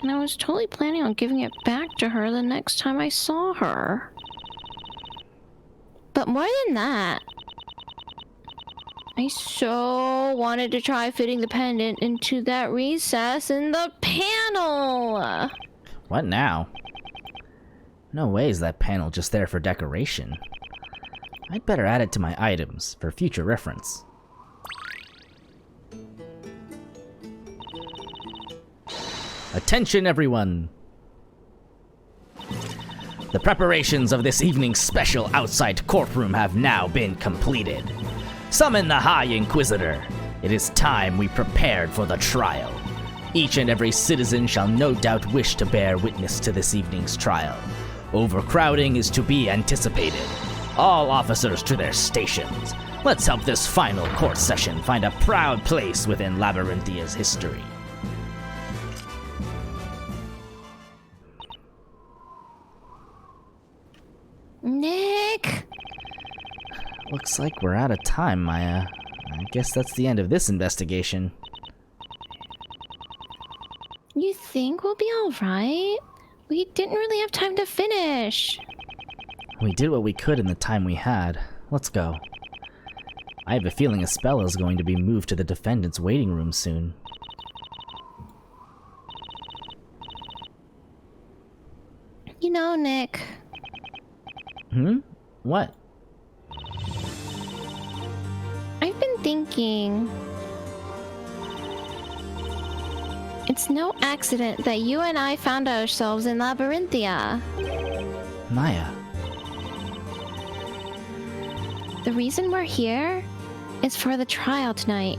And I was totally planning on giving it back to her the next time I saw her. But more than that, I so wanted to try fitting the pendant into that recess in the panel! What now? No way is that panel just there for decoration. I'd better add it to my items for future reference. Attention, everyone! The preparations of this evening's special outside courtroom have now been completed. Summon the High Inquisitor. It is time we prepared for the trial. Each and every citizen shall no doubt wish to bear witness to this evening's trial. Overcrowding is to be anticipated. All officers to their stations. Let's help this final court session find a proud place within Labyrinthia's history. Nick! Looks like we're out of time, Maya. I guess that's the end of this investigation. You think we'll be alright? We didn't really have time to finish. We did what we could in the time we had. Let's go. I have a feeling Espella is going to be moved to the defendant's waiting room soon. You know, Nick. What? I've been thinking. It's no accident that you and I found ourselves in Labyrinthia. Maya. The reason we're here is for the trial tonight.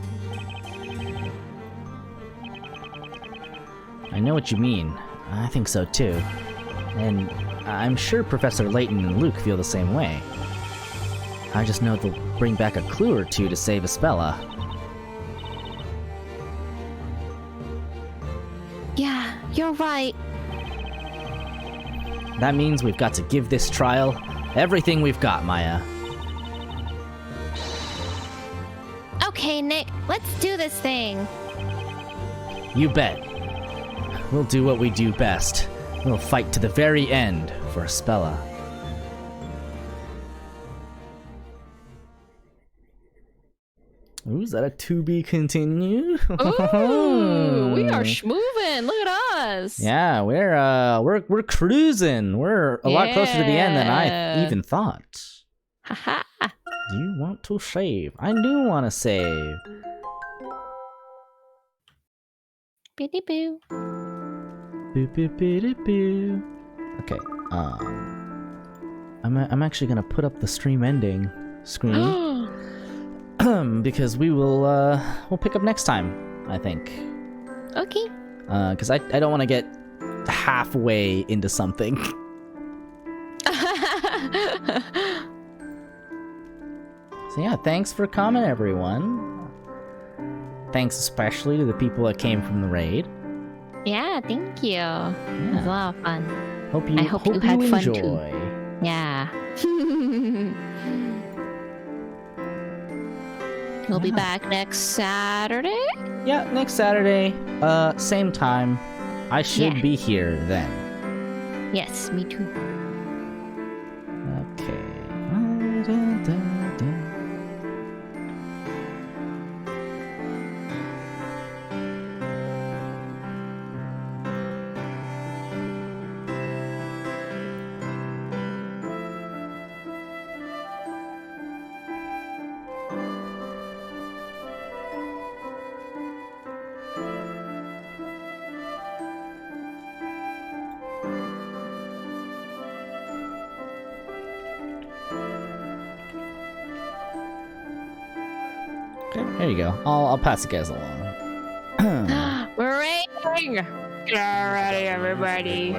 I know what you mean. I think so too. And I'm sure Professor Layton and Luke feel the same way. I just know they'll bring back a clue or two to save Espella. You're right. That means we've got to give this trial everything we've got, Maya. Okay, Nick, let's do this thing. You bet. We'll do what we do best. We'll fight to the very end for Spella. Ooh, is that a to be continued? Ooh, we are schmoving. Look at us. Yeah, we're cruising. We're a lot closer to the end than I even thought. Haha. Do you want to save? I do want to save. Biddy boo. Boo boo boo boo. Okay. I'm actually gonna put up the stream ending screen. Because we'll pick up next time, I think. Okay. Because I don't want to get halfway into something. So yeah, thanks for coming, everyone. Thanks especially to the people that came from the raid. Yeah, thank you. It was a lot of fun. I hope you had fun too. enjoy. Yeah. We'll be back next Saturday? Yeah, next Saturday. Same time. I should be here then. Yes, me too. Okay. Okay, there you go. I'll pass the guys along. We're raiding! Get ready, everybody.